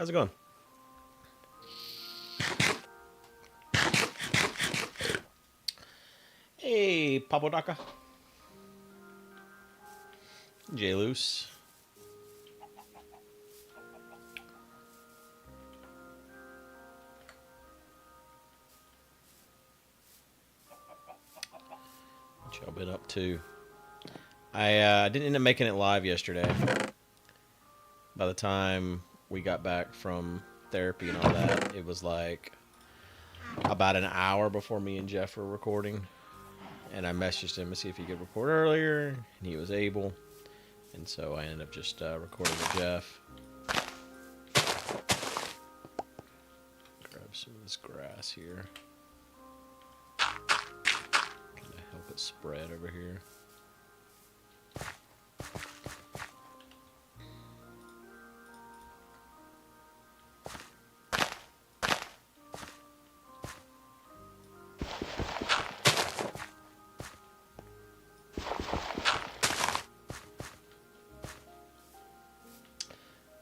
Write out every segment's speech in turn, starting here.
How's it going? Hey, Papodaka. J-Loose. What y'all been up to? I didn't end up making it live yesterday. By the time we got back from therapy and all that, it was like about an hour before me and Jeff were recording. And I messaged him to see if he could record earlier, and he was able. And so I ended up just recording with Jeff. Grab some of this grass here. Kind of help it spread over here.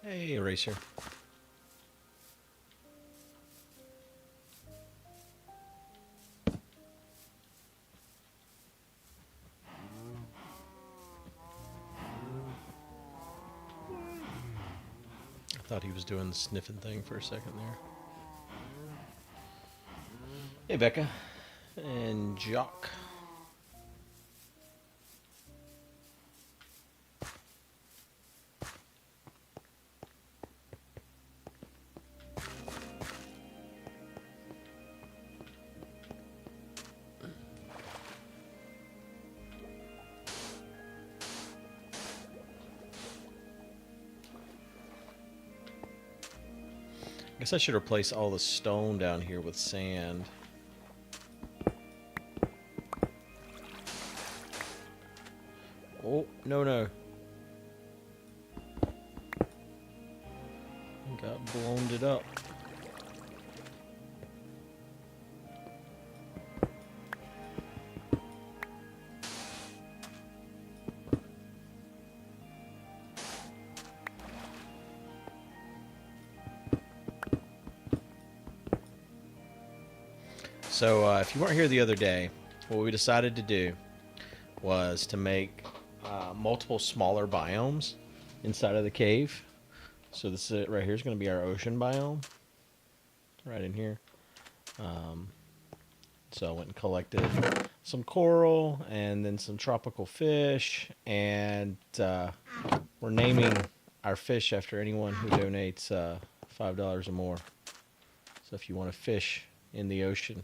Hey, Eraser. I thought he was doing the sniffing thing for a second there. Hey, Becca. And Jock. I guess I should replace all the stone down here with sand. Oh, no. Got blown it up. So if you weren't here the other day, what we decided to do was to make multiple smaller biomes inside of the cave. So this right here is going to be our ocean biome, right in here. So I went and collected some coral and then some tropical fish, and we're naming our fish after anyone who donates $5 or more. So if you want to fish in the ocean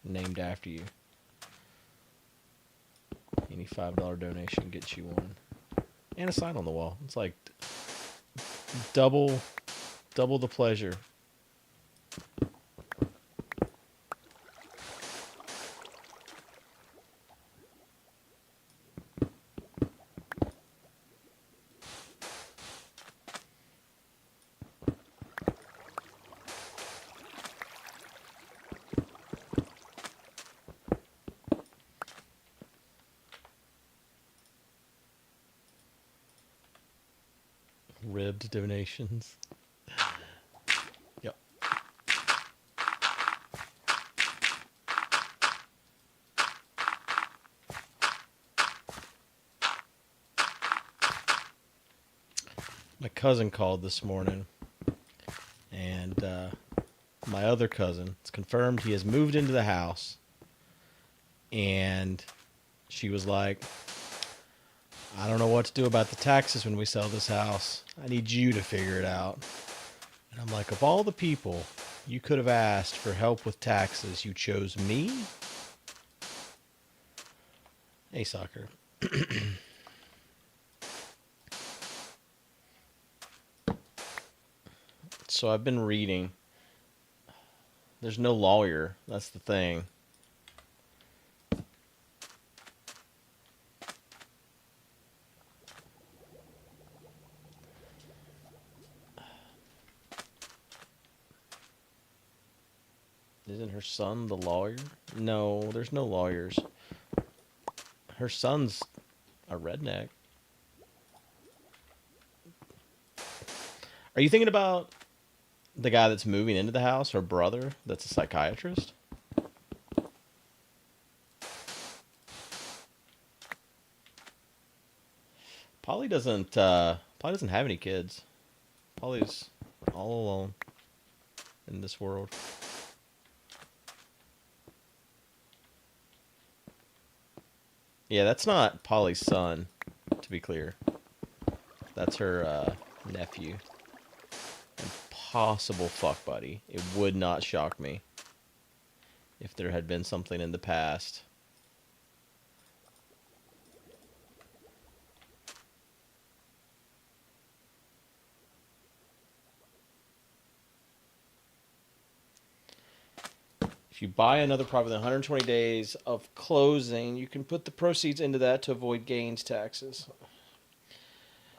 named after you, any $5 donation gets you one. And a sign on the wall. It's like double the pleasure. Ribbed donations. Yep. My cousin called this morning, and my other cousin, it's confirmed he has moved into the house, and she was like, I don't know what to do about the taxes when we sell this house. I need you to figure it out. And I'm like, of all the people you could have asked for help with taxes, you chose me? Hey, soccer. So I've been reading. There's no lawyer. That's the thing. Isn't her son the lawyer? No, there's no lawyers. Her son's a redneck. Are you thinking about The guy that's moving into the house, her brother, that's a psychiatrist. Polly doesn't have any kids. Polly's all alone in this world. Yeah, that's not Polly's son, to be clear. That's her nephew. And possible fuck buddy. It would not shock me if there had been something in the past. If you buy another property within 120 days of closing, you can put the proceeds into that to avoid gains taxes.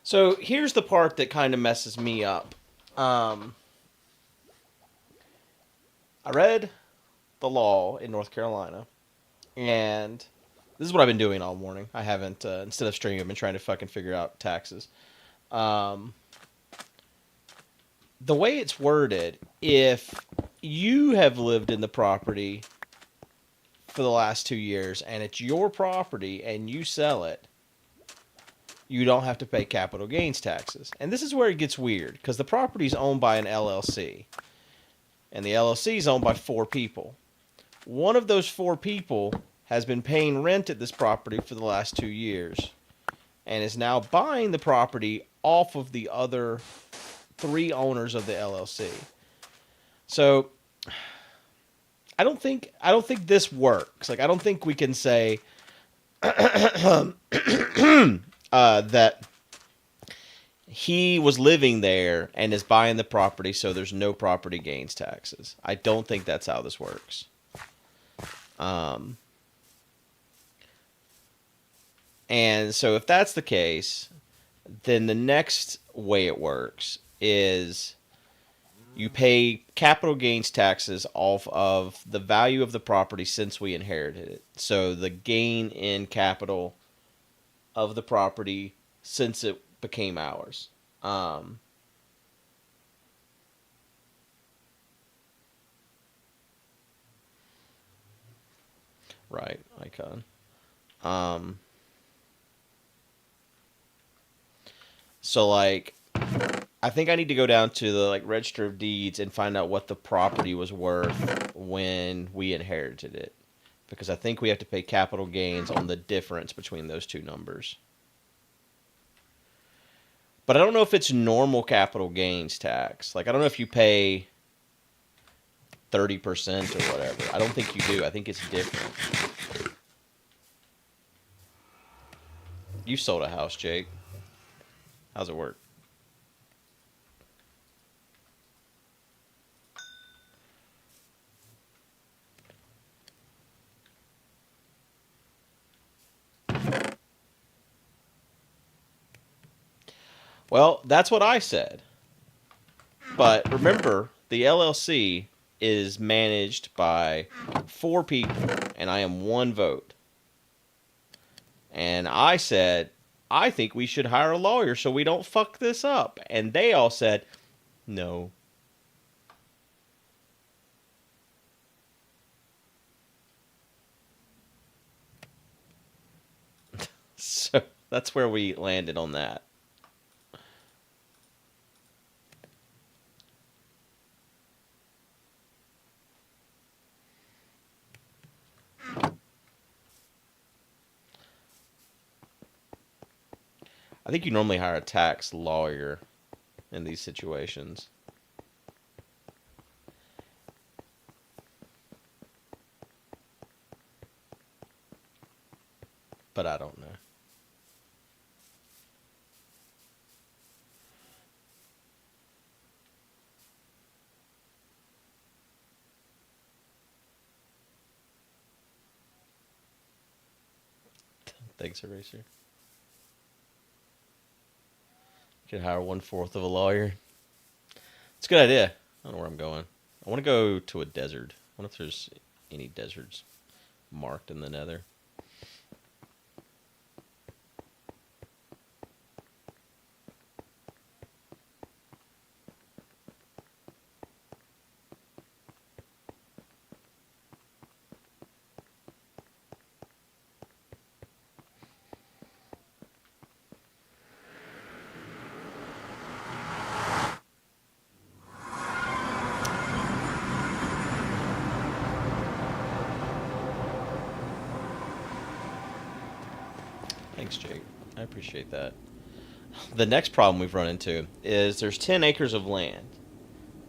So here's the part that kind of messes me up. I read the law in North Carolina, and this is what I've been doing all morning. I haven't, instead of streaming, I've been trying to fucking figure out taxes. The way it's worded, if you have lived in the property for the last 2 years and it's your property and you sell it, you don't have to pay capital gains taxes. And this is where it gets weird, because the property is owned by an LLC, and the LLC is owned by 4 people. One of those 4 people has been paying rent at this property for the last 2 years and is now buying the property off of the other 3 owners of the LLC. So I don't think this works. Like, I don't think we can say that he was living there and is buying the property, so there's no property gains taxes. I don't think that's how this works. And so if that's the case, then the next way it works is you pay capital gains taxes off of the value of the property since we inherited it. So the gain in capital of the property since it became ours. Right, icon. So, like, I think I need to go down to the, like, Register of Deeds and find out what the property was worth when we inherited it. Because I think we have to pay capital gains on the difference between those 2 numbers. But I don't know if it's normal capital gains tax. Like, I don't know if you pay 30% or whatever. I don't think you do. I think it's different. You sold a house, Jake. How's it work? Well, that's what I said. But remember, the LLC is managed by 4 people, and I am 1 vote. And I said, I think we should hire a lawyer so we don't fuck this up. And they all said, no. So that's where we landed on that. I think you normally hire a tax lawyer in these situations. But I don't know. Thanks, Eraser. You could hire 1/4 of a lawyer. It's a good idea. I don't know where I'm going. I want to go to a desert. I wonder if there's any deserts marked in the nether. Thanks, Jake. I appreciate that. The next problem we've run into is there's 10 acres of land.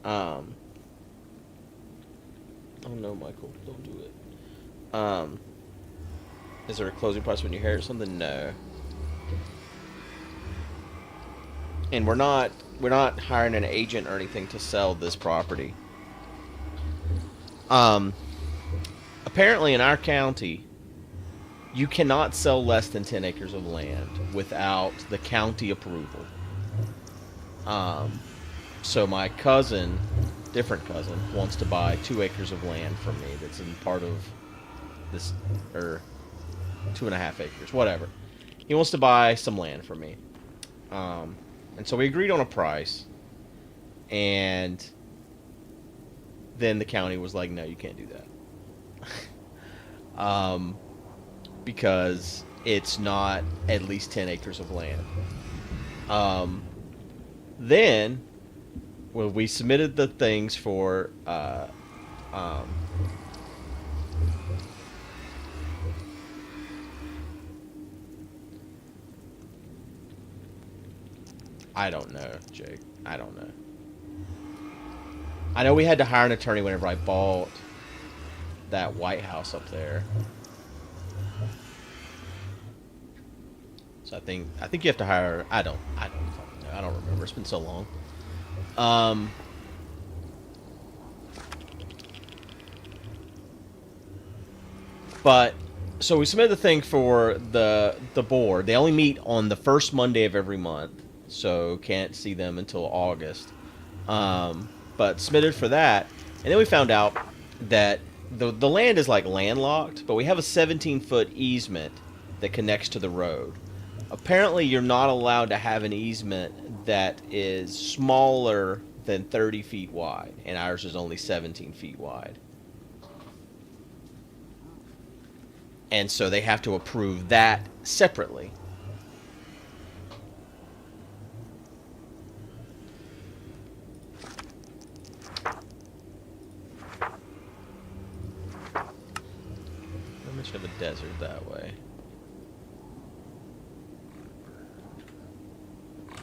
Oh no, Michael, don't do it. Is there a closing price when you inherit something? No. And we're not hiring an agent or anything to sell this property. Apparently in our county, you cannot sell less than 10 acres of land without the county approval. So my cousin, different cousin, wants to buy 2 acres of land from me that's in part of this, or 2.5 acres, whatever. He wants to buy some land from me. And so we agreed on a price. And then the county was like, no, you can't do that. Because it's not at least 10 acres of land. Then, well, we submitted the things for, I don't know, Jake. I don't know. I know we had to hire an attorney whenever I bought that White House up there. So I think you have to hire. I don't know. I don't remember. It's been so long. But so we submitted the thing for the board. They only meet on the first Monday of every month, so can't see them until August. But submitted for that, and then we found out that the land is like landlocked, but we have a 17-foot easement that connects to the road. Apparently, you're not allowed to have an easement that is smaller than 30 feet wide, and ours is only 17 feet wide. And so they have to approve that separately. How much of a desert that way?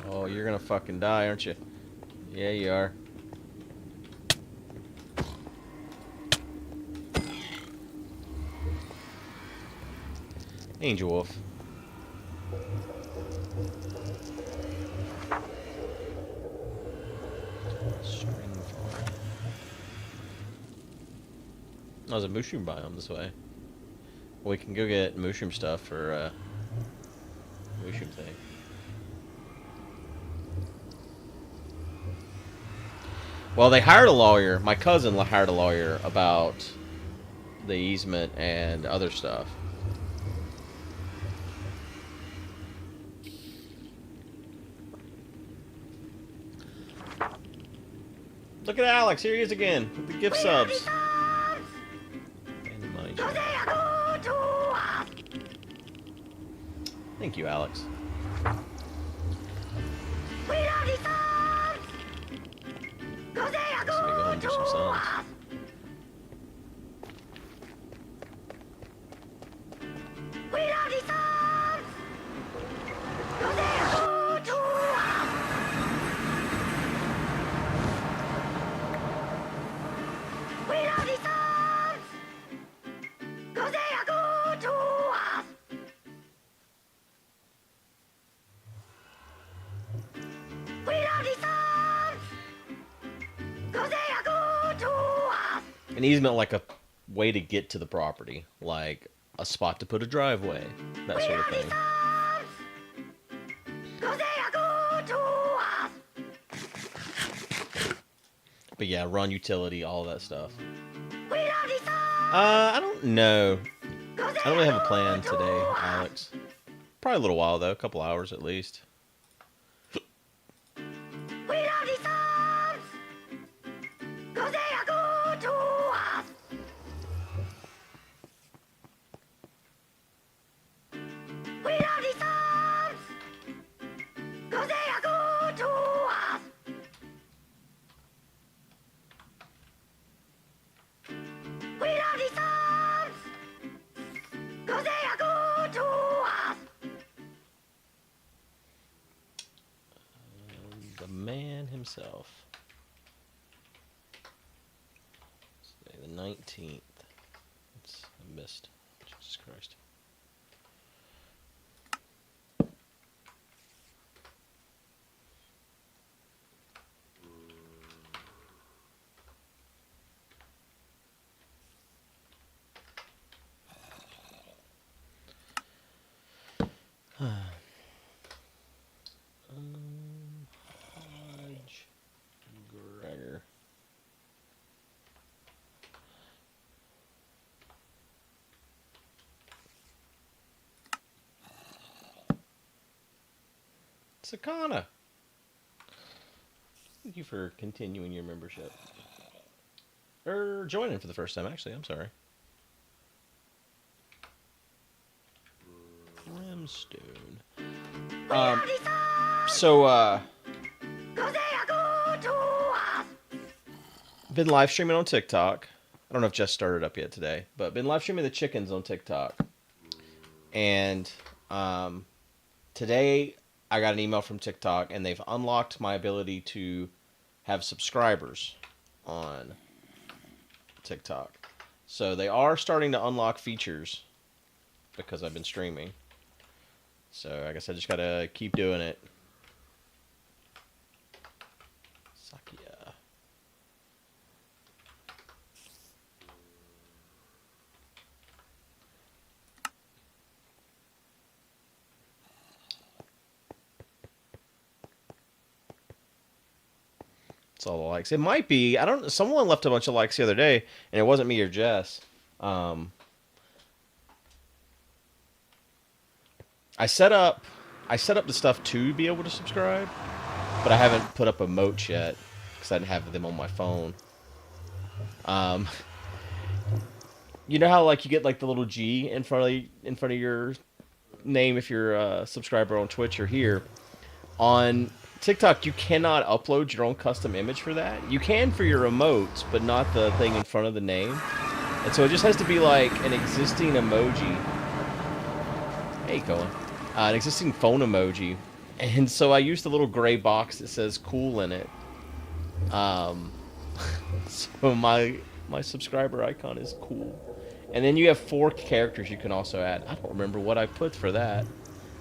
Oh, you're gonna fucking die, aren't you? Yeah, you are. Angel Wolf. String farm. Oh, there's a mushroom biome this way. Well, we can go get mushroom stuff for mushroom thing. Well, they hired a lawyer. My cousin hired a lawyer about the easement and other stuff. Look at Alex. Here he is again with the gift subs. And the money. Thank you, Alex. Just gonna go home and do some sons. An easement, like a way to get to the property, like a spot to put a driveway, that sort of thing. But yeah, run utility, all that stuff. I don't know. I don't really have a plan today, Alex. Probably a little while though, a couple hours at least. myself. Today, the 19th. I missed. Jesus Christ. Hodge Gregor. Sakana. Thank you for continuing your membership. Or joining for the first time, actually. I'm sorry. Brimstone. Been live streaming on TikTok. I don't know if Jess started up yet today, but been live streaming the chickens on TikTok. And today I got an email from TikTok, and they've unlocked my ability to have subscribers on TikTok. So they are starting to unlock features because I've been streaming. So I guess I just gotta keep doing it. Sakia. That's all the likes. It might be. I don't. Someone left a bunch of likes the other day, and it wasn't me or Jess. I set up the stuff to be able to subscribe, but I haven't put up emotes yet because I didn't have them on my phone. You know how like you get like the little G in front of your name if you're a subscriber on Twitch or here. On TikTok, you cannot upload your own custom image for that. You can for your emotes, but not the thing in front of the name. And so it just has to be like an existing emoji. Hey, Colin. An existing phone emoji. And so I used the little gray box that says cool in it. So my subscriber icon is cool. And then you have 4 characters you can also add. I don't remember what I put for that.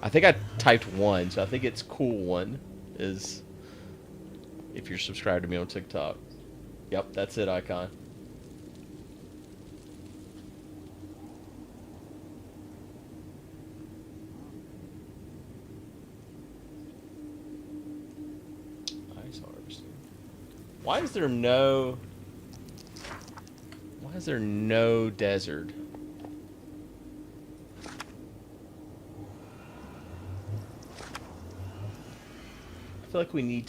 I think I typed 1, so I think it's cool 1 is if you're subscribed to me on TikTok. Yep, that's it, icon. Ice harvesting. Why is there no desert? I feel like we need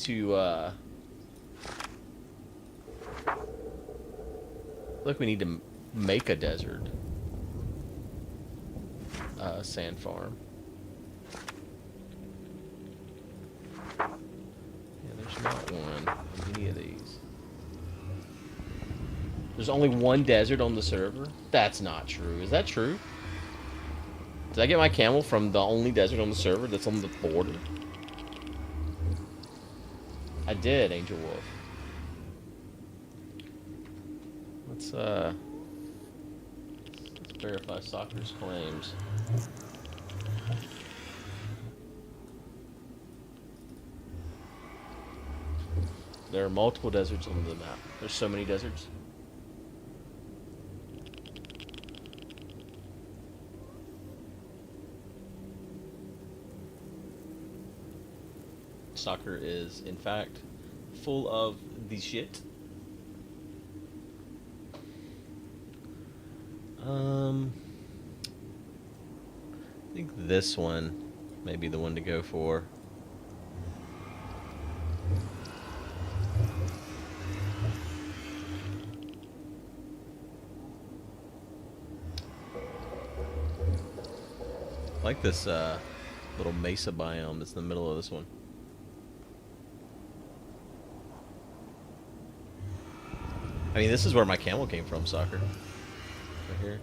to make a desert sand farm. Yeah, there's not one on any of these. There's only one desert on the server? That's not true. Is that true? Did I get my camel from the only desert on the server that's on the border? I did, Angel Wolf. Let's verify Soccer's claims. There are multiple deserts on the map. There's so many deserts. Soccer is, in fact, full of the shit. I think this one may be the one to go for. I like this little mesa biome that's in the middle of this one. I mean, this is where my camel came from, Soccer. Right here.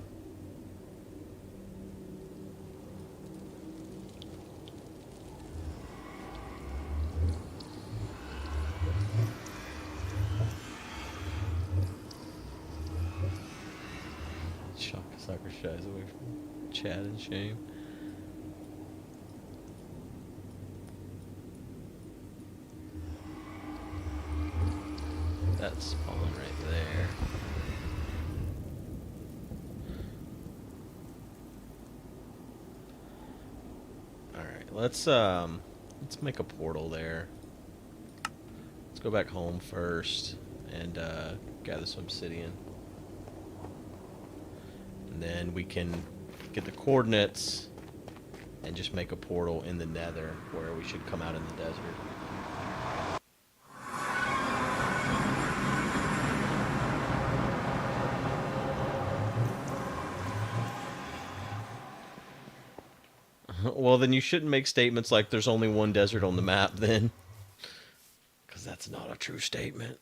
Sucker shies away from Chad and shame. That's spawning right there. Alright, let's make a portal there. Let's go back home first and gather some obsidian. And then we can get the coordinates and just make a portal in the nether where we should come out in the desert. Well, then you shouldn't make statements like there's only one desert on the map then. Because that's not a true statement.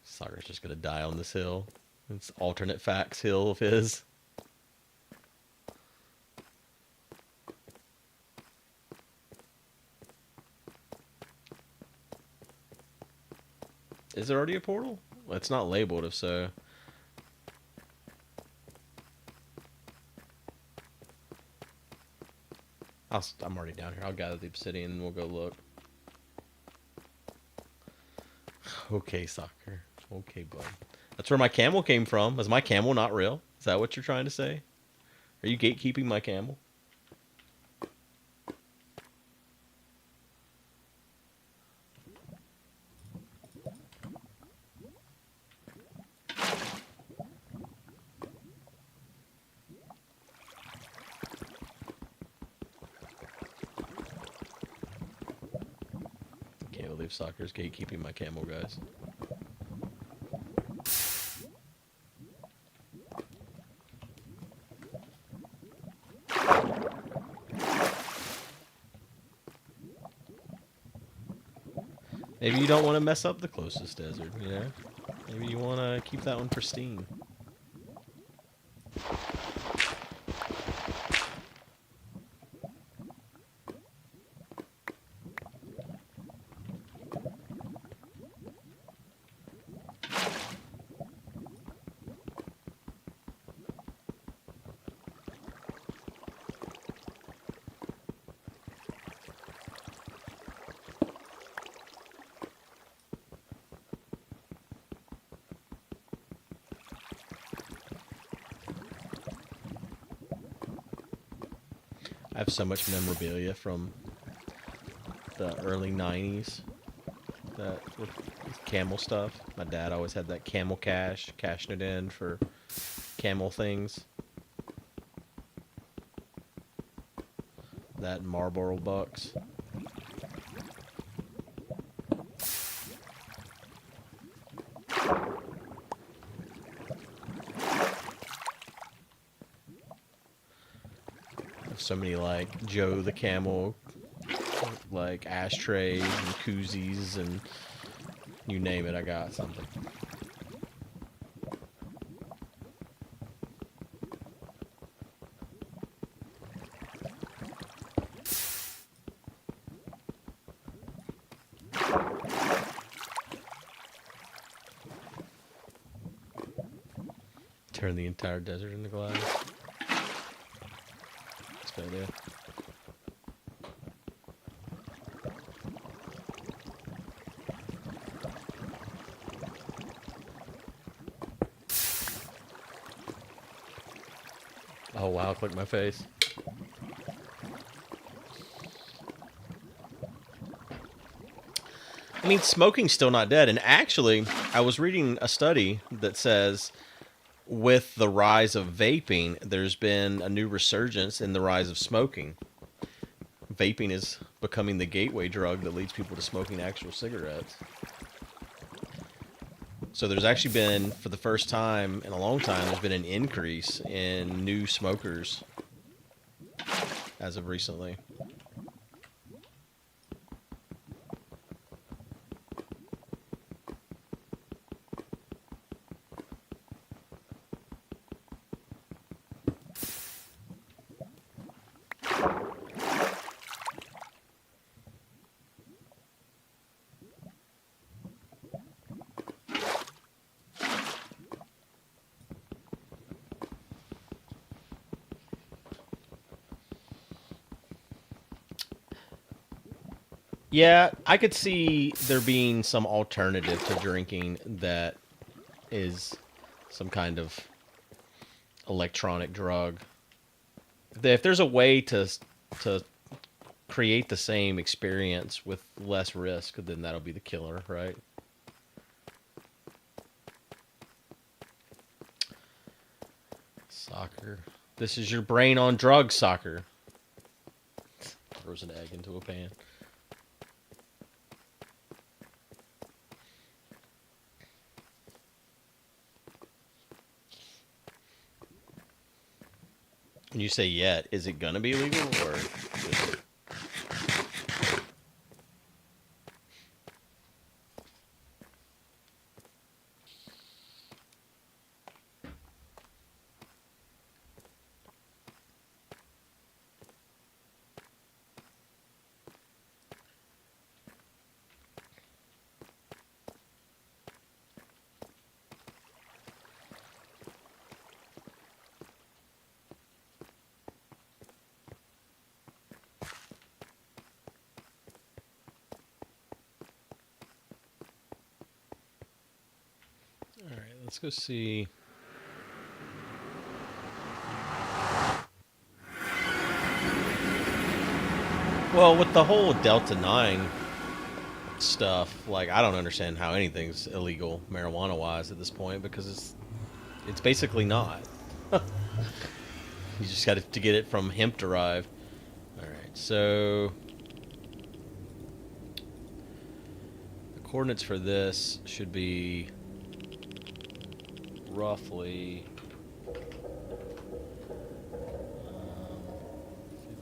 Soccer's just gonna die on this hill. It's alternate facts hill of his. Is there already a portal? Well, it's not labeled if so. I'm already down here. I'll gather the obsidian and we'll go look. Okay, soccer. Okay, bud. That's where my camel came from. Is my camel not real? Is that what you're trying to say? Are you gatekeeping my camel? Can't believe soccer's gatekeeping my camel, guys. Maybe you don't want to mess up the closest desert, you know? Maybe you want to keep that one pristine. I have so much memorabilia from the early 90s that with camel stuff. My dad always had that camel cash, cashing it in for camel things. That and Marlboro bucks. So many like Joe the Camel, like ashtrays and koozies and you name it, I got something. Turn the entire desert into glass. Good idea. Oh wow, click my face. I mean, smoking's still not dead. And actually, I was reading a study that says with the rise of vaping, there's been a new resurgence in the rise of smoking. Vaping is becoming the gateway drug that leads people to smoking actual cigarettes. So there's actually been, for the first time in a long time, there's been an increase in new smokers as of recently. Yeah, I could see there being some alternative to drinking that is some kind of electronic drug. If there's a way to create the same experience with less risk, then that'll be the killer, right? Soccer. This is your brain on drugs, soccer. Throws an egg into a pan. When you say yet, is it gonna be illegal or just... All right, let's go see. Well, with the whole Delta 9 stuff, like, I don't understand how anything's illegal marijuana-wise at this point, because it's basically not. You just got to get it from hemp derived. All right, so the coordinates for this should be roughly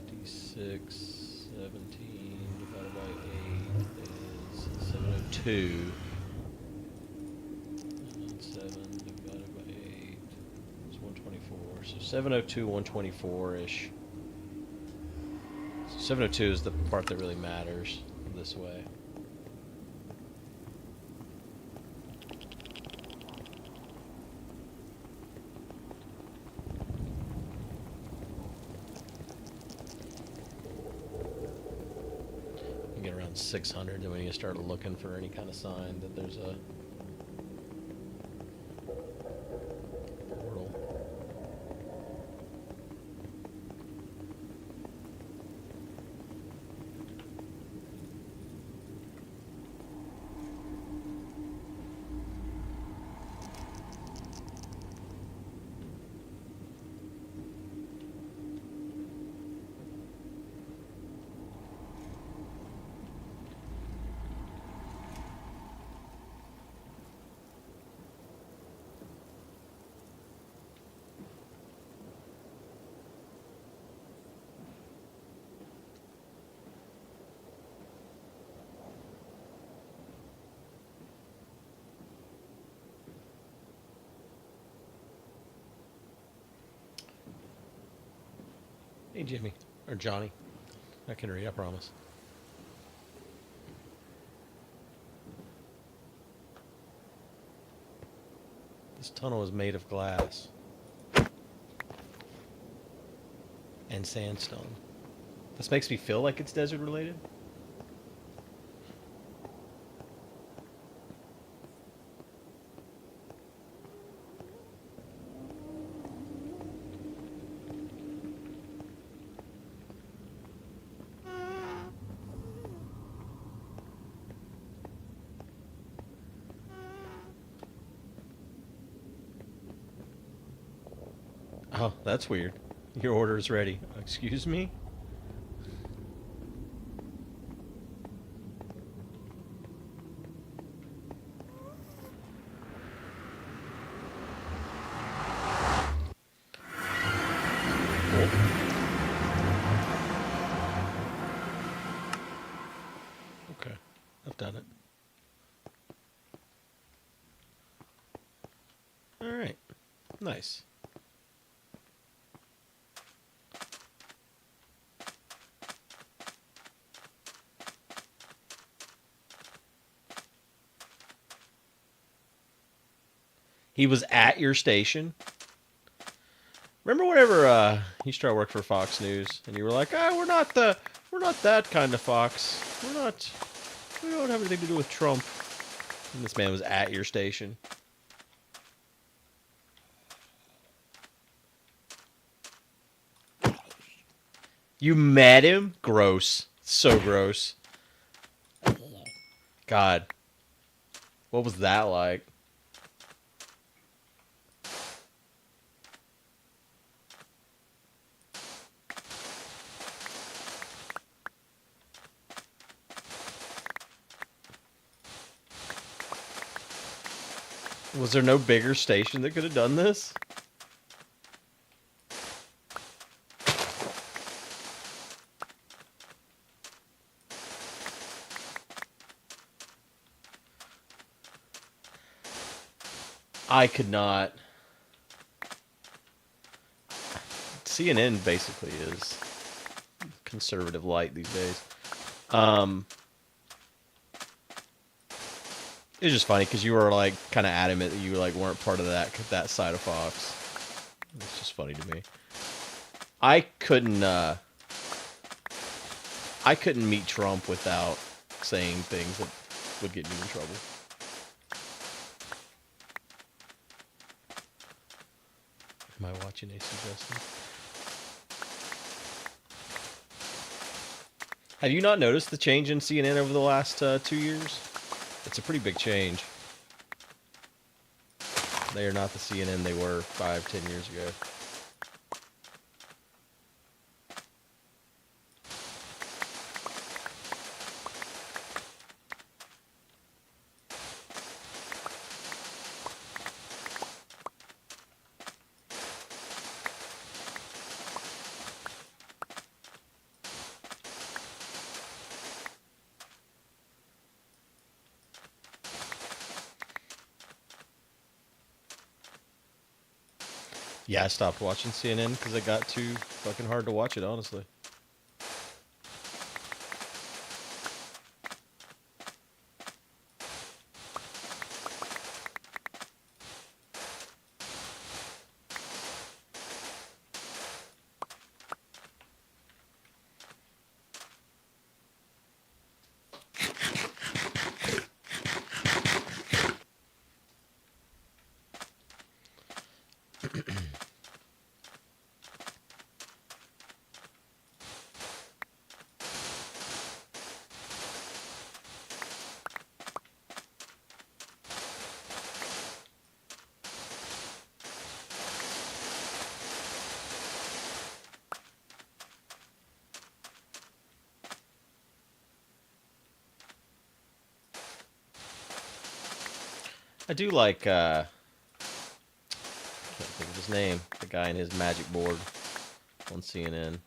56, 17 divided by 8 is 702. And then 7 divided by 8 is 124. So 702, 124-ish. So 702 is the part that really matters this way. Get around 600, then we need to start looking for any kind of sign that there's a portal. Hey, Jimmy. Or Johnny. I can read, I promise. This tunnel is made of glass and sandstone. This makes me feel like it's desert related. Oh, that's weird. Your order is ready. Excuse me? done it. All right. Nice. He was at your station. Remember whenever you started work for Fox News and you were like, "Ah, we're not that kind of Fox. We don't have anything to do with Trump." And this man was at your station. You met him? Gross. So gross. God. What was that like? Was there no bigger station that could have done this? I could not. CNN basically is conservative light these days. It's just funny because you were like kind of adamant that you like weren't part of that side of Fox. It's just funny to me. I couldn't meet Trump without saying things that would get me in trouble. Am I watching AC Justin? Have you not noticed the change in CNN over the last 2 years? It's a pretty big change. They are not the CNN they were 5, 10 years ago. Yeah, I stopped watching CNN because it got too fucking hard to watch it, honestly. I do like, can't think of his name, the guy in his magic board on CNN.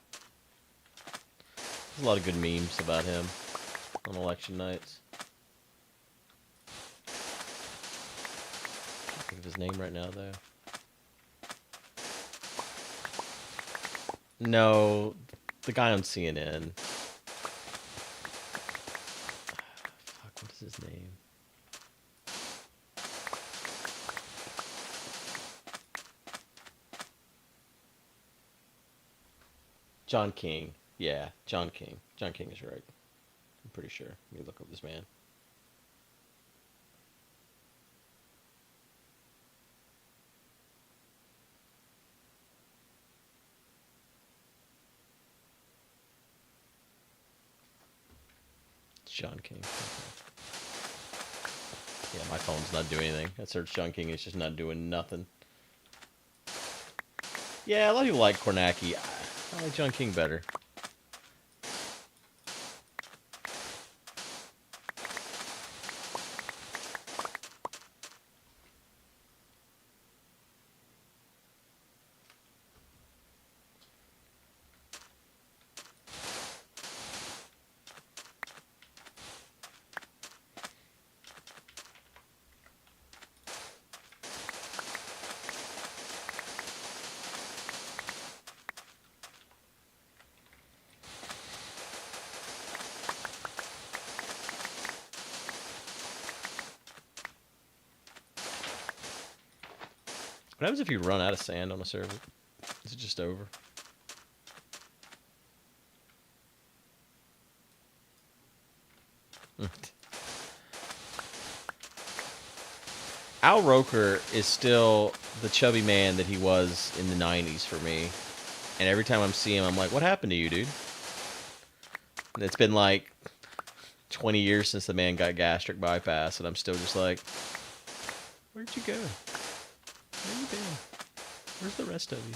There's a lot of good memes about him on election nights. Can't think of his name right now, though. No, the guy on CNN. Fuck, what is his name? John King. Yeah, John King. John King is right. I'm pretty sure. Let me look up this man. It's John King. Okay. Yeah, my phone's not doing anything. I searched John King, it's just not doing nothing. Yeah, a lot of people like Kornacki. I like John King better. What happens if you run out of sand on a server? Is it just over? Al Roker is still the chubby man that he was in the 90s for me. And every time I'm seeing him, I'm like, what happened to you, dude? And it's been like 20 years since the man got gastric bypass, and I'm still just like, where'd you go? Where you been? Where's the rest of you?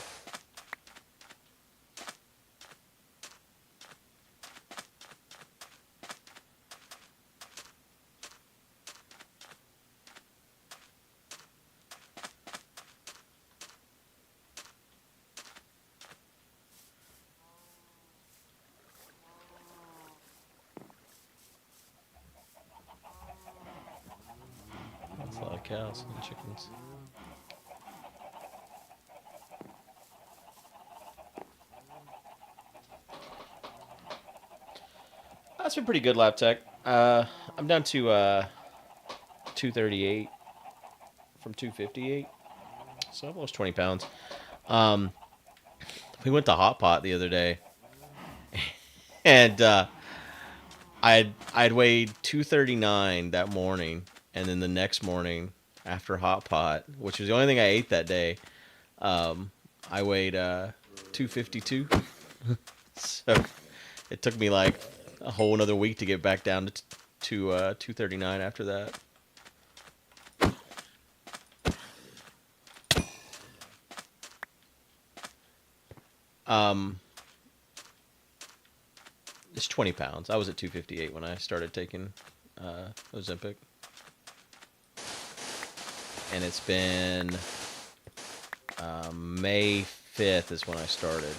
That's a lot of cows and chickens. That's been pretty good, Lab Tech. I'm down to 238 from 258, so I've lost 20 pounds. We went to Hot Pot the other day, and I'd weighed 239 that morning, and then the next morning after Hot Pot, which was the only thing I ate that day, I weighed 252. So it took me like a whole another week to get back down to 239 after that. It's 20 pounds. I was at 258 when I started taking Ozempic. And it's been May 5th is when I started.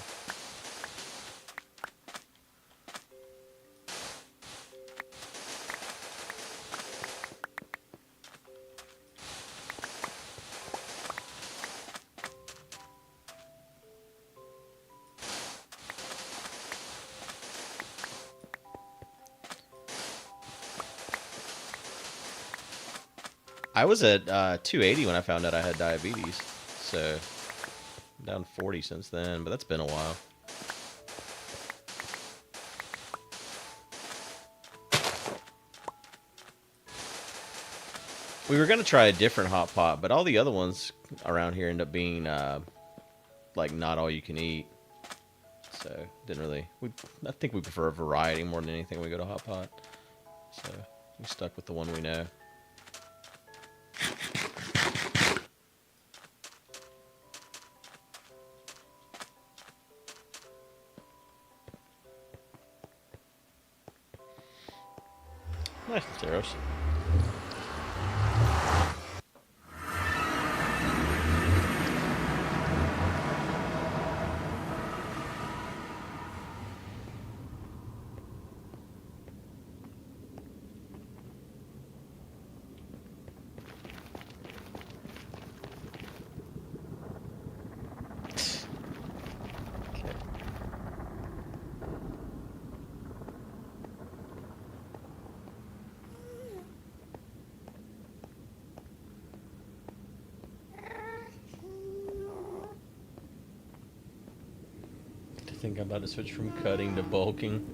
I was at 280 when I found out I had diabetes, so I'm down 40 since then, but that's been a while. We were going to try a different hot pot, but all the other ones around here end up being like not all you can eat. So didn't really. I think we prefer a variety more than anything when we go to hot pot. So we stuck with the one we know. Nice, Zeros. I think I'm about to switch from cutting to bulking.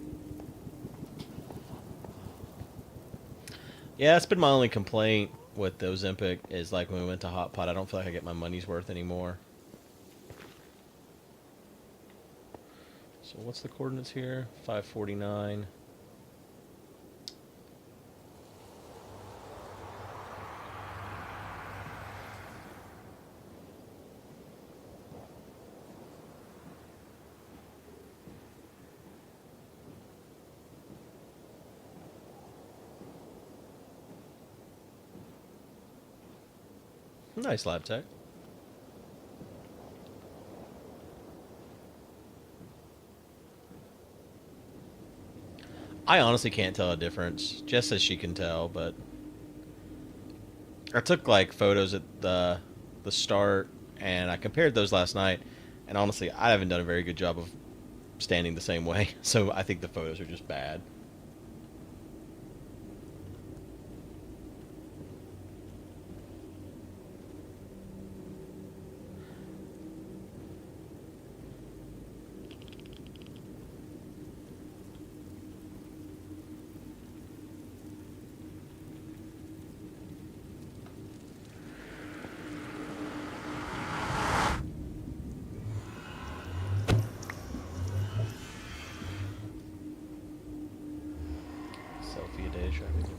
Yeah, that's been my only complaint with the Ozempic is like when we went to Hot Pot, I don't feel like I get my money's worth anymore. So what's the coordinates here? 549. Nice, Lab Tech. I honestly can't tell a difference. Jess says she can tell, but I took like photos at the start, and I compared those last night, and honestly, I haven't done a very good job of standing the same way, so I think the photos are just bad.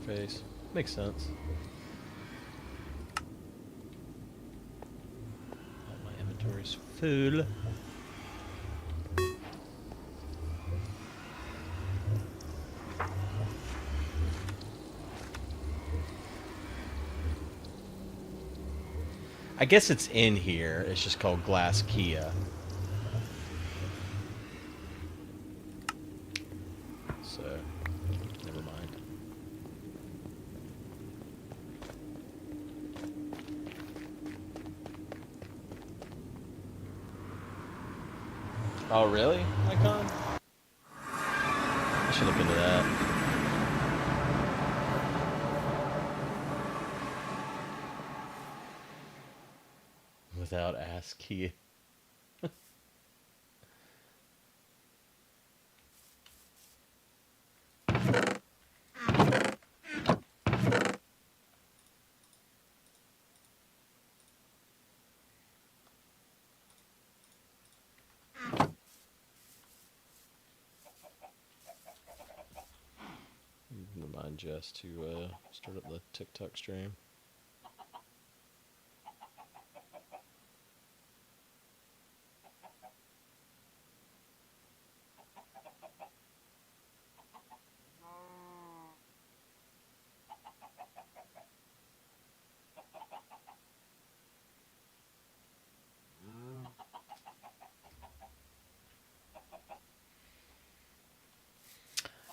face. Makes sense. Oh, my inventory's full. I guess it's in here. It's just called Glass Kia. So, never mind. Oh, really, Icon? I should look into that. Without ASCII. Remind Jess to start up the TikTok stream.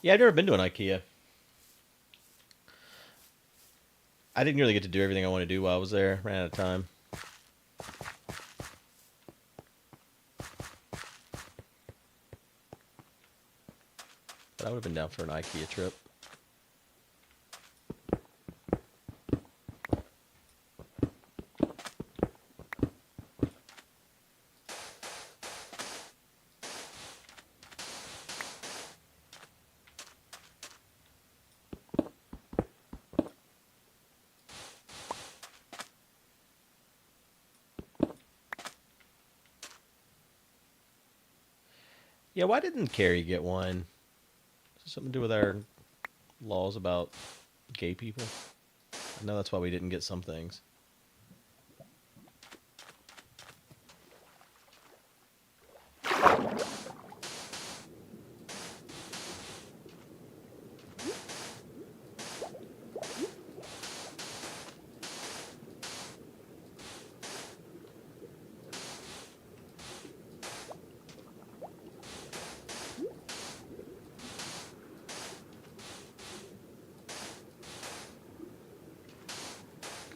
Yeah, I've never been to an IKEA. I didn't really get to do everything I wanted to do while I was there. Ran out of time. But I would have been down for an IKEA trip. Yeah, why didn't Carrie get one? Is it something to do with our laws about gay people? I know that's why we didn't get some things.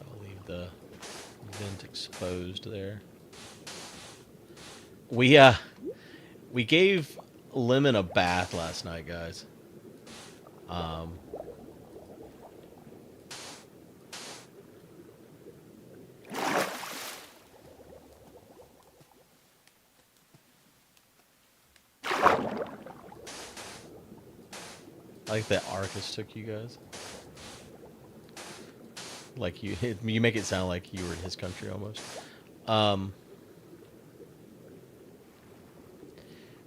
I'll leave the vent exposed there. We gave Lemon a bath last night, guys. I like that Arcus took you guys. Like you make it sound like you were in his country almost.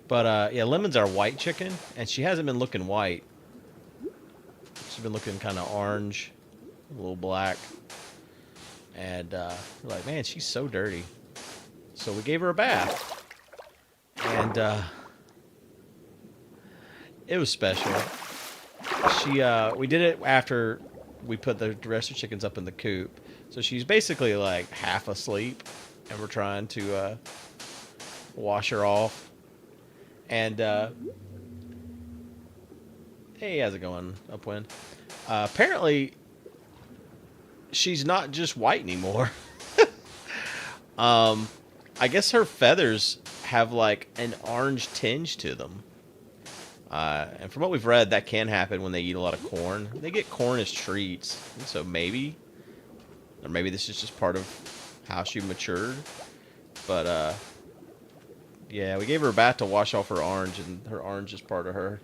But yeah, Lemon's our white chicken, and she hasn't been looking white. She's been looking kind of orange, a little black. And we're like, man, she's so dirty. So we gave her a bath. And it was special. We did it after we put the rest of the chickens up in the coop. So she's basically like half asleep, and we're trying to wash her off. And hey, how's it going, Upwind? Apparently, she's not just white anymore. I guess her feathers have like an orange tinge to them. And from what we've read, that can happen when they eat a lot of corn. They get corn as treats, so maybe, or maybe this is just part of how she matured. But yeah, we gave her a bath to wash off her orange, and her orange is part of her.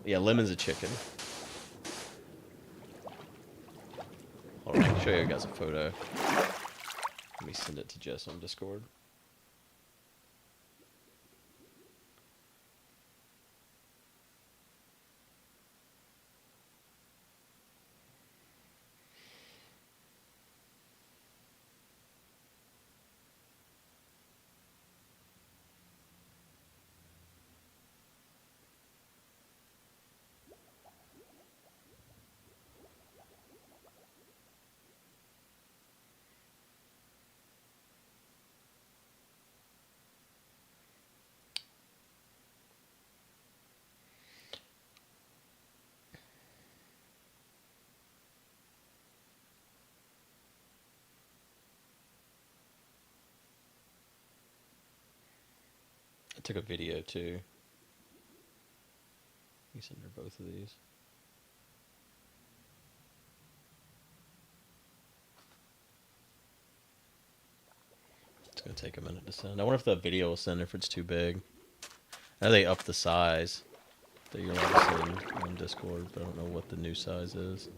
Yeah, Lemon's a chicken. Hold on, I can show you guys a photo. Let me send it to Jess on Discord. took a video too. You sent her both of these. It's gonna take a minute to send. I wonder if the video will send if it's too big. I know they upped the size that you're allowed to send on Discord, but I don't know what the new size is.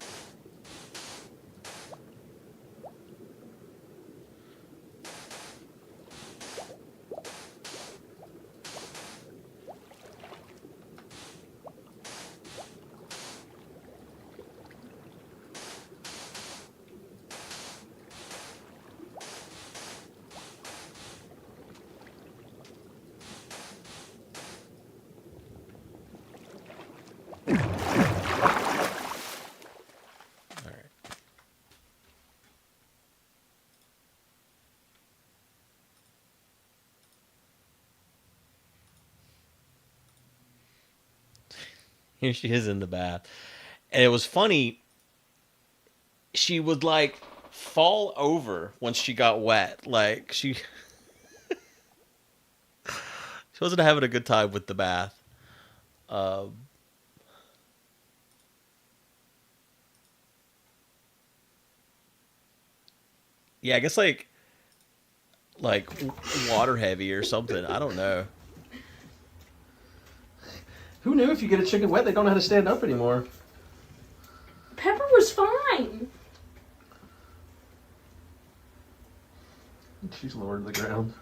Here she is in the bath. And it was funny. She would like fall over once she got wet. Like she wasn't having a good time with the bath. Yeah, I guess like water heavy or something. I don't know. Who knew if you get a chicken wet, they don't know how to stand up anymore? Pepper was fine. She's lowered to the ground.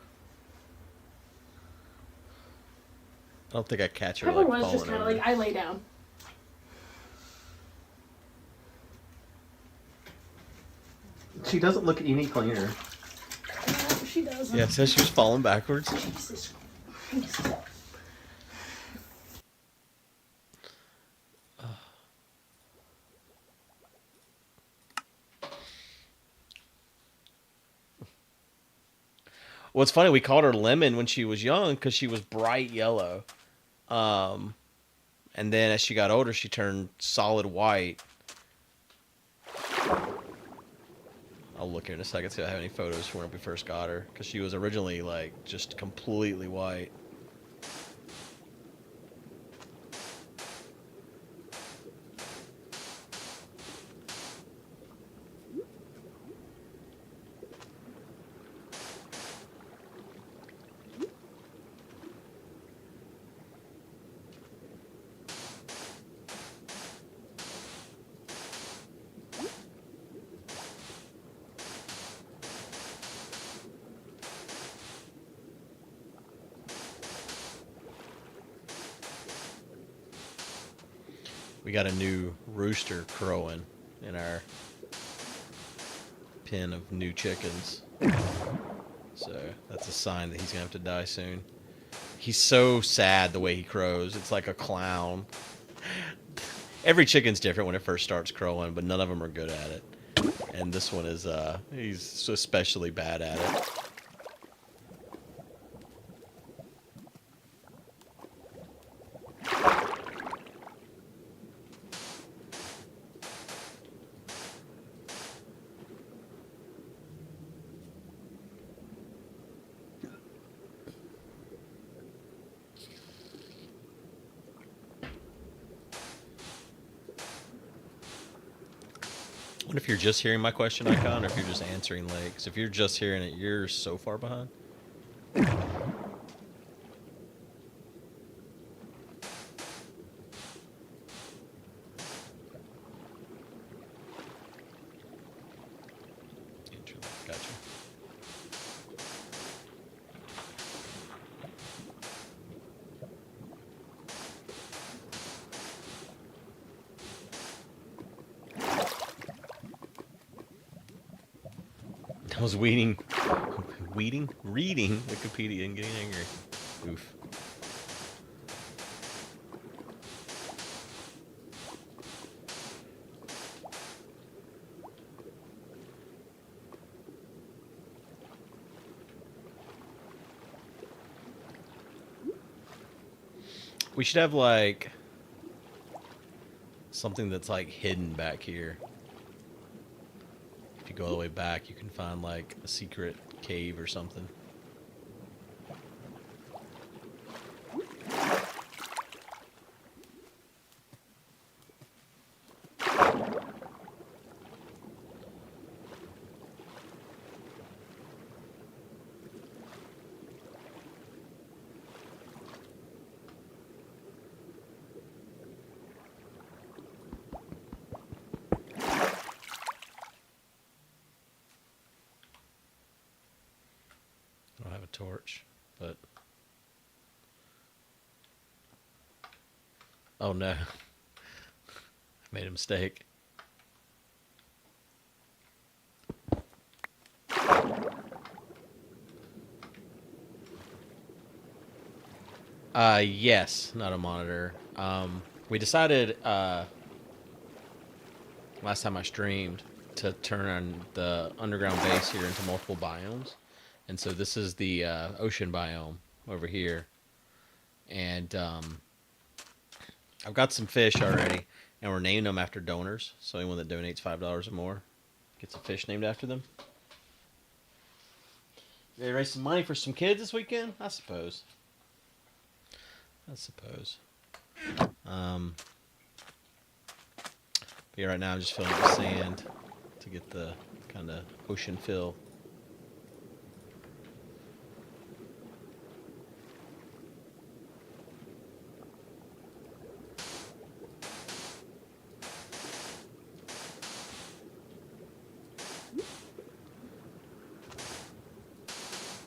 I don't think I catch her. Pepper like, was just kind of like, I lay down. She doesn't look any cleaner. No, she doesn't. Yeah, it says she was falling backwards. Jesus Christ. Well, it's funny. We called her Lemon when she was young because she was bright yellow. And then as she got older, she turned solid white. I'll look here in a second, see if I have any photos from when we first got her. Because she was originally, like, just completely white. We got a new rooster crowing in our pen of new chickens. So that's a sign that he's going to have to die soon. He's so sad the way he crows. It's like a clown. Every chicken's different when it first starts crowing, but none of them are good at it. And this one is, he's especially bad at it. I wonder if you're just hearing my question icon or if you're just answering late. Because if you're just hearing it, you're so far behind. Gotcha. I was reading Wikipedia and getting angry. Oof. We should have like something that's like hidden back here. If you go all the way back, you can find like a secret cave or something. torch, but oh no, I made a mistake. Yes, not a monitor. We decided last time I streamed to turn on the underground base here into multiple biomes, and so this is the ocean biome over here, and I've got some fish already, and we're naming them after donors. So anyone that donates $5 or more gets a fish named after them. You ready to raise some money for some kids this weekend? I suppose. But yeah, right now I'm just filling with sand to get the kind of ocean feel.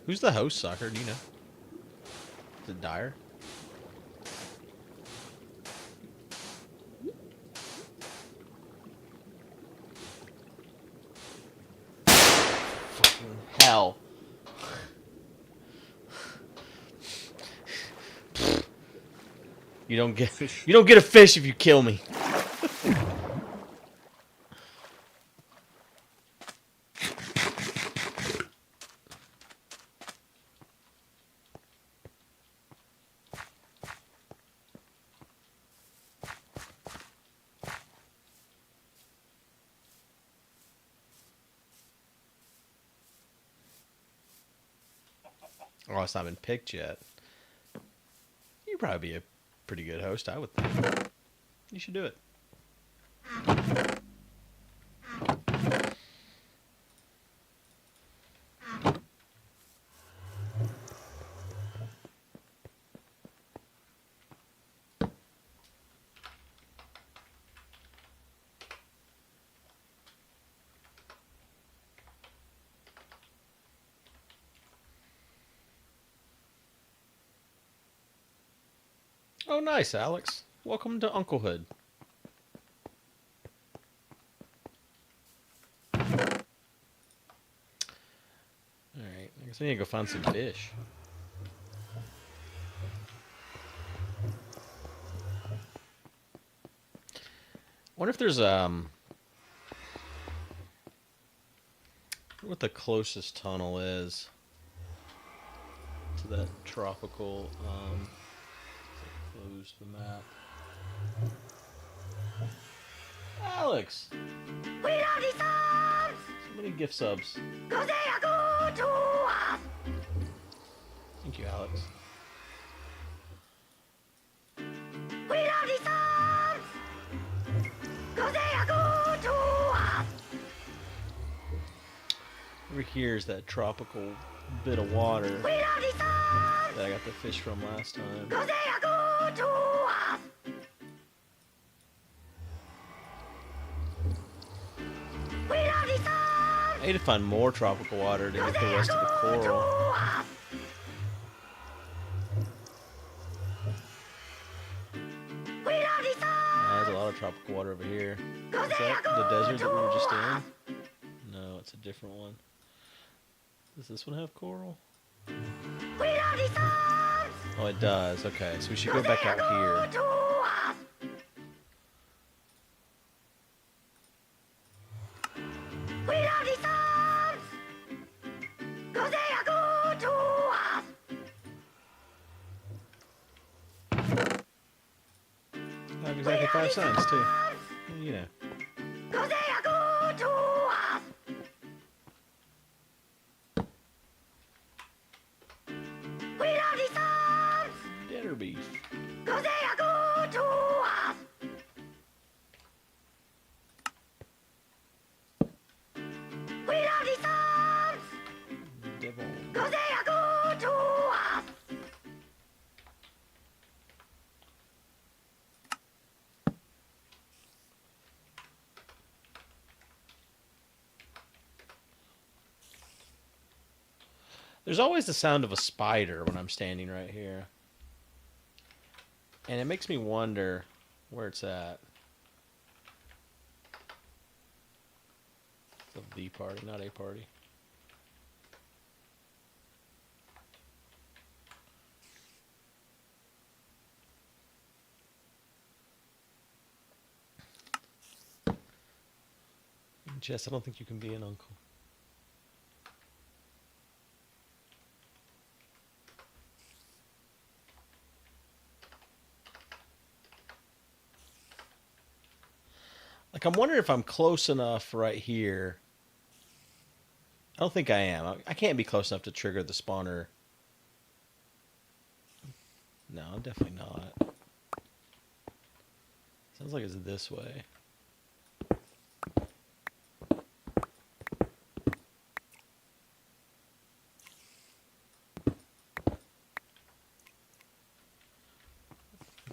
Who's the host, Soccer? Do you know? Is it Dyer? Fucking hell. You don't get a fish if you kill me. Oh, it's not been picked yet. You'd probably be a pretty good host, I would think. You should do it. Oh, nice, Alex. Welcome to Unclehood. Alright, I guess I need to go find some fish. I wonder if there's, what the closest tunnel is to that tropical, close the map. Alex! So many gift subs. Thank you, Alex. Over here is that tropical bit of water that I got the fish from last time. I need to find more tropical water to get the rest of the coral. There's a lot of tropical water over here. Is that the desert that we were just in? No, it's a different one. Does this one have coral? Oh, it does. Okay, so we should go back out here. I have exactly 5 cents, too. You know. Dinner beef. Devil. There's always the sound of a spider when I'm standing right here. And it makes me wonder where it's at. It's a V party, not a party. Jess, I don't think you can be an uncle. Like, I'm wondering if I'm close enough right here. I don't think I am. I can't be close enough to trigger the spawner. No, I'm definitely not. Sounds like it's this way.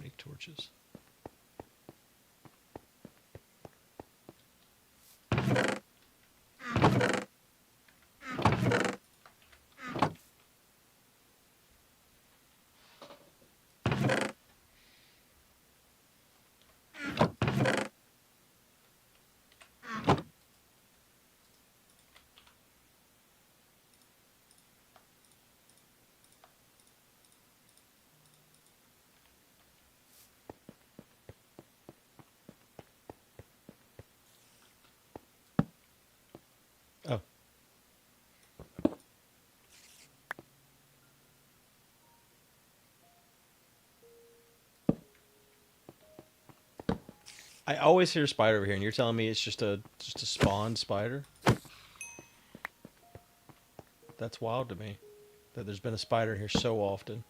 Make torches. Oh. I always hear a spider over here, and you're telling me it's just a spawned spider? That's wild to me. That there's been a spider in here so often.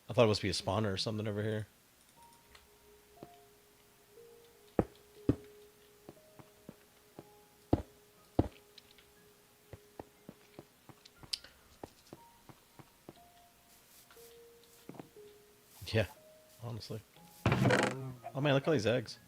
I thought it must be a spawner or something over here. Yeah, honestly. Oh man, look at all these eggs.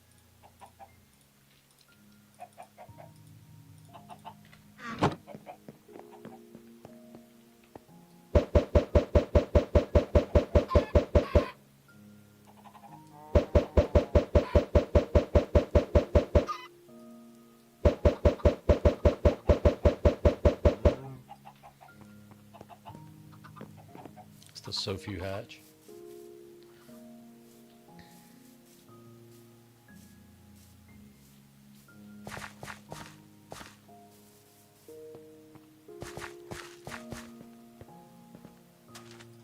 Still so few hatch.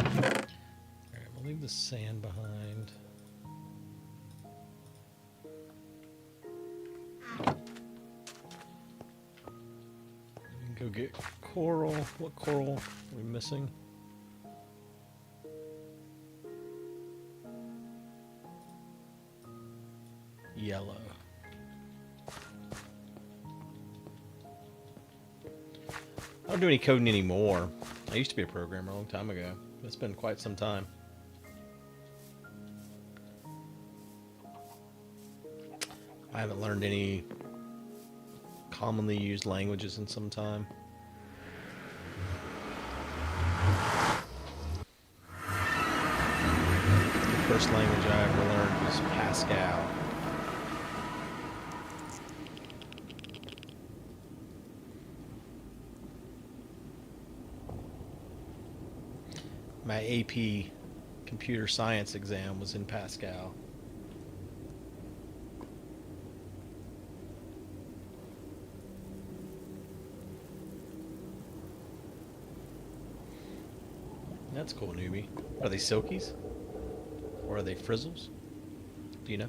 Alright, we'll leave the sand behind. We can go get coral. What coral are we missing? Yellow. I don't do any coding anymore. I used to be a programmer a long time ago. It's been quite some time. I haven't learned any commonly used languages in some time. The first language I ever learned was Pascal. My AP computer science exam was in Pascal. That's cool, newbie. Are they silkies? Or are they frizzles? Do you know?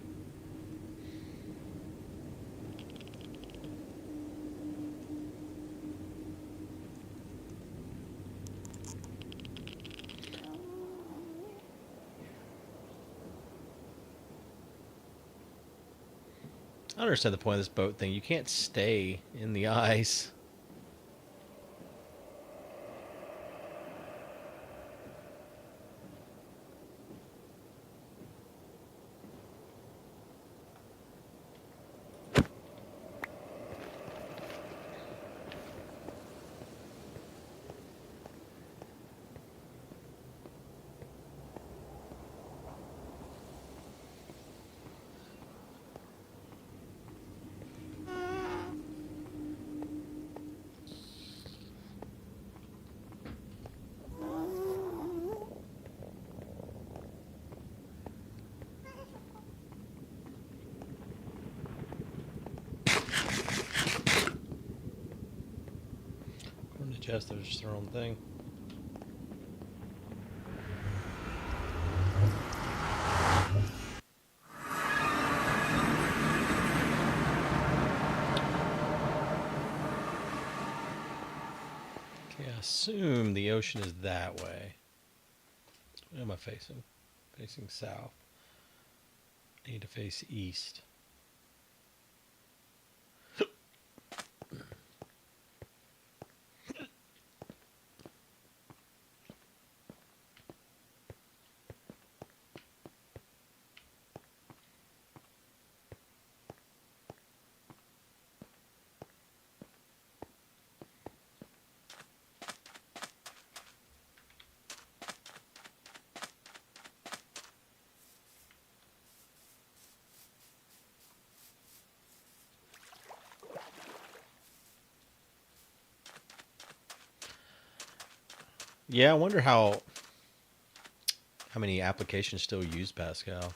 I don't understand the point of this boat thing. You can't stay in the ice. Guess that was just their own thing. Okay, I assume the ocean is that way. Where am I facing? Facing south. I need to face east. Yeah, I wonder how many applications still use Pascal.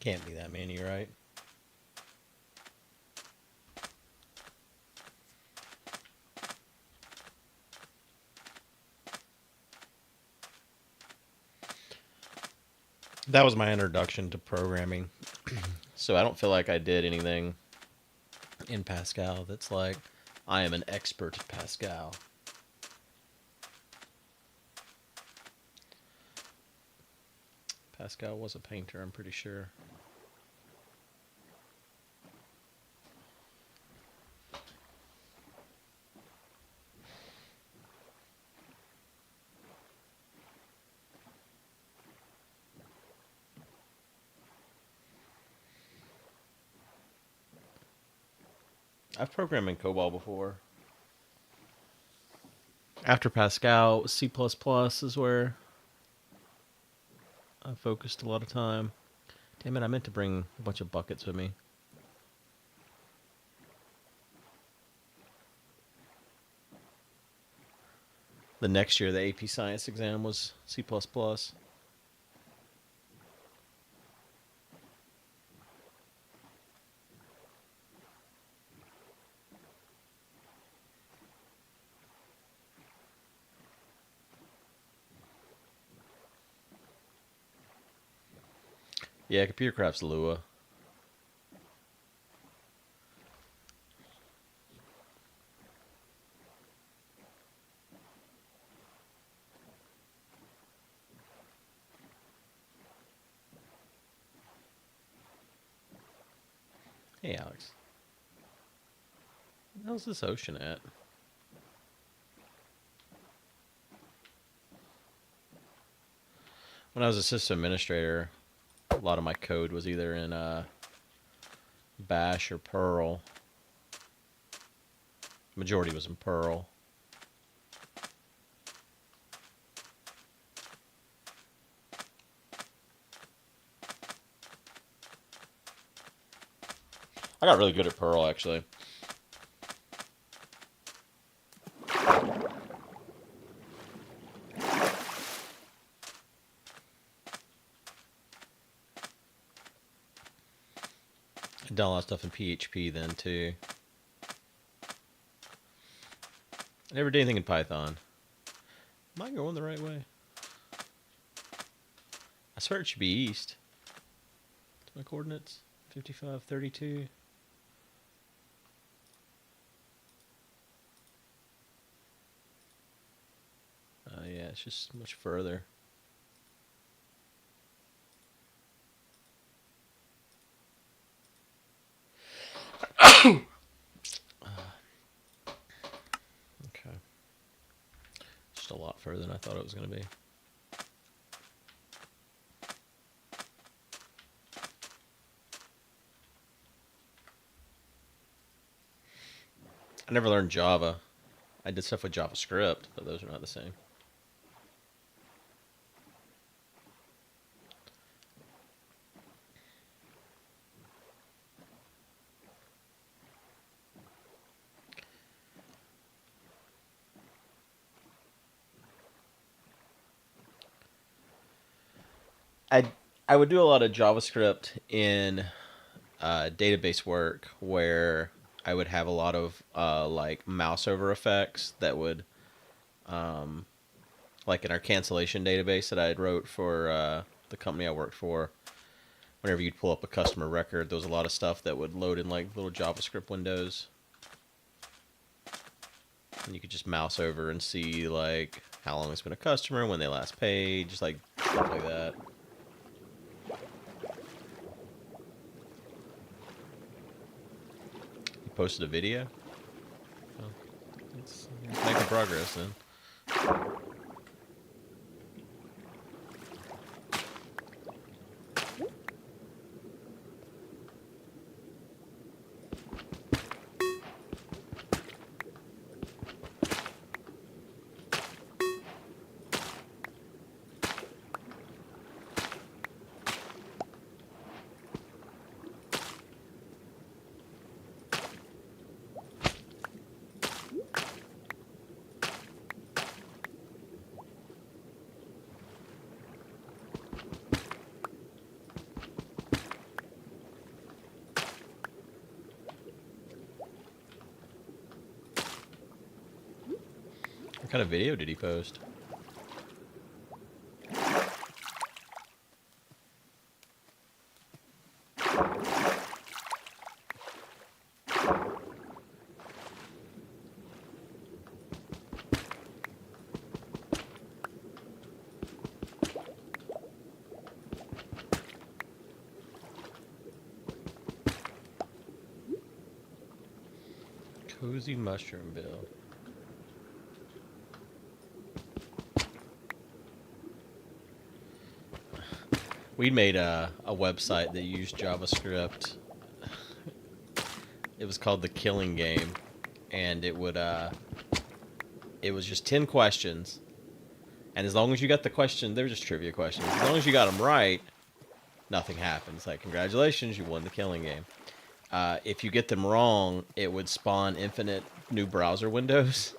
Can't be that many, right? That was my introduction to programming. So I don't feel like I did anything in Pascal that's like, I am an expert at Pascal. Pascal was a painter, I'm pretty sure. I've programmed in COBOL before. After Pascal, C++ is where I focused a lot of time. Damn it, I meant to bring a bunch of buckets with me. The next year, the AP Science exam was C++. Yeah, computer craft's Lua. Hey, Alex. Where the hell's this ocean at? When I was a system administrator, a lot of my code was either in Bash or Perl. Majority was in Perl. I got really good at Perl, actually. I'd done a lot of stuff in PHP then, too. I never did anything in Python. Am I going the right way? I swear it should be east. What's my coordinates? 55, 32. Yeah, it's just much further. Okay. Just a lot further than I thought it was going to be. I never learned Java. I did stuff with JavaScript, but those are not the same. I would do a lot of JavaScript in database work where I would have a lot of like mouse over effects that would like in our cancellation database that I had wrote for the company I worked for. Whenever you'd pull up a customer record, there was a lot of stuff that would load in like little JavaScript windows. And you could just mouse over and see like how long it's been a customer, when they last paid, just like stuff like that. You posted a video? Well, it's making progress then. What kind of video did he post? Cozy Mushroom Bill. We made a website that used JavaScript. It was called The Killing Game, and it was just 10 questions, and as long as you got the question, they were just trivia questions. As long as you got them right, nothing happens. Like, congratulations, you won the Killing Game. If you get them wrong, it would spawn infinite new browser windows.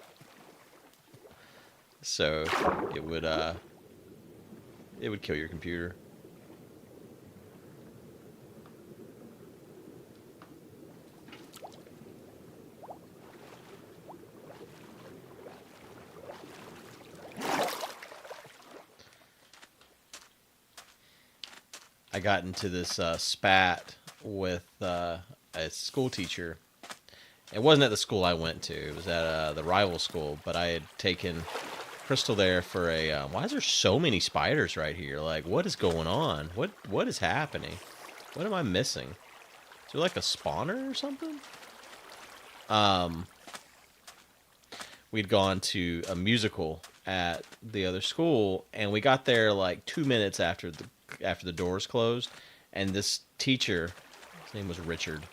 So it would kill your computer. I got into this spat with a school teacher. It wasn't at the school I went to. It was at the rival school, but I had taken Crystal there for a... why is there so many spiders right here? Like, what is going on? What is happening? What am I missing? Is there like a spawner or something? We'd gone to a musical at the other school, and we got there like 2 minutes after the doors closed, and this teacher, his name was Richard,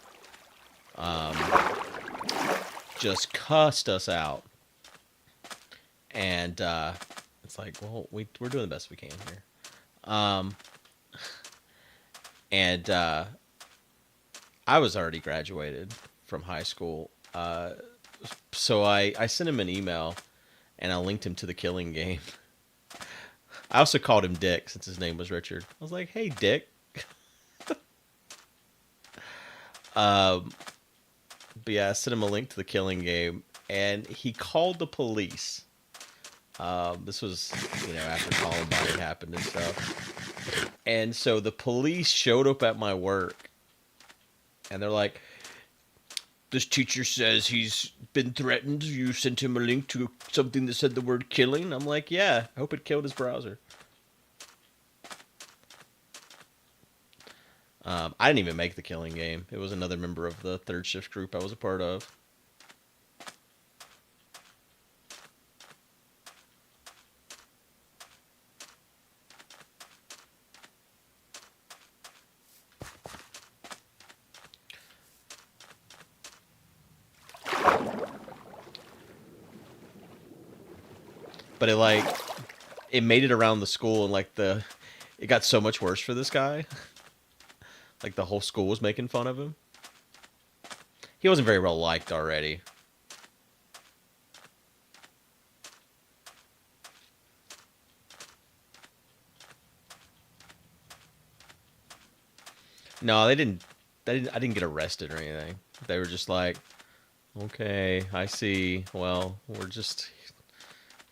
just cussed us out. And it's like, well, we're doing the best we can here. And I was already graduated from high school, so I sent him an email, and I linked him to the Killing Game. I also called him Dick since his name was Richard. I was like, hey, Dick. But yeah, I sent him a link to the Killing Game, and he called the police. This was, after Columbine had happened and stuff. And so the police showed up at my work, and they're like, this teacher says he's been threatened. You sent him a link to something that said the word killing. I'm like, yeah, I hope it killed his browser. I didn't even make the Killing Game. It was another member of the third shift group I was a part of. But it made it around the school, and it got so much worse for this guy. Like, the whole school was making fun of him. He wasn't very well liked already. No, they didn't. I didn't get arrested or anything. They were just like, Okay, I see. Well, we're just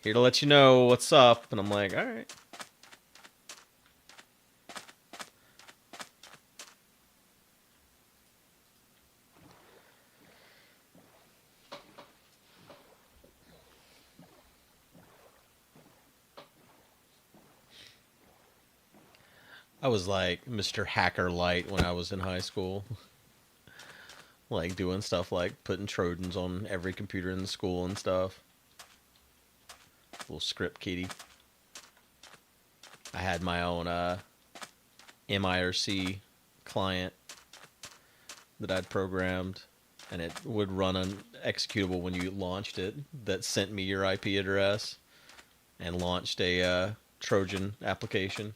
here to let you know what's up. And I'm like, all right. I was like Mr. Hacker Light when I was in high school. Like doing stuff like putting Trojans on every computer in the school and stuff. Little script kitty. I had my own MIRC client that I'd programmed, and it would run an executable when you launched it that sent me your IP address and launched a Trojan application.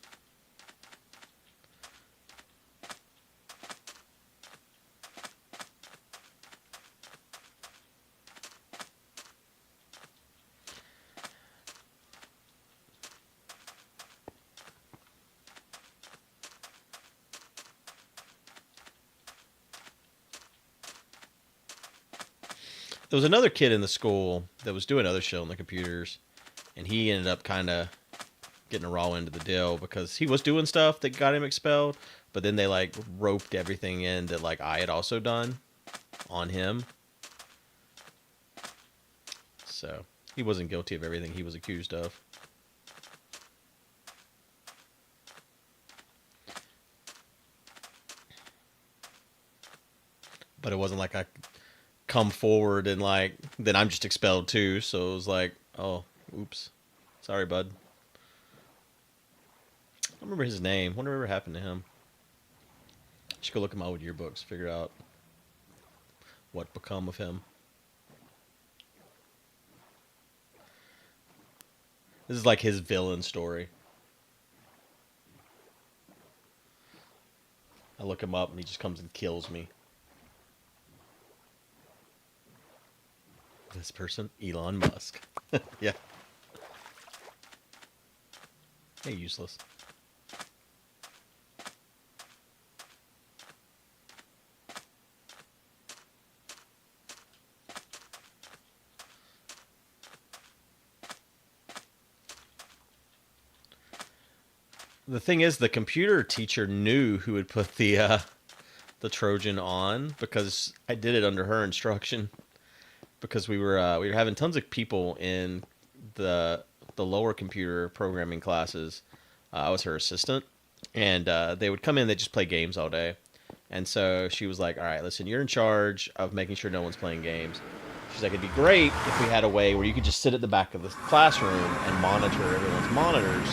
There was another kid in the school that was doing other shit on the computers, and he ended up kind of getting a raw end of the deal because he was doing stuff that got him expelled, but then they like roped everything in that like I had also done on him. So he wasn't guilty of everything he was accused of. But it wasn't like I come forward and like then I'm just expelled too. So it was like, oh, oops, sorry, bud. I don't remember his name. Whatever happened to him. I should go look at my old yearbooks, figure out what become of him. This is like his villain story. I look him up and he just comes and kills me. This person, Elon Musk. Yeah. Hey, useless. The thing is, the computer teacher knew who had put the Trojan on because I did it under her instruction. Because we were having tons of people in the lower computer programming classes. I was her assistant, and they would come in. They just play games all day, and so she was like, "All right, listen, you're in charge of making sure no one's playing games." She's like, "It'd be great if we had a way where you could just sit at the back of the classroom and monitor everyone's monitors,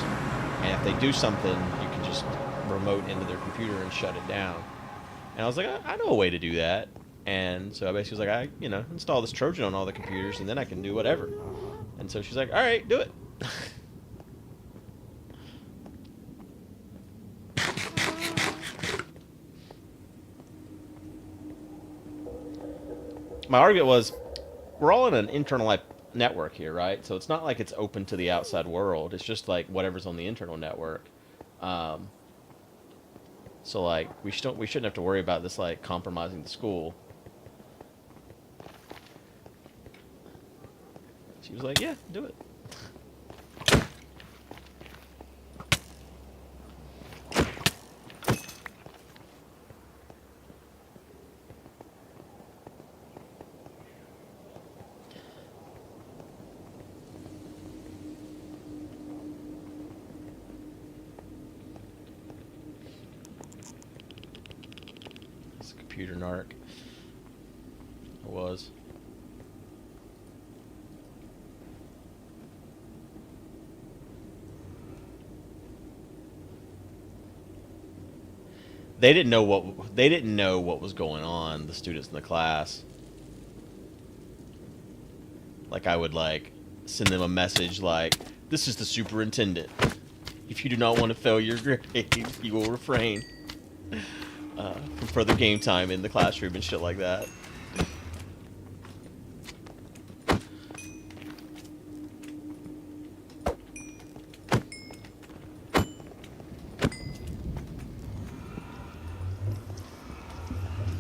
and if they do something, you can just remote into their computer and shut it down." And I was like, I know a way to do that. And so I basically was like, install this Trojan on all the computers, and then I can do whatever. And so she's like, all right, do it. My argument was, we're all in an internal network here, right? So it's not like it's open to the outside world. It's just like whatever's on the internal network. So like we shouldn't have to worry about this like compromising the school. She was like, yeah, do it. It's a computer narc. It was. They didn't know what was going on, the students in the class. Like I would like send them a message like, "This is the superintendent. If you do not want to fail your grade, you will refrain from further game time in the classroom," and shit like that.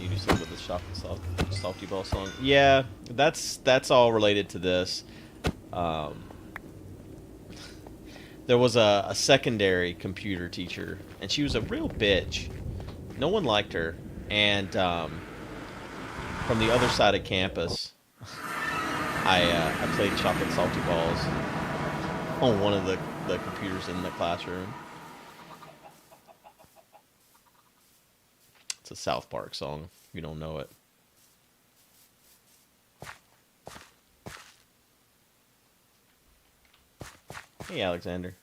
You Some of the salty ball song. Yeah, that's all related to this. There was a secondary computer teacher, and she was a real bitch. No one liked her, and from the other side of campus, I played chocolate salty balls on one of the computers in the classroom. It's a South Park song. If you don't know it. Hey, Alexander.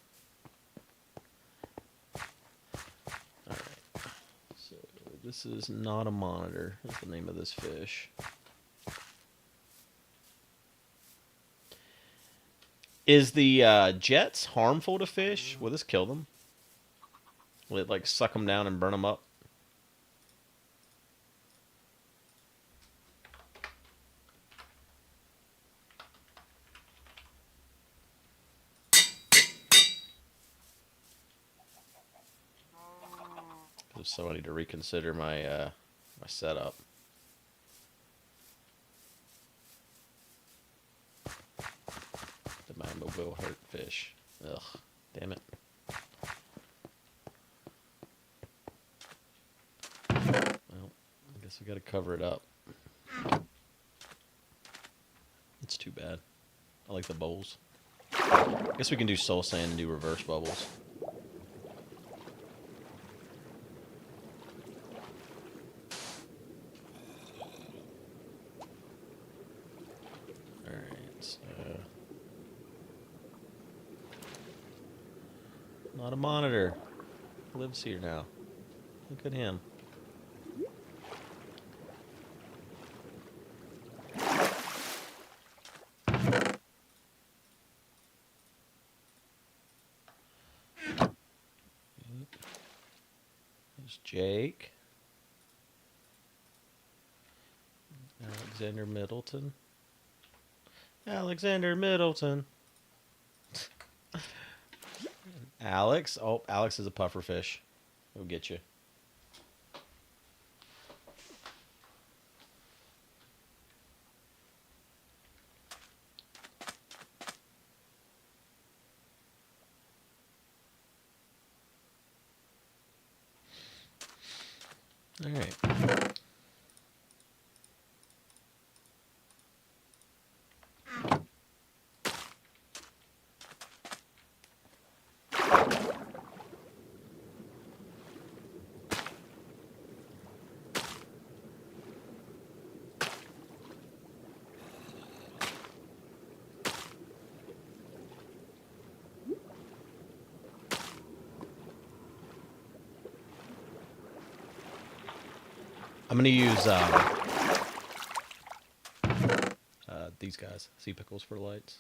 Alright. So, this is not a monitor. That's the name of this fish. Is the jets harmful to fish? Will this kill them? Will it, like, suck them down and burn them up? So I need to reconsider my my setup. The mambo will hurt fish. Ugh, damn it. Well, I guess we got to cover it up. It's too bad. I like the bowls. I guess we can do soul sand and do reverse bubbles. Not a monitor. Lives here now. Look at him. There's Jake. Alexander Middleton. Alexander Middleton. Alex. Oh, Alex is a puffer fish. He'll get you. All right. I'm gonna use these guys, sea pickles for lights.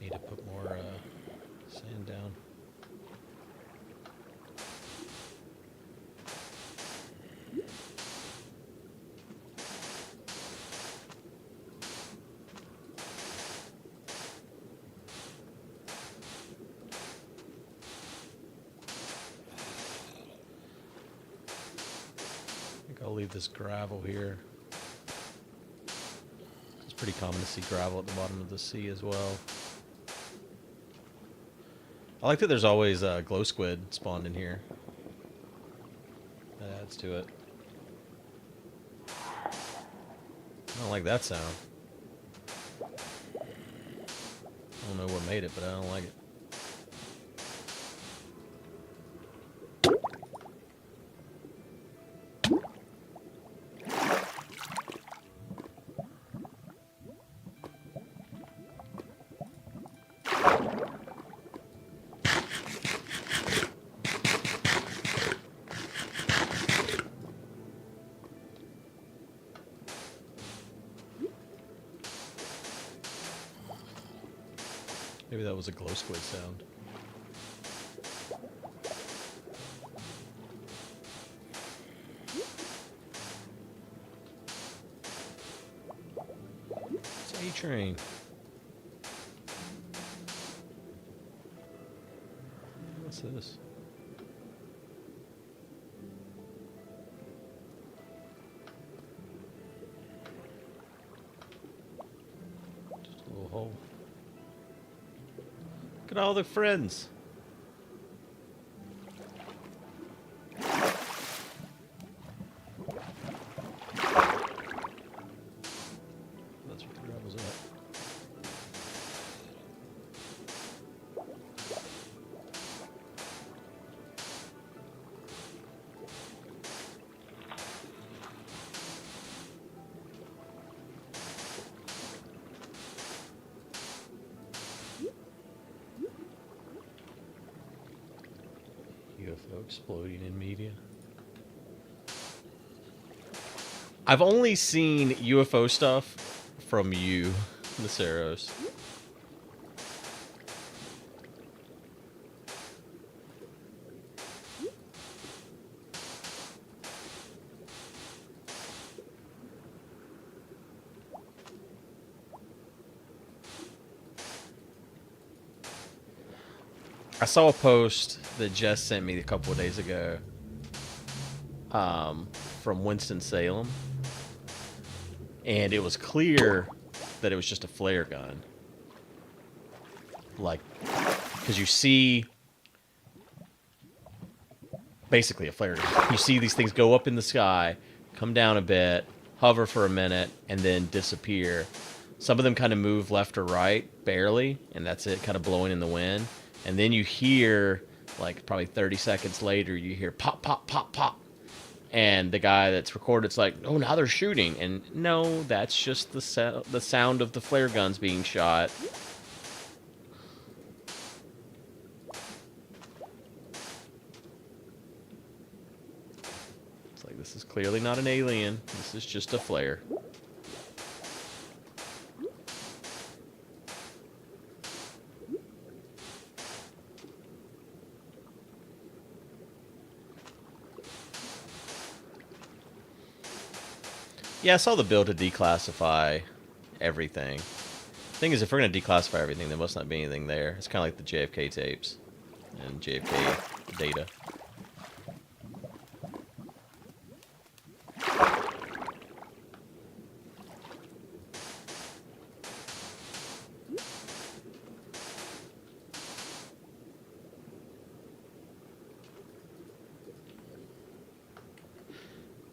Need to put more sand down. I think I'll leave this gravel here. It's pretty common to see gravel at the bottom of the sea as well. I like that there's always glow squid spawned in here. That adds to it. I don't like that sound. I don't know what made it, but I don't like it. Maybe that was a glow squid sound. It's A-Train. What's this? Just a little hole. Look at all the friends. That's what the gravel's at. UFO exploding in media. I've only seen UFO stuff from you, Naceros. I saw a post that Jess sent me a couple of days ago from Winston-Salem, and it was clear that it was just a flare gun. Like, because you see basically a flare gun. You see these things go up in the sky, come down a bit, hover for a minute, and then disappear. Some of them kind of move left or right, barely, and that's it, kind of blowing in the wind. And then you hear, like, probably 30 seconds later, you hear pop, pop, pop, pop. And the guy that's recorded, it's like, oh, now they're shooting. And no, that's just the sound of the flare guns being shot. It's like, this is clearly not an alien. This is just a flare. Yeah, I saw the bill to declassify everything. Thing is, if we're going to declassify everything, there must not be anything there. It's kind of like the JFK tapes and JFK data.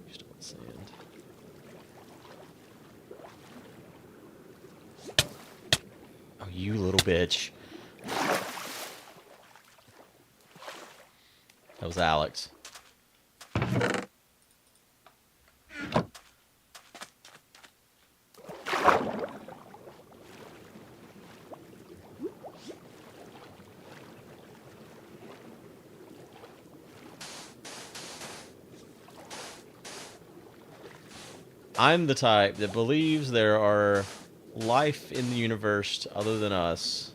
Just want sand. Oh, you little bitch. That was Alex. I'm the type that believes there are life in the universe other than us,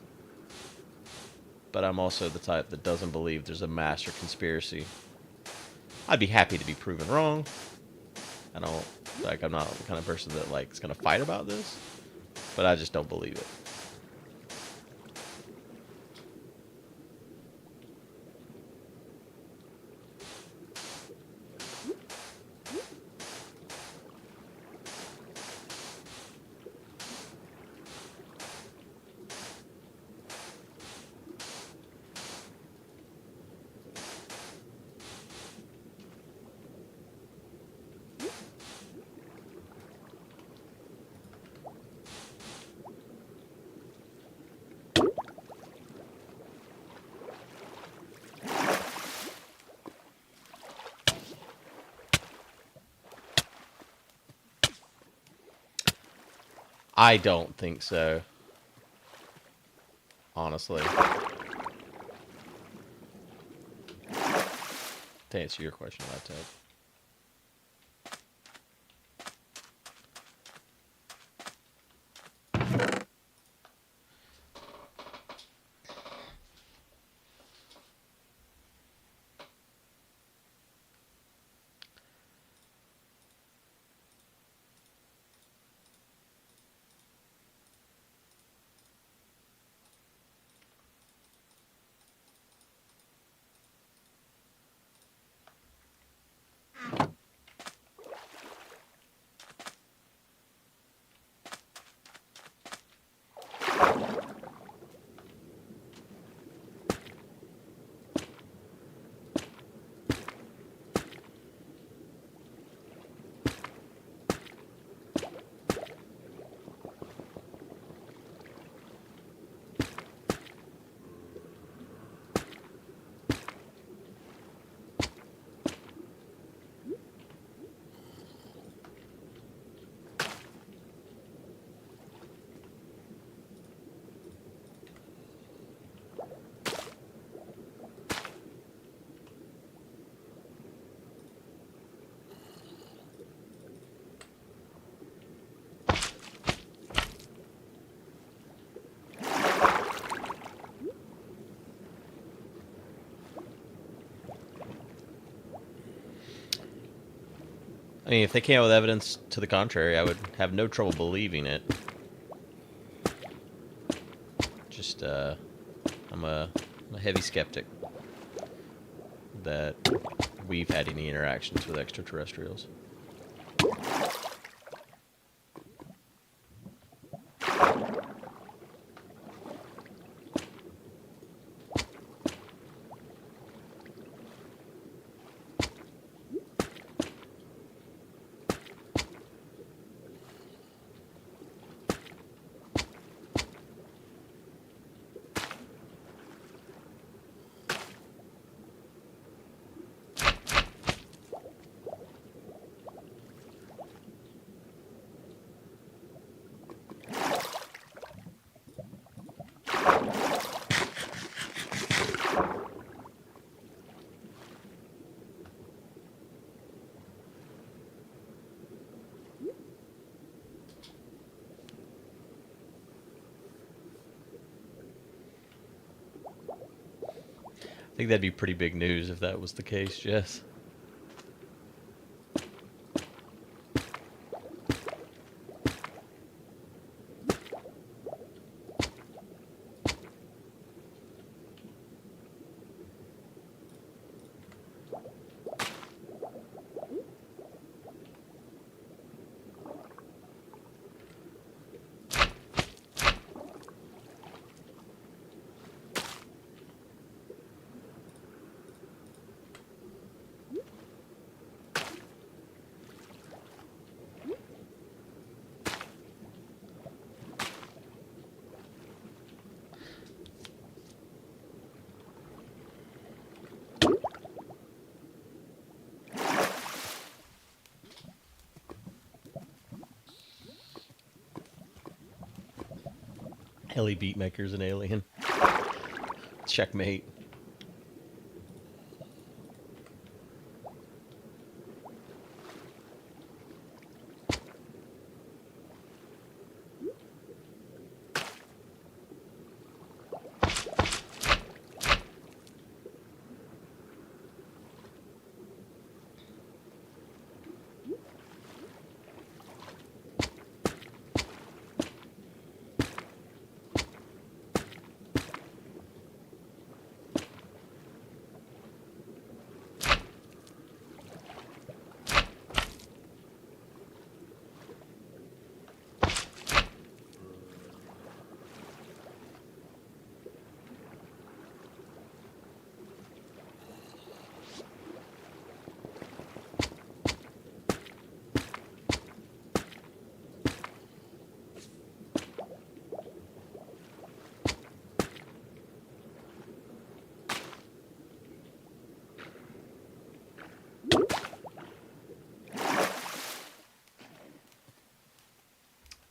but I'm also the type that doesn't believe there's a master conspiracy. I'd be happy to be proven wrong. I don't, like, I'm not the kind of person that, like, is gonna fight about this, but I just don't believe it. I don't think so. Honestly. To answer your question, laptop. mean, if they came out with evidence to the contrary, I would have no trouble believing it. Just, I'm a heavy skeptic that we've had any interactions with extraterrestrials. I think that'd be pretty big news if that was the case, Jess. Heli Beatmaker's an alien. Checkmate.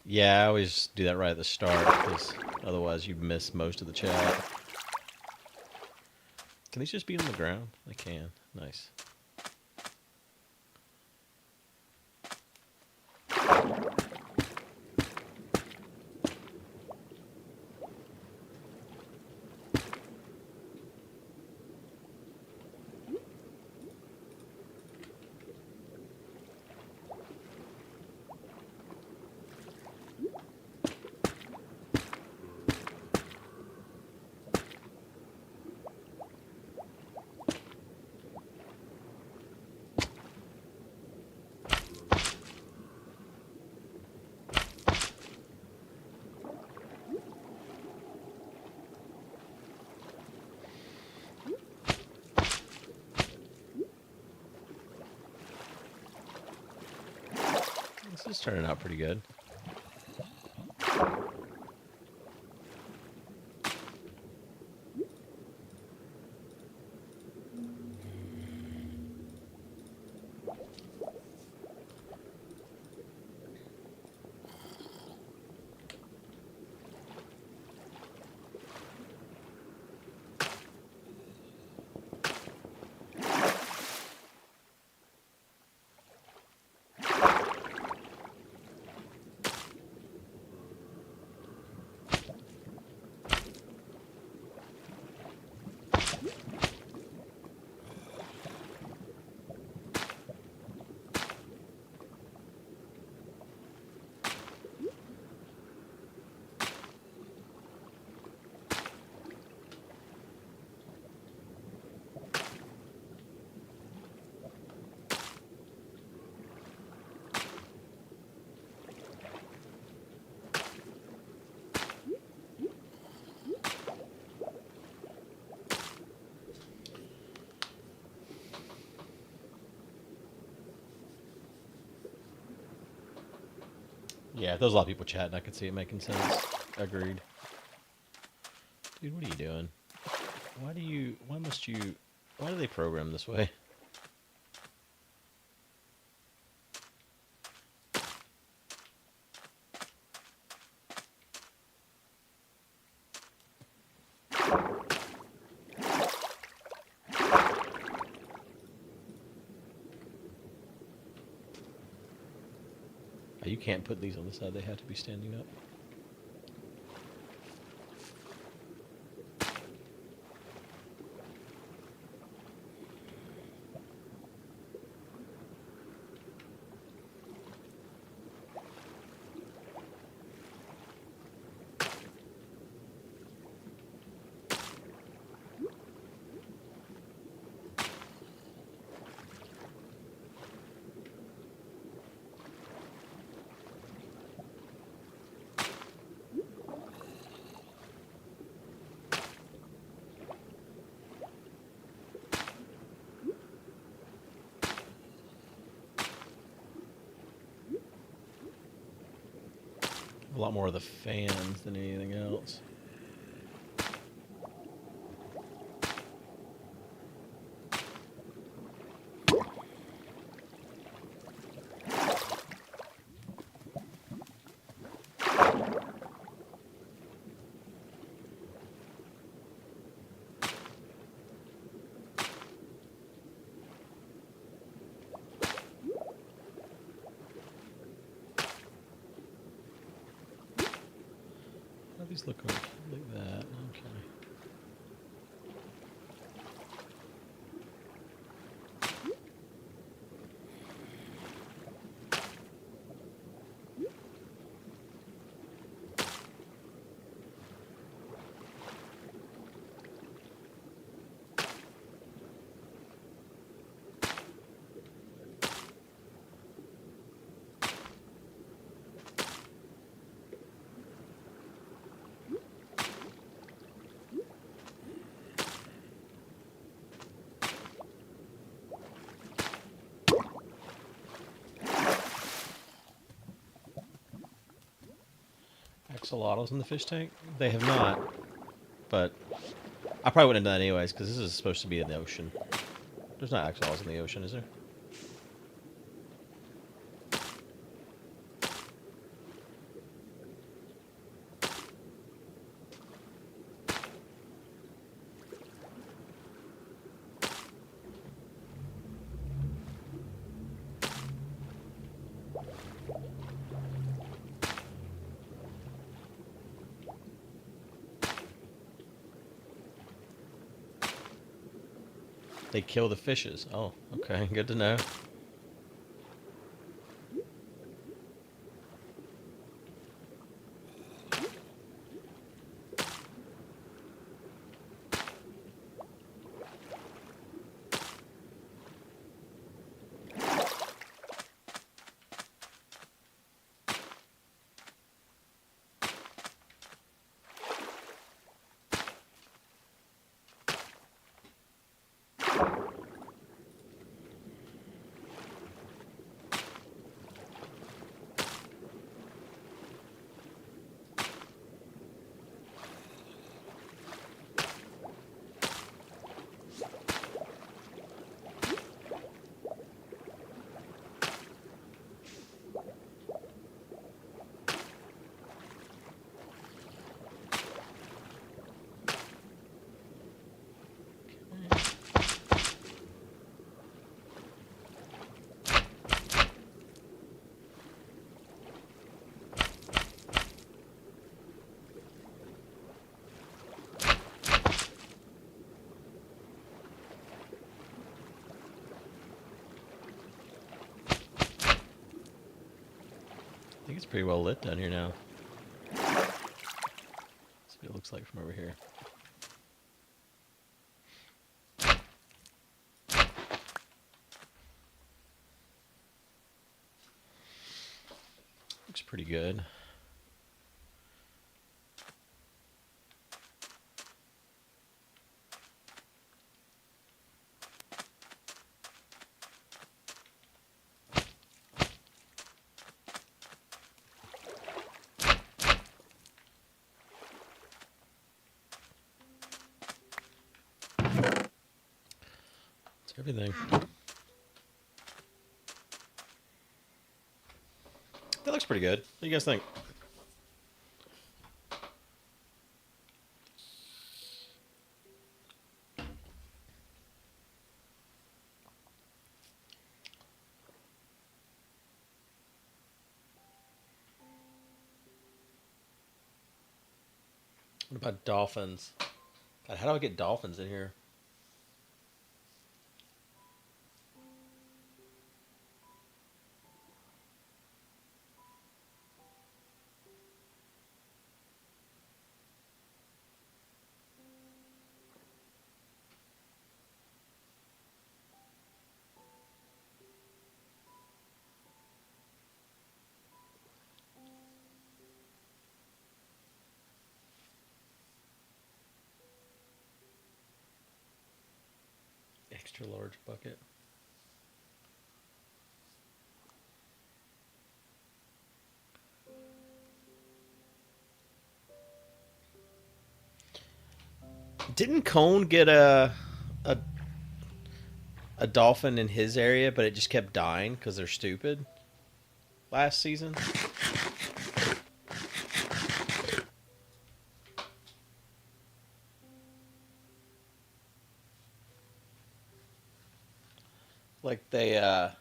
Yeah, I always do that right at the start, because otherwise you miss most of the chat. Can these just be on the ground? They can. Nice. This is turning out pretty good. Yeah, there's a lot of people chatting. I could see it making sense. Agreed. Dude, what are you doing? Why do they program this way? Oh, you can't put these on the side. They have to be standing up. A lot more of the fans than anything else. How do these look like that? Okay. Axolotls in the fish tank? They have not, but I probably wouldn't have done it anyways because this is supposed to be in the ocean. There's not axolotls in the ocean, is there? They kill the fishes. Oh, okay, good to know. I think it's pretty well lit down here now. Let's see what it looks like from over here. Looks pretty good. It's everything. That looks pretty good. What do you guys think? What about dolphins? God, how do I get dolphins in here? Extra large bucket. Didn't Cone get a a dolphin in his area, but it just kept dying because they're stupid last season? Like the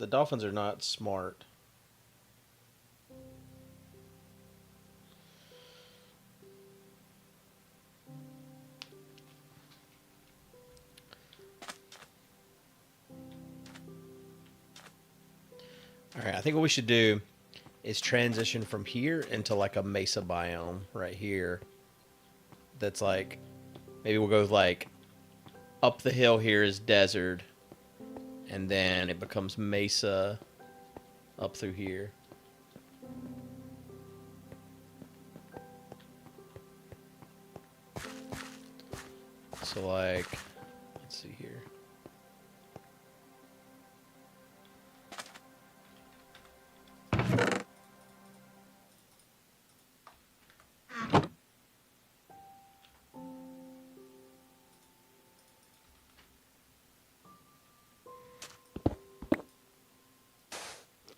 dolphins are not smart. All right, I think what we should do is transition from here into like a mesa biome right here. That's like, maybe we'll go like up the hill here is desert, and then it becomes mesa up through here. So like, let's see here.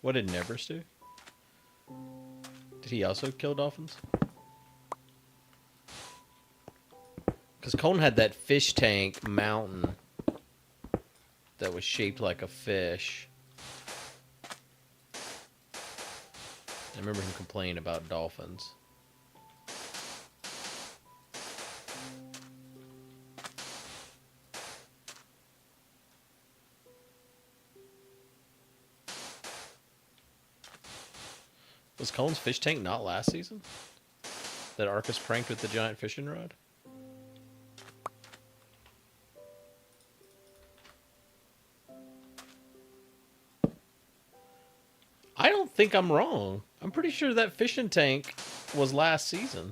What did Nevers do? Did he also kill dolphins? Because Cone had that fish tank mountain that was shaped like a fish. I remember him complaining about dolphins. Was Cone's fish tank not last season? That Arcus pranked with the giant fishing rod? I don't think I'm wrong. I'm pretty sure that fishing tank was last season.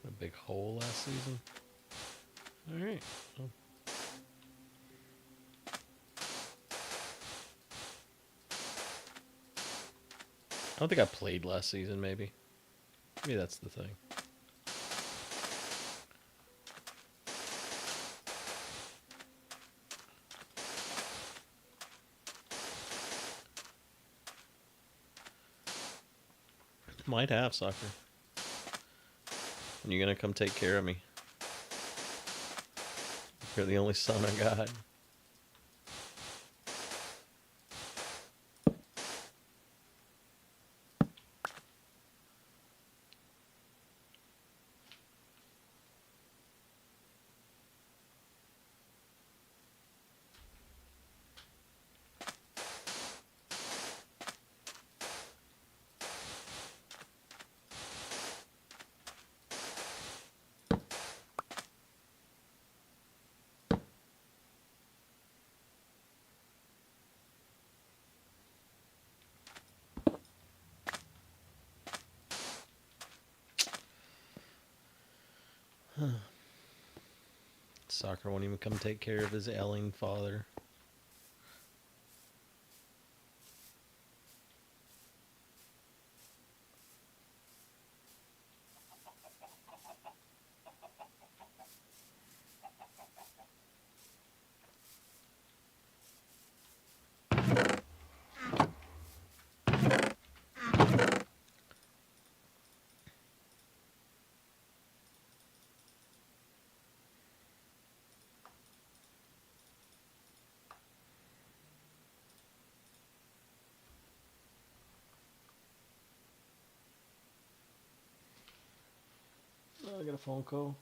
A big hole last season. All right. Well. I don't think I played last season, maybe. Maybe that's the thing. Might have, soccer. And you're gonna come take care of me. You're the only son I got. Soccer won't even come take care of his ailing father. Oh, I got a phone call.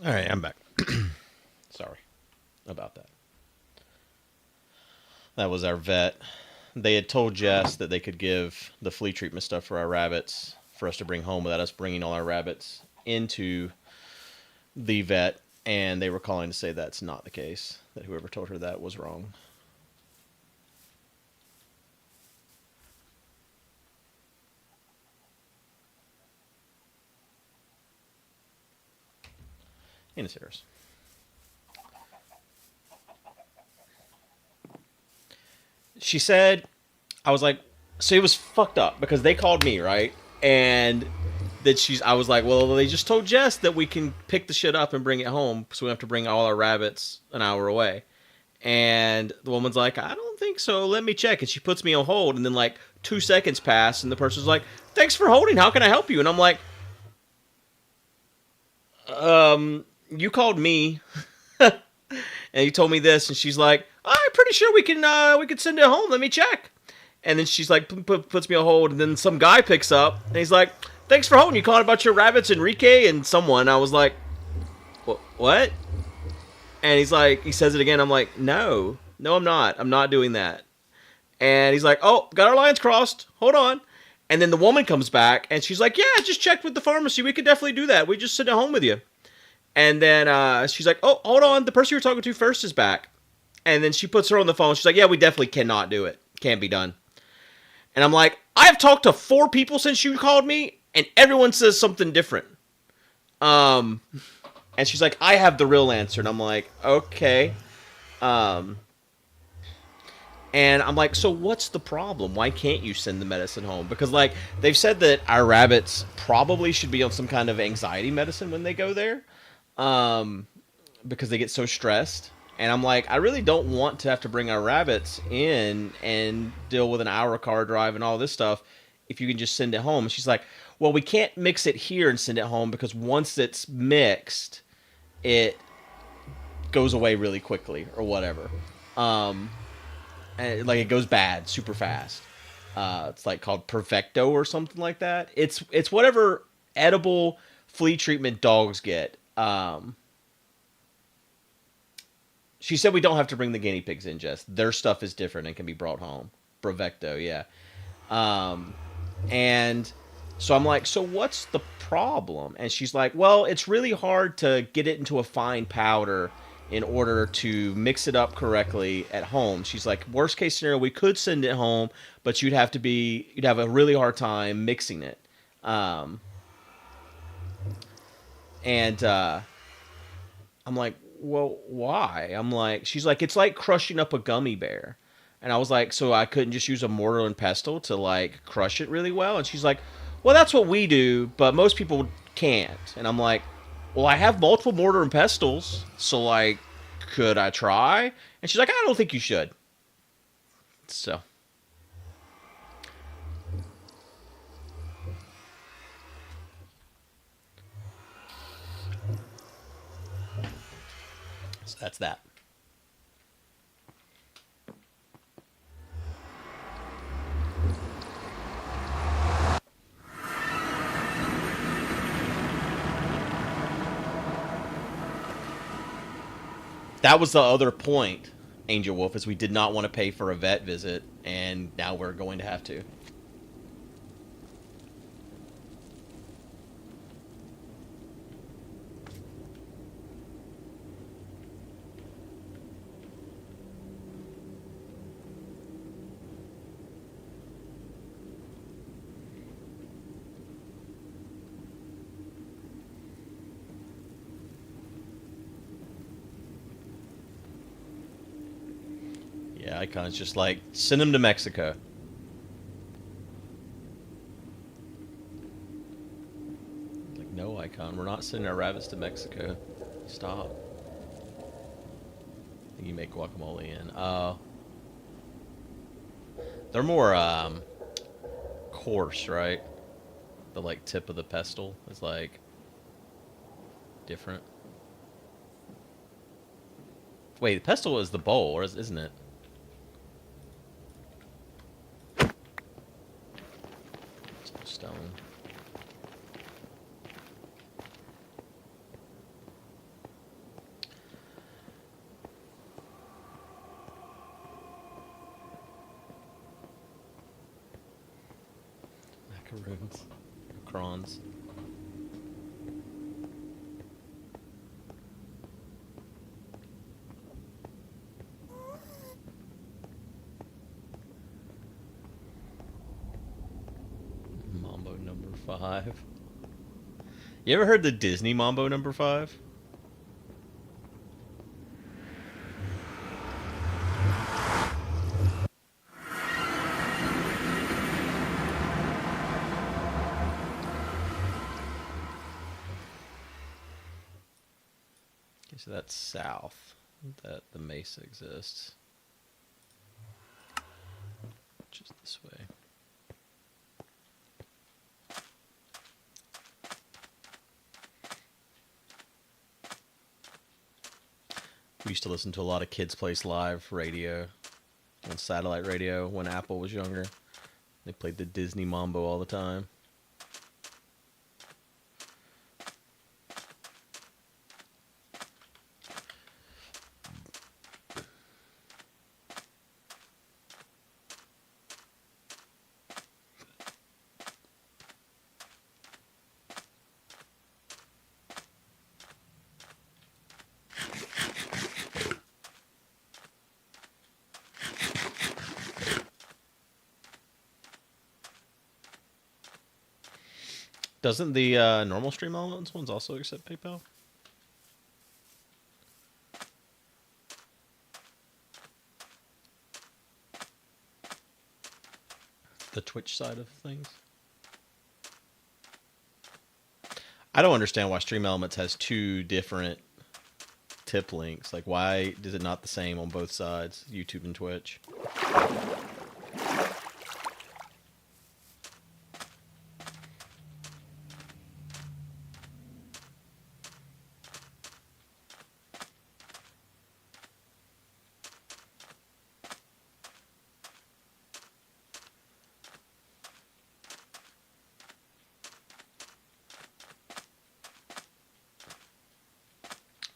All right, I'm back. Sorry about that. That was our vet. They had told Jess that they could give the flea treatment stuff for our rabbits for us to bring home without us bringing all our rabbits into the vet, and they were calling to say that's not the case, that whoever told her that was wrong. And it's yours. She said, I was like, so it was fucked up because they called me, right? And that I was like, well, they just told Jess that we can pick the shit up and bring it home, so we have to bring all our rabbits an hour away. And the woman's like, I don't think so. Let me check. And she puts me on hold. And then like 2 seconds pass, and the person's like, thanks for holding. How can I help you? And I'm like, you called me, and you told me this. And she's like, I'm pretty sure we can send it home. Let me check. And then she's like, puts me on hold. And then some guy picks up, and he's like, thanks for holding. You called about your rabbits, Enrique and someone. I was like, what? And he's like, he says it again. I'm like, no, I'm not. I'm not doing that. And he's like, oh, got our lines crossed. Hold on. And then the woman comes back, and she's like, yeah, I just checked with the pharmacy. We could definitely do that. We just sit at home with you. And then she's like, oh, hold on. The person you were talking to first is back. And then she puts her on the phone. She's like, yeah, we definitely cannot do it. Can't be done. And I'm like, I've talked to 4 people since you called me, and everyone says something different. And she's like, I have the real answer. And I'm like, okay. And I'm like, so what's the problem? Why can't you send the medicine home? Because, like, they've said that our rabbits probably should be on some kind of anxiety medicine when they go there. Because they get so stressed. And I'm like, I really don't want to have to bring our rabbits in and deal with an hour car drive and all this stuff if you can just send it home. And she's like, well, we can't mix it here and send it home because once it's mixed, it goes away really quickly or whatever. And, like, it goes bad super fast. It's like called Perfecto or something like that. It's whatever edible flea treatment dogs get. She said we don't have to bring the guinea pigs in, Jess. Their stuff is different and can be brought home. Bravecto, yeah. And so I'm like, so what's the problem? And she's like, well, it's really hard to get it into a fine powder in order to mix it up correctly at home. She's like, worst case scenario, we could send it home, but you'd have a really hard time mixing it. And I'm like, well, why? I'm like, she's like, it's like crushing up a gummy bear. And I was like, so I couldn't just use a mortar and pestle to, like, crush it really well? And she's like, well, that's what we do, but most people can't. And I'm like, well, I have multiple mortar and pestles, so, like, could I try? And she's like, I don't think you should. So that's that. That was the other point, Angel Wolf, is we did not want to pay for a vet visit, and now we're going to have to. Yeah, Icon's just like, send him to Mexico. Like, no, Icon, we're not sending our rabbits to Mexico. Stop. I think you make guacamole in. They're more coarse, right? The, like, tip of the pestle is, like, different. Wait, the pestle is the bowl, or isn't it? Stone. Macaroons. Macrons. Mambo number 5. You ever heard the Disney Mambo number 5? Okay, so that's south that the mesa exists. Just this way. We used to listen to a lot of Kids Place Live radio on satellite radio when Apple was younger. They played the Disney Mambo all the time. Doesn't the normal Stream Elements ones also accept PayPal? The Twitch side of things? I don't understand why Stream Elements has 2 different tip links. Like, why is it not the same on both sides, YouTube and Twitch?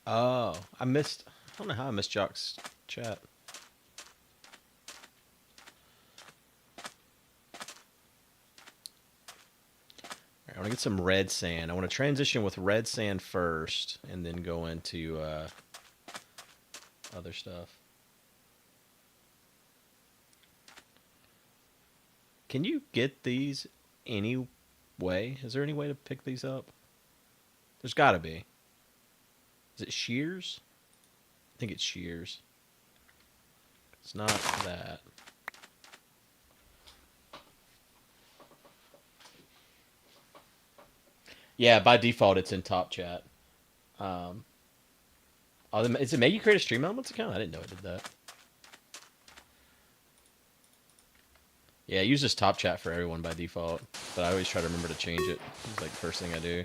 Oh, I don't know how I missed Jock's chat. Alright, I want to get some red sand. I want to transition with red sand first, and then go into other stuff. Can you get these any way? Is there any way to pick these up? There's got to be. Is it shears? I think it's shears. It's not that. Yeah, by default, it's in top chat. Is it make you create a Stream Elements account? I didn't know it did that. Yeah, it uses top chat for everyone by default, but I always try to remember to change it. It's like the first thing I do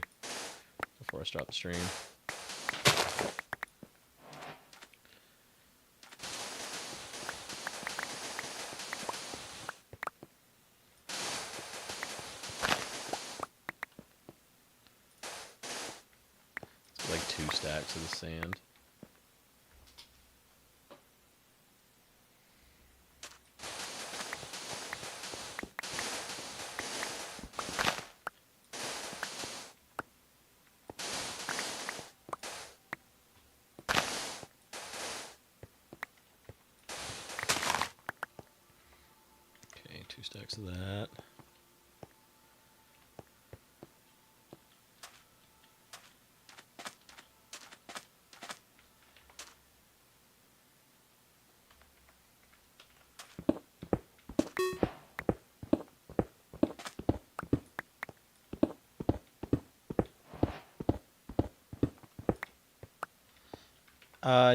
before I start the stream. It's like 2 stacks of the sand. Okay, 2 stacks of that.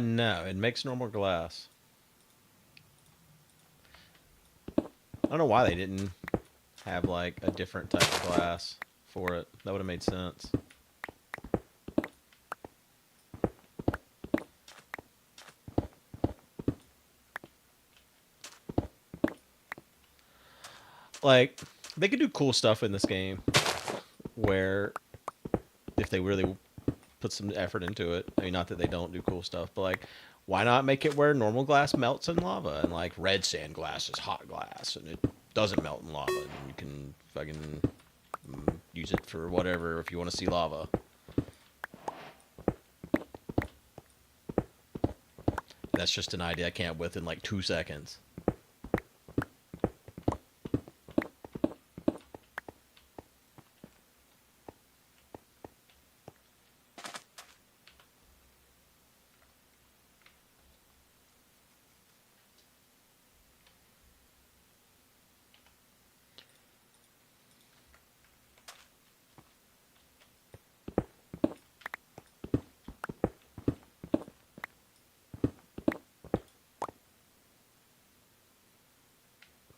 No, it makes normal glass. I don't know why they didn't have like a different type of glass for it. That would have made sense. Like, they could do cool stuff in this game where if they really put some effort into it. I mean, not that they don't do cool stuff, but like, why not make it where normal glass melts in lava and like red sand glass is hot glass and it doesn't melt in lava and you can fucking use it for whatever if you want to see lava. That's just an idea I came up with in like 2 seconds.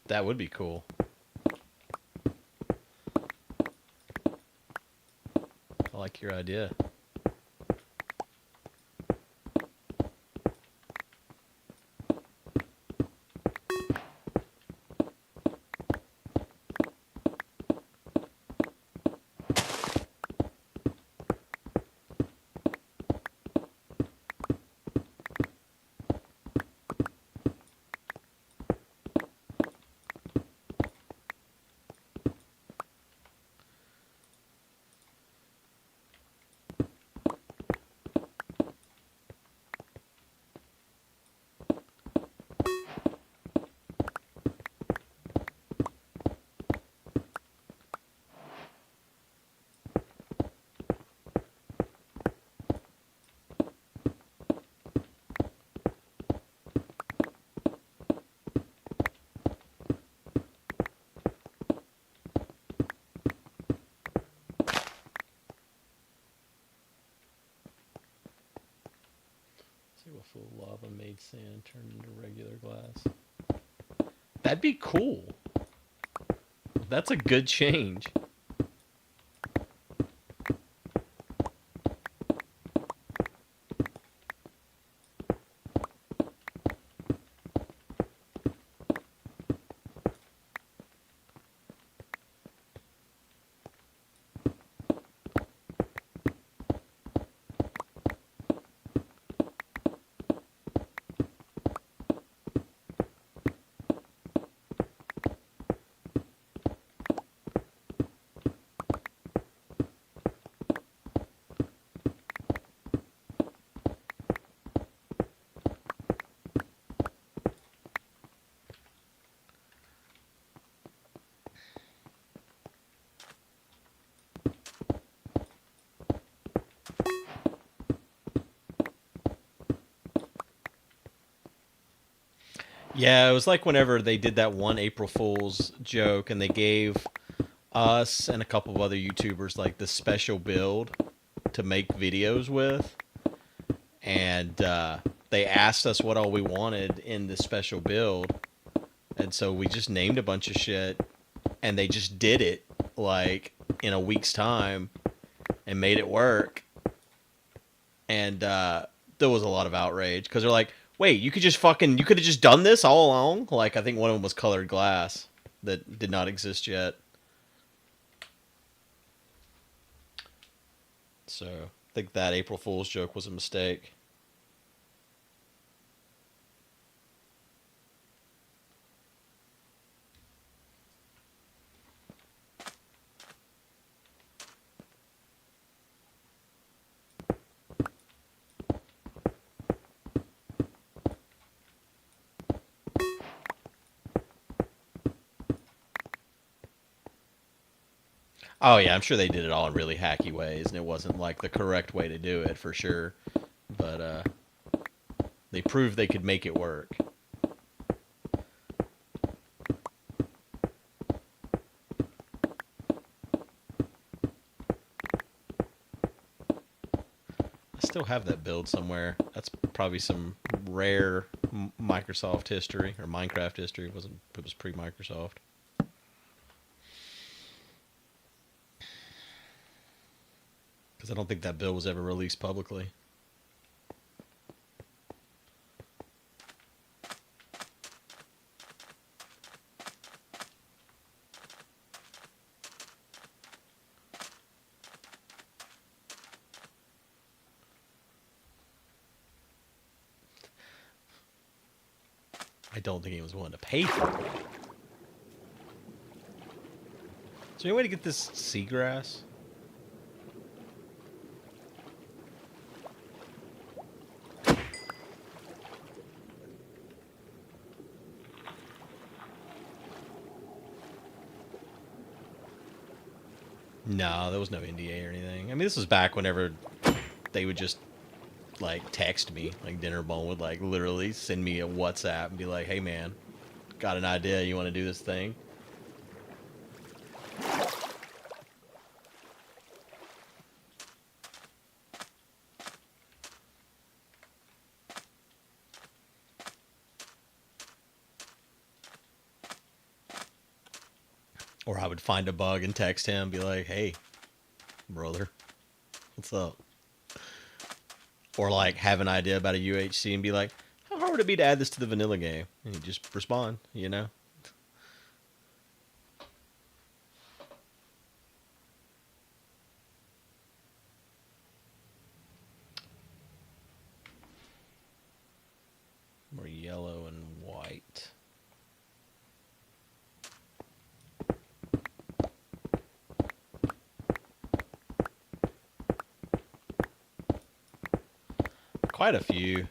That would be cool. I like your idea. See what full lava made sand turned into regular glass. That'd be cool. That's a good change. Yeah, it was like whenever they did that one April Fool's joke and they gave us and a couple of other YouTubers like this special build to make videos with. And they asked us what all we wanted in this special build. And so we just named a bunch of shit and they just did it like in a week's time and made it work. And there was a lot of outrage because they're like, wait, you could have just done this all along? Like, I think one of them was colored glass that did not exist yet. So I think that April Fool's joke was a mistake. Oh yeah, I'm sure they did it all in really hacky ways, and it wasn't like the correct way to do it for sure. But they proved they could make it work. I still have that build somewhere. That's probably some rare Microsoft history or Minecraft history. It was pre-Microsoft. Because I don't think that build was ever released publicly. I don't think he was willing to pay for it. there any way to get this seagrass? No, there was no NDA or anything. I mean, this was back whenever they would just like text me. Like Dinnerbone would like literally send me a WhatsApp and be like, "Hey man, got an idea? You want to do this thing?" Or I would find a bug and text him, be like, "Hey, brother, what's up?" Or like have an idea about a UHC and be like, "How hard would it be to add this to the vanilla game?" And you just respond, you know? More yellow and white. Quite a few.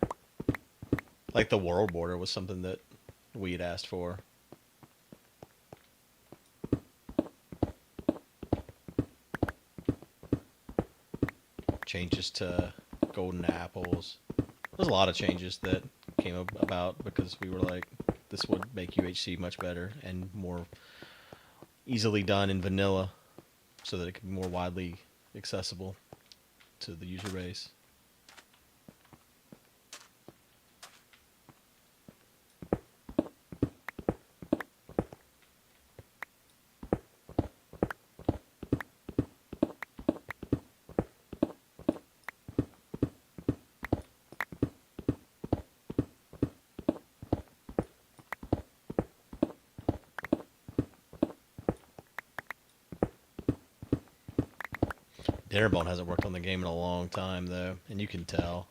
Like the world border was something that we had asked for. Changes to golden apples. There's a lot of changes that came about because we were like, this would make UHC much better and more easily done in vanilla so that it could be more widely accessible to the user base. Dinnerbone hasn't worked on the game in a long time, though, and you can tell.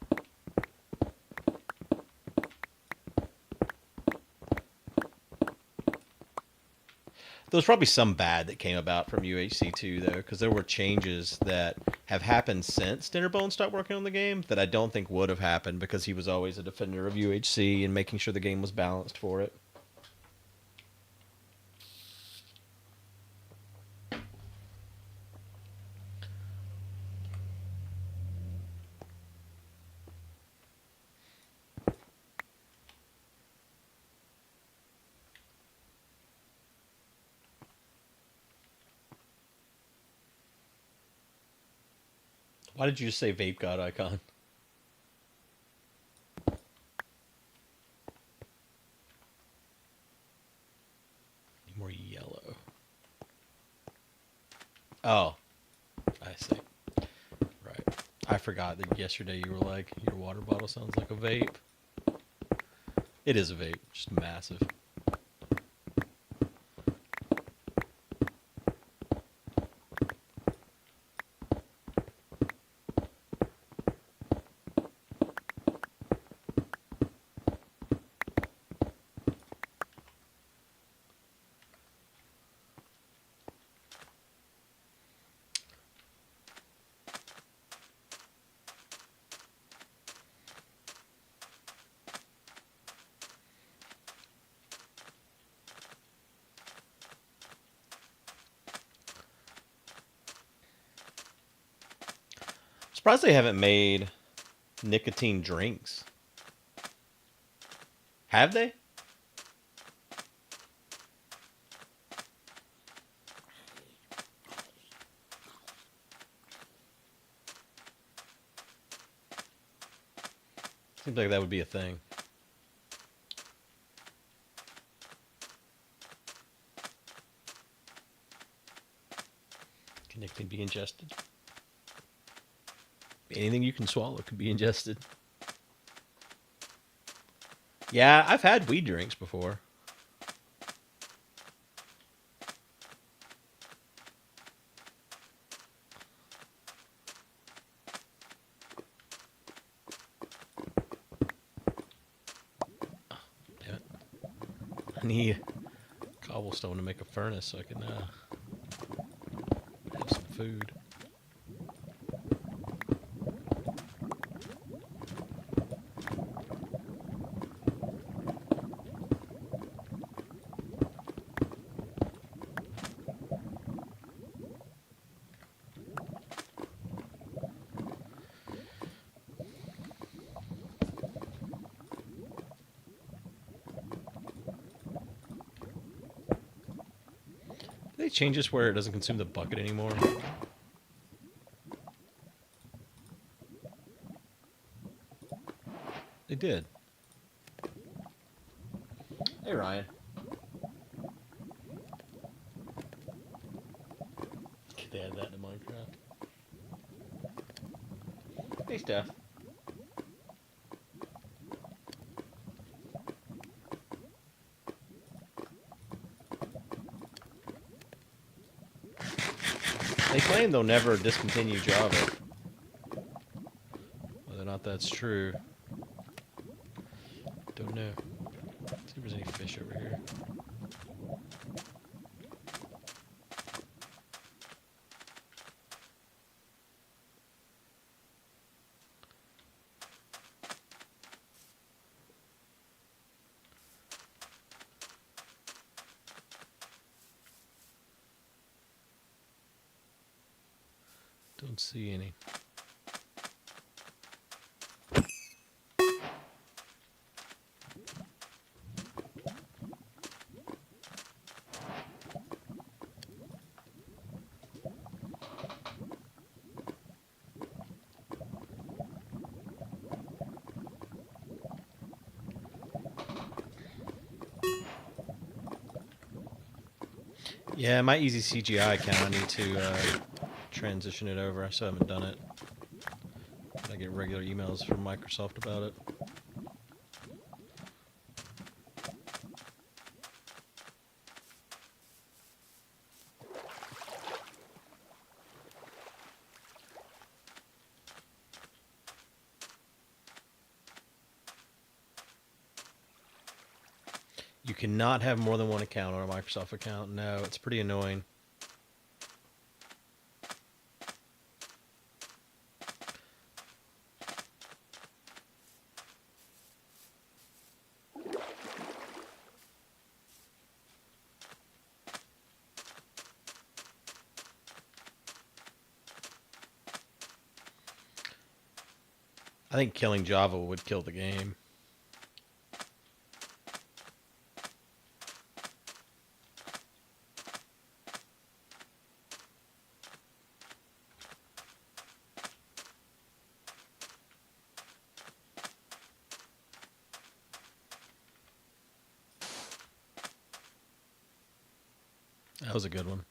There was probably some bad that came about from UHC2, though, because there were changes that have happened since Dinnerbone stopped working on the game that I don't think would have happened because he was always a defender of UHC and making sure the game was balanced for it. Why did you just say vape god icon? Need more yellow. Oh, I see. Right. I forgot that yesterday you were like, your water bottle sounds like a vape. It is a vape, just massive. Surprised they haven't made nicotine drinks. Have they? Seems like that would be a thing. Can nicotine be ingested? Anything you can swallow can be ingested. Yeah, I've had weed drinks before. Damn it. I need cobblestone to make a furnace so I can food. Did they change this where it doesn't consume the bucket anymore? They did. Hey, Ryan. Could they add that to Minecraft? Hey, Steph. They claim they'll never discontinue Java. Whether or not that's true, don't know. Let's see if there's any fish over here. Don't see any. Yeah, my easy CGI account, I need to transition it over. I still haven't done it. I get regular emails from Microsoft about it. You cannot have more than one account on a Microsoft account. No, it's pretty annoying. I think killing Java would kill the game. That was a good one.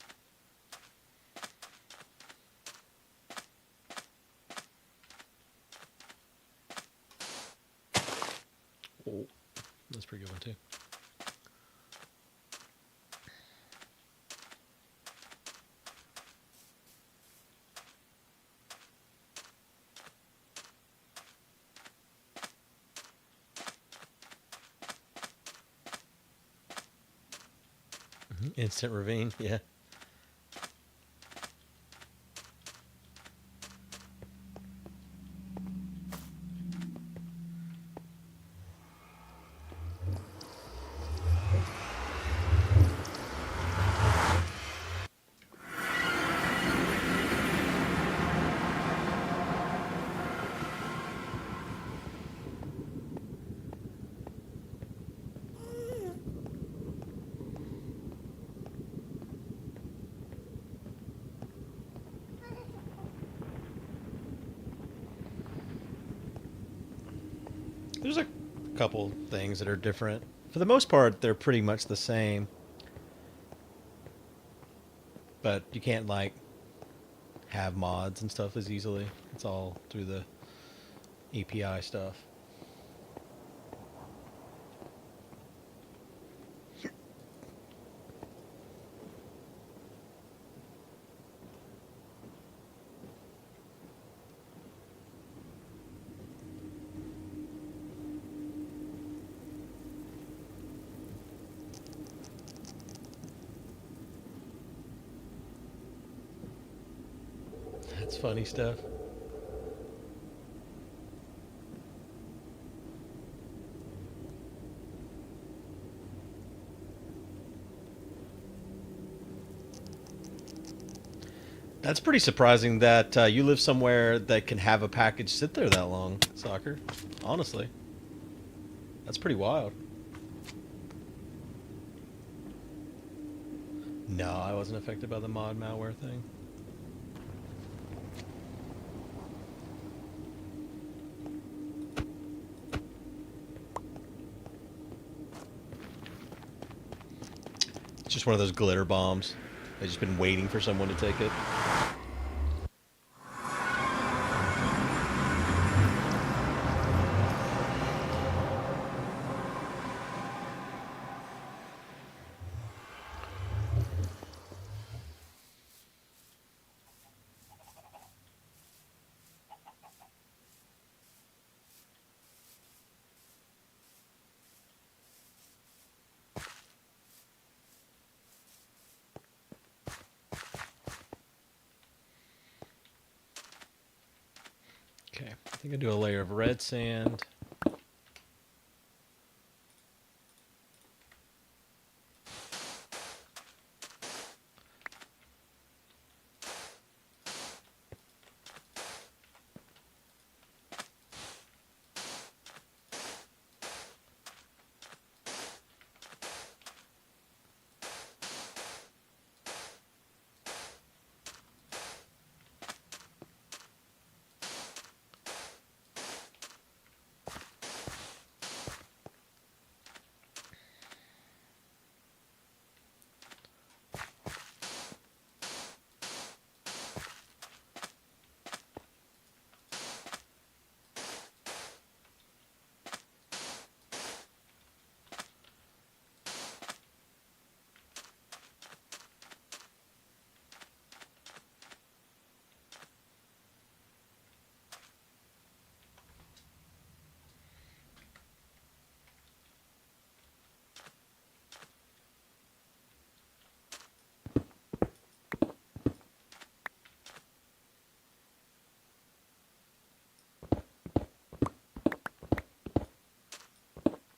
Oh, that's a pretty good one too. Instant ravine, yeah. There's a couple things that are different. For the most part, they're pretty much the same. But you can't, like, have mods and stuff as easily. It's all through the API stuff. That's funny stuff. That's pretty surprising that you live somewhere that can have a package sit there that long, Soccer. Honestly, that's pretty wild. No, I wasn't affected by the mod malware thing. It's just one of those glitter bombs. I've just been waiting for someone to take it. Okay, I think I do a layer of red sand.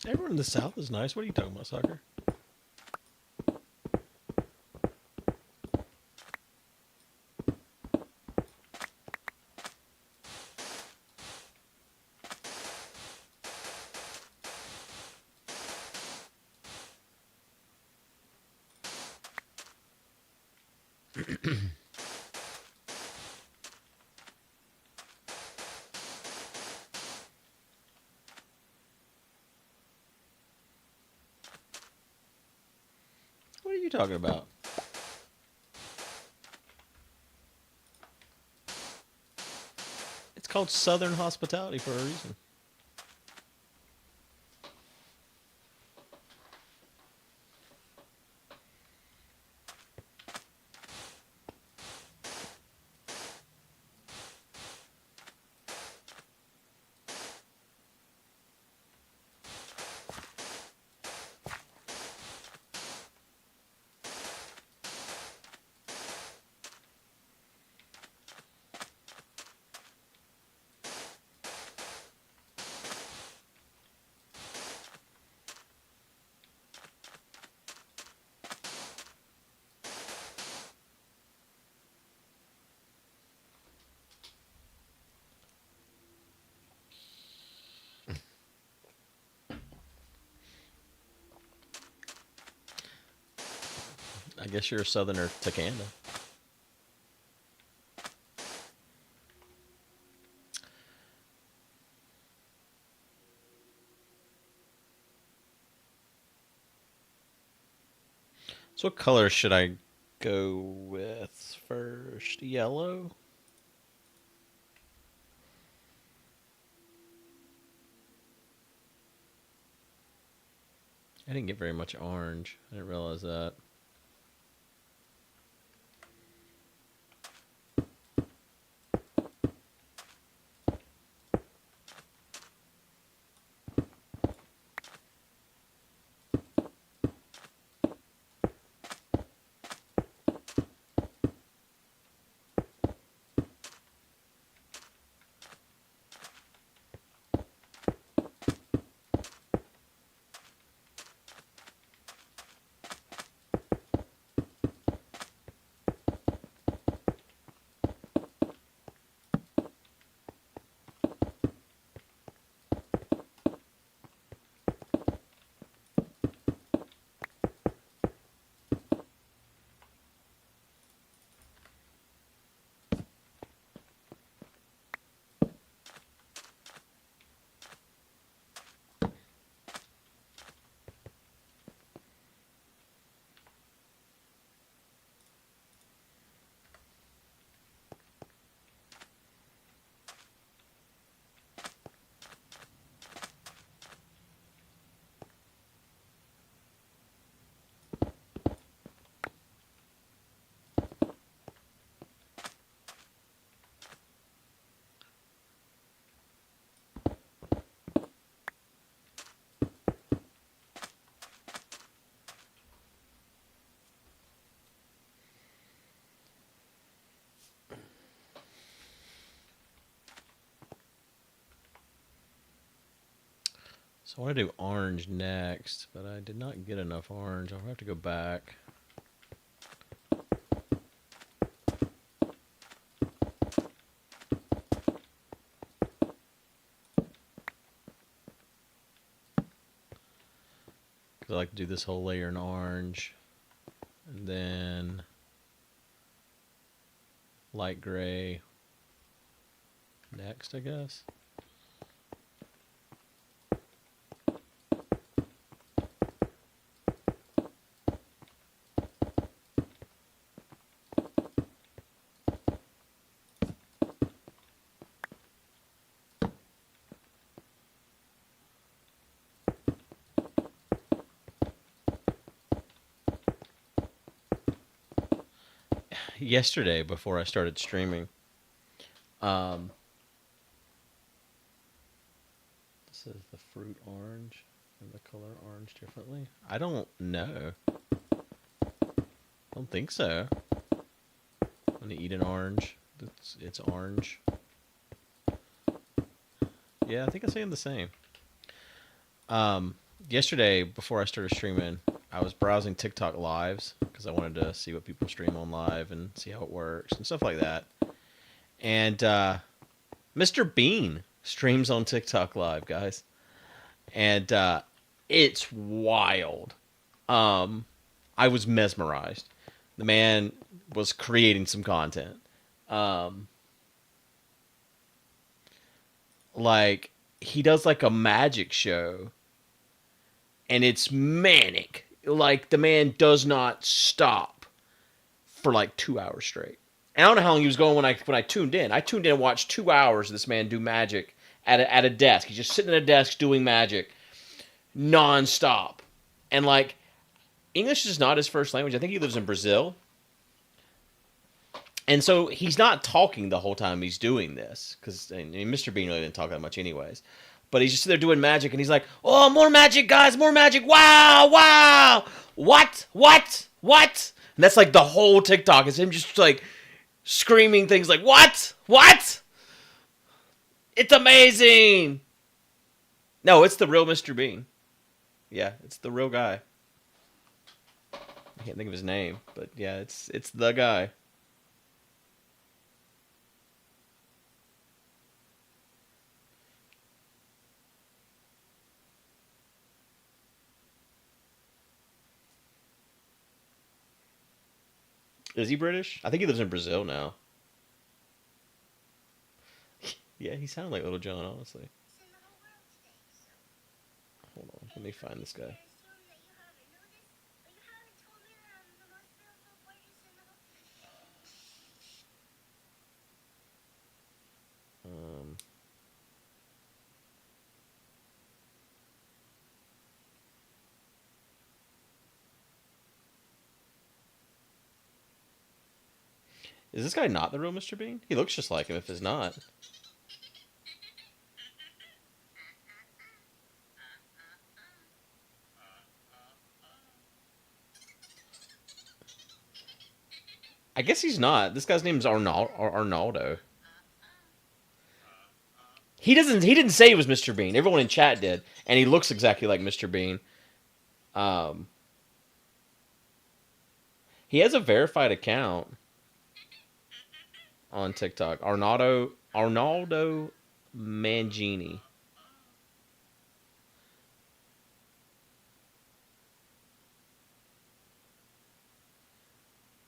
Everyone in the South is nice. What are you talking about, Soccer? What are you talking about? It's called Southern hospitality for a reason. I guess you're a Southerner to Canada. So what color should I go with first? Yellow? I didn't get very much orange. I didn't realize that. So I want to do orange next, but I did not get enough orange. I'll have to go back. Because I like to do this whole layer in orange. And then light gray next, I guess. Yesterday, before I started streaming, this is the fruit orange and the color orange differently. I don't know. I don't think so. When you eat an orange, it's orange. Yeah, I think I'm saying the same. Yesterday, before I started streaming, I was browsing TikTok lives because I wanted to see what people stream on live and see how it works and stuff like that. And Mr. Bean streams on TikTok live, guys. And it's wild. I was mesmerized. The man was creating some content. Like, he does like a magic show. And it's manic. Like, the man does not stop for like 2 hours straight. And I don't know how long he was going when I tuned in. I tuned in and watched 2 hours of this man do magic at a desk. He's just sitting at a desk doing magic non-stop. And like, English is not his first language. I think he lives in Brazil. And so he's not talking the whole time he's doing this. Because Mr. Bean really didn't talk that much anyways. But he's just there doing magic, and he's like, "Oh, more magic, guys, more magic! Wow, wow! What? And that's like the whole TikTok is him just like screaming things like, "What? It's amazing!" No, it's the real Mr. Bean. Yeah, it's the real guy. I can't think of his name, but yeah, it's the guy. Is he British? I think he lives in Brazil now. Yeah, he sounded like Little John, honestly. Hold on, let me find this guy. Um, is this guy not the real Mr. Bean? He looks just like him if he's not. I guess he's not. This guy's name's Arnaldo. He didn't say he was Mr. Bean. Everyone in chat did, and he looks exactly like Mr. Bean. He has a verified account on TikTok. Arnaldo Mangini.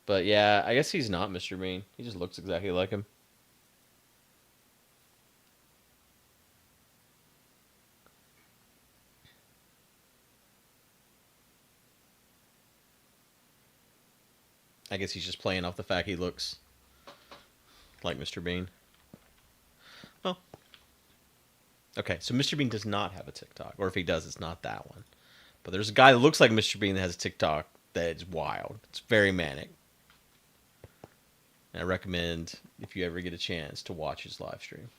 But yeah, I guess he's not Mr. Bean. He just looks exactly like him. I guess he's just playing off the fact he looks like Mr. Bean. Oh. Okay, so Mr. Bean does not have a TikTok. Or if he does, it's not that one. But there's a guy that looks like Mr. Bean that has a TikTok that is wild. It's very manic. And I recommend, if you ever get a chance, to watch his live stream.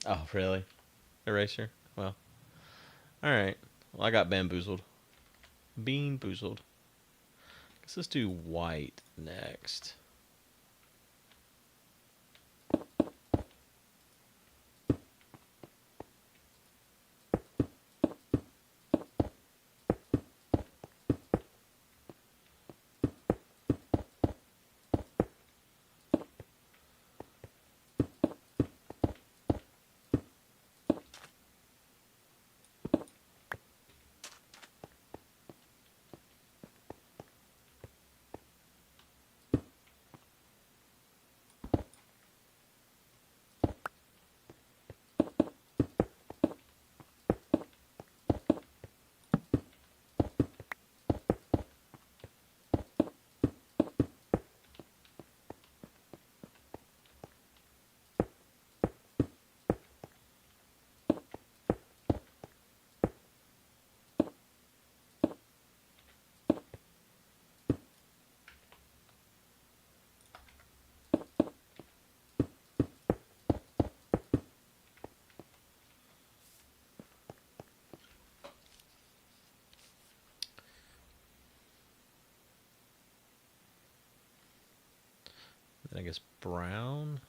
Oh, really? Eraser? Well. Alright. Well, I got bamboozled. Bean boozled. Let's do white next. I guess brown.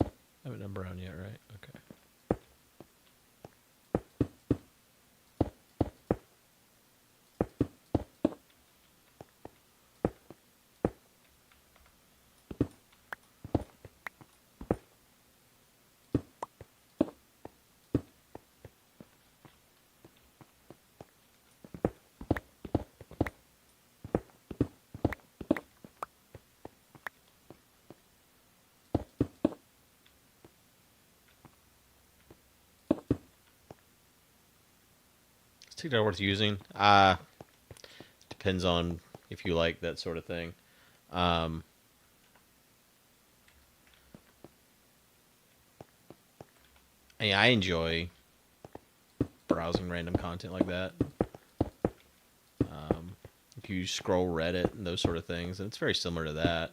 I haven't done brown yet, right? Okay. Is TikTok worth using? Depends on if you like that sort of thing. Um, I enjoy browsing random content like that. If you scroll Reddit and those sort of things, and it's very similar to that.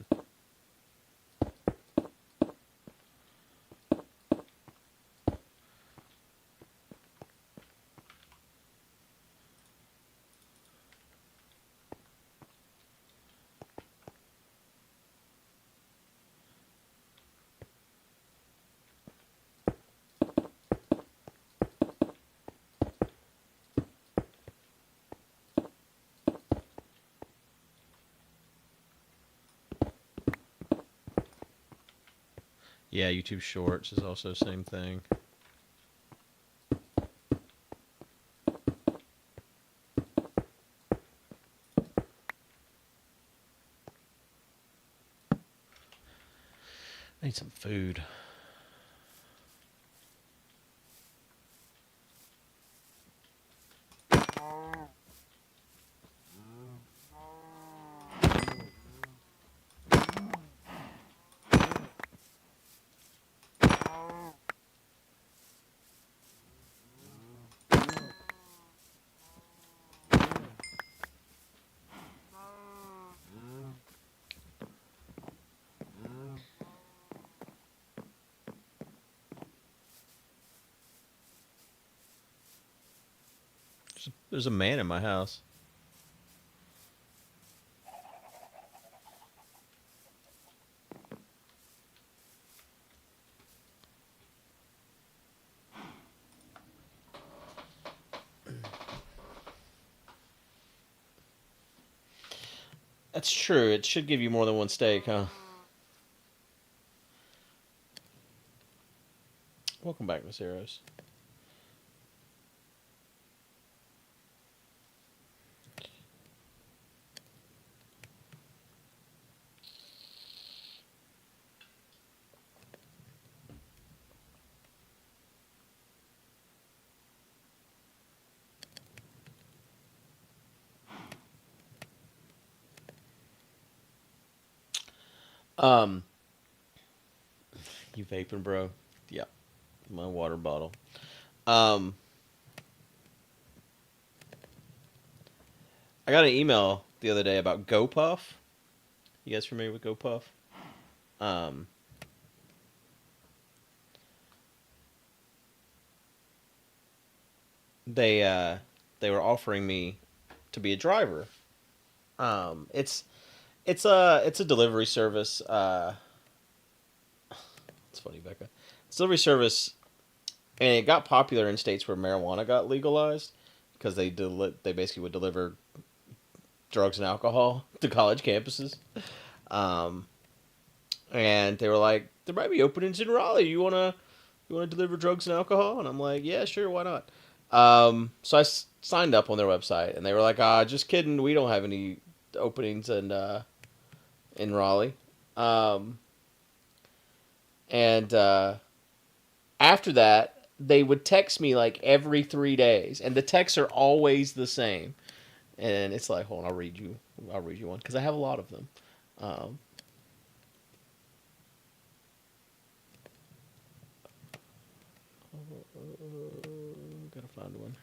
Yeah, YouTube Shorts is also the same thing. I need some food. There's a man in my house. That's true. It should give you more than one steak, huh? Welcome back, Miss Heroes. Um, you vaping, bro? Yeah, my water bottle. Um, I got an email the other day about GoPuff. You guys familiar with GoPuff? Um, they they were offering me to be a driver. It's a delivery service. It's funny, Becca. It's a delivery service, and it got popular in states where marijuana got legalized because they basically would deliver drugs and alcohol to college campuses. Um, and they were like, there might be openings in Raleigh. You wanna deliver drugs and alcohol? And I'm like, yeah, sure, why not? So I signed up on their website, and they were like, just kidding, we don't have any openings in Raleigh. Um, and after that, they would text me like every 3 days, and the texts are always the same. And it's like, hold on, I'll read you one because I have a lot of them. Um, gotta find one.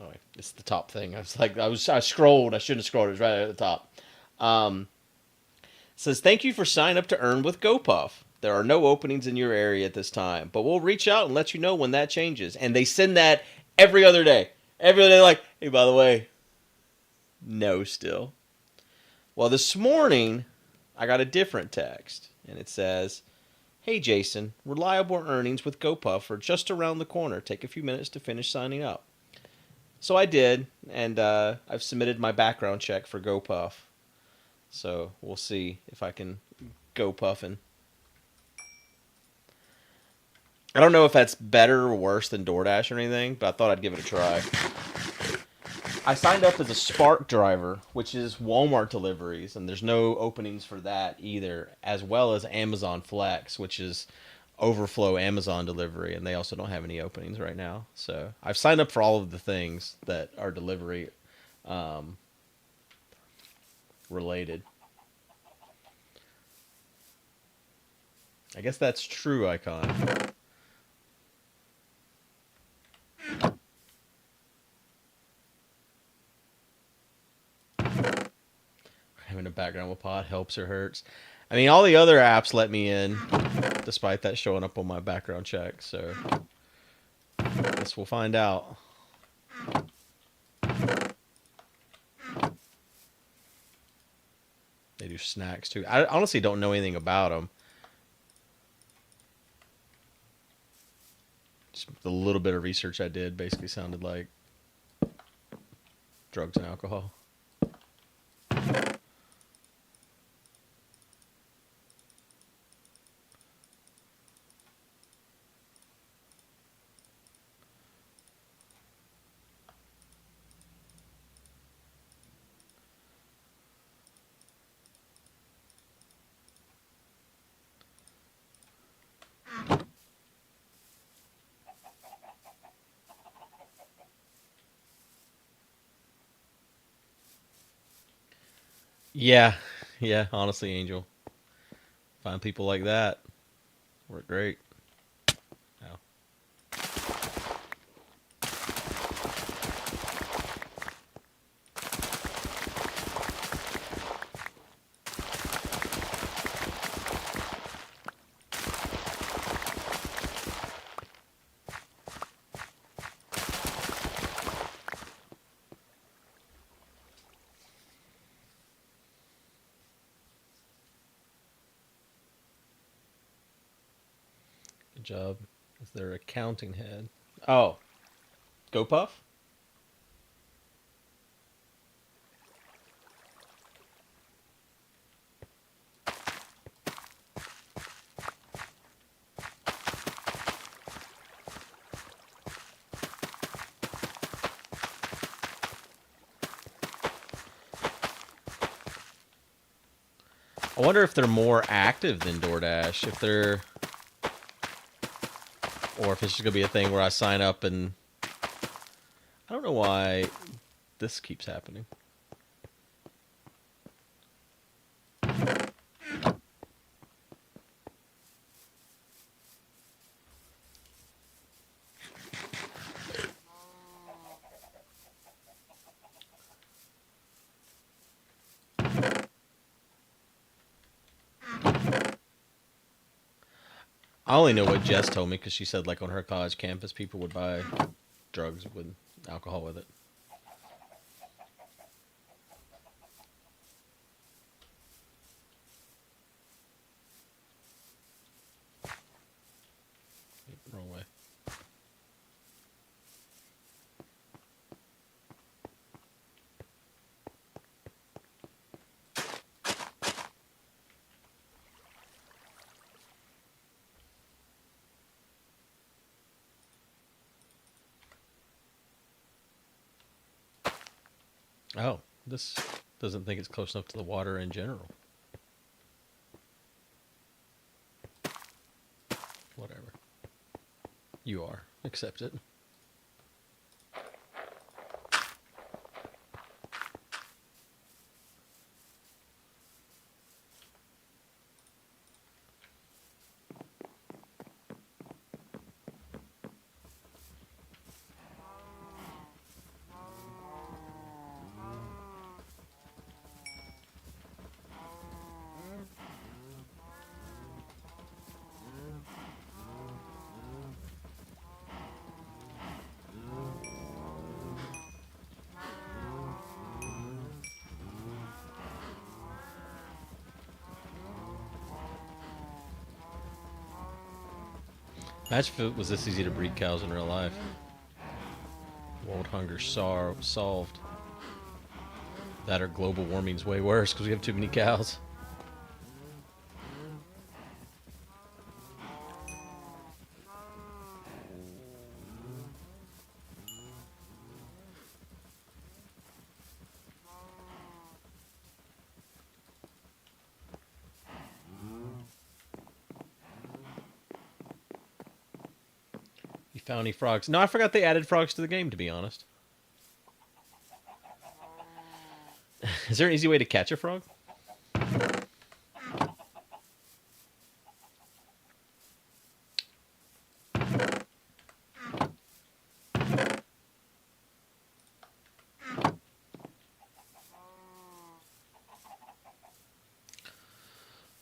Oh, wait, it's the top thing. I scrolled. I shouldn't have scrolled. It was right at the top. Um, says, thank you for signing up to earn with GoPuff. There are no openings in your area at this time, but we'll reach out and let you know when that changes. And they send that every other day. Every other day, like, hey, by the way, no still. Well, this morning, I got a different text, and it says, hey, Jason, reliable earnings with GoPuff are just around the corner. Take a few minutes to finish signing up. So I did, and I've submitted my background check for GoPuff. So we'll see if I can go puffing. I don't know if that's better or worse than DoorDash or anything, but I thought I'd give it a try. I signed up as a Spark driver, which is Walmart deliveries, and there's no openings for that either, as well as Amazon Flex, which is overflow Amazon delivery, and they also don't have any openings right now. So I've signed up for all of the things that are delivery related. I guess that's true, Icon. Having a background with pod helps or hurts. I mean, all the other apps let me in, despite that showing up on my background check. So, I guess we'll find out. They do snacks too. I honestly don't know anything about them. Just the little bit of research I did basically sounded like drugs and alcohol. Yeah, yeah. Honestly, Angel, find people like that work great. Oh. Good job. Is their accounting head? Oh, GoPuff. I wonder if they're more active than DoorDash. If they're, or if it's just gonna be a thing where I sign up and I don't know why this keeps happening. I only know what Jess told me because she said like on her college campus people would buy drugs with alcohol with it. Wrong way. Oh, this doesn't think it's close enough to the water in general. Whatever. You are. Accept it. Imagine if it was this easy to breed cows in real life. World hunger solved. That or global warming's way worse because we have too many cows. You found any frogs? No, I forgot they added frogs to the game, to be honest. Is there an easy way to catch a frog?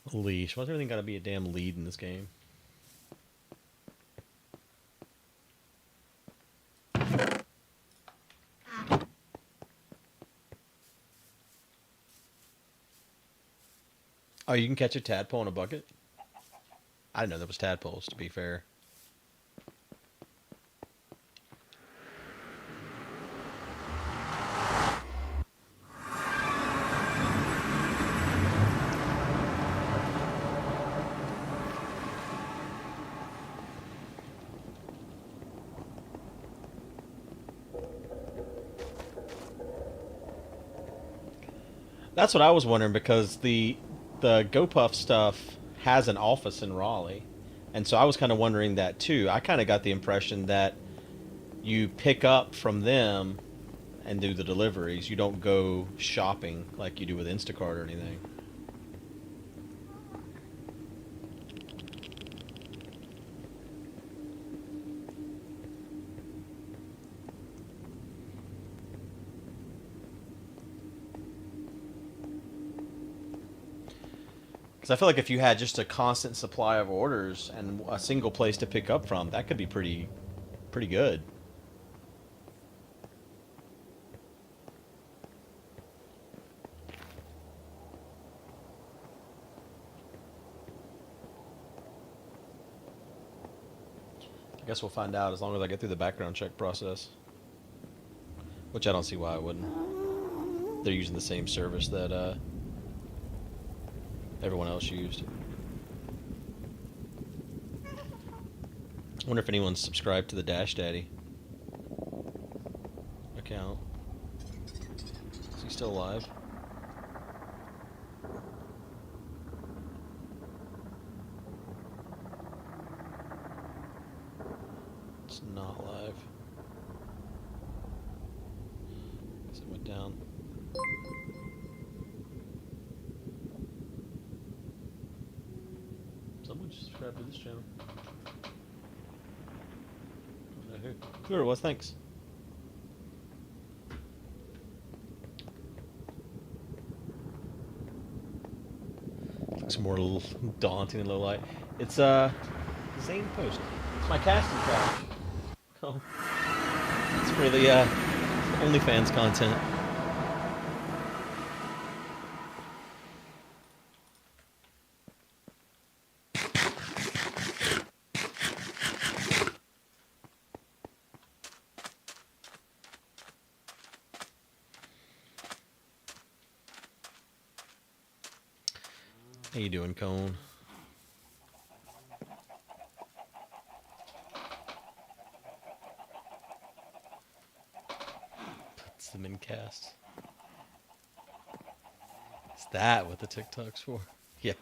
A leash. Why's everything gotta be a damn lead in this game? Oh, you can catch a tadpole in a bucket? I didn't know there was tadpoles, to be fair. That's what I was wondering because the GoPuff stuff has an office in Raleigh, and so I was kind of wondering that too. I kind of got the impression that you pick up from them and do the deliveries. You don't go shopping like you do with Instacart or anything. Because I feel like if you had just a constant supply of orders and a single place to pick up from, that could be pretty good. I guess we'll find out as long as I get through the background check process. Which I don't see why I wouldn't. They're using the same service that everyone else used. I wonder if anyone's subscribed to the Dash Daddy account. Is he still alive? It's not live. Guess it went down. Someone just subscribed to this channel. I don't know who. Whoever it was, thanks. Looks more daunting in low light. It's Zane Post. It's my casting couch. Oh, it's for the OnlyFans content. How you doing, Cone? Puts them in cast. Is that what the TikTok's for? Yeah.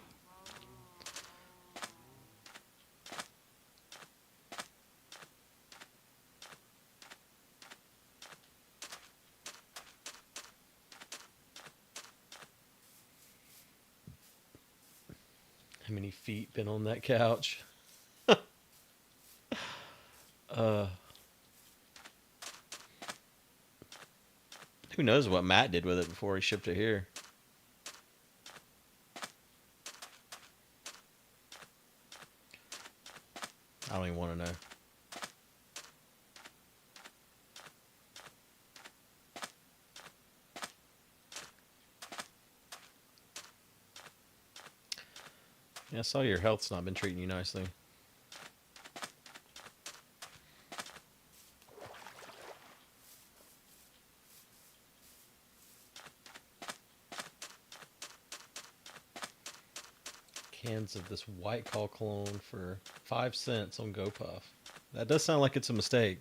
How many feet been on that couch? Who knows what Matt did with it before he shipped it here? I don't even want to know. Yeah, I saw your health's not been treating you nicely. Cans of this White Claw cologne for 5 cents on GoPuff. That does sound like it's a mistake.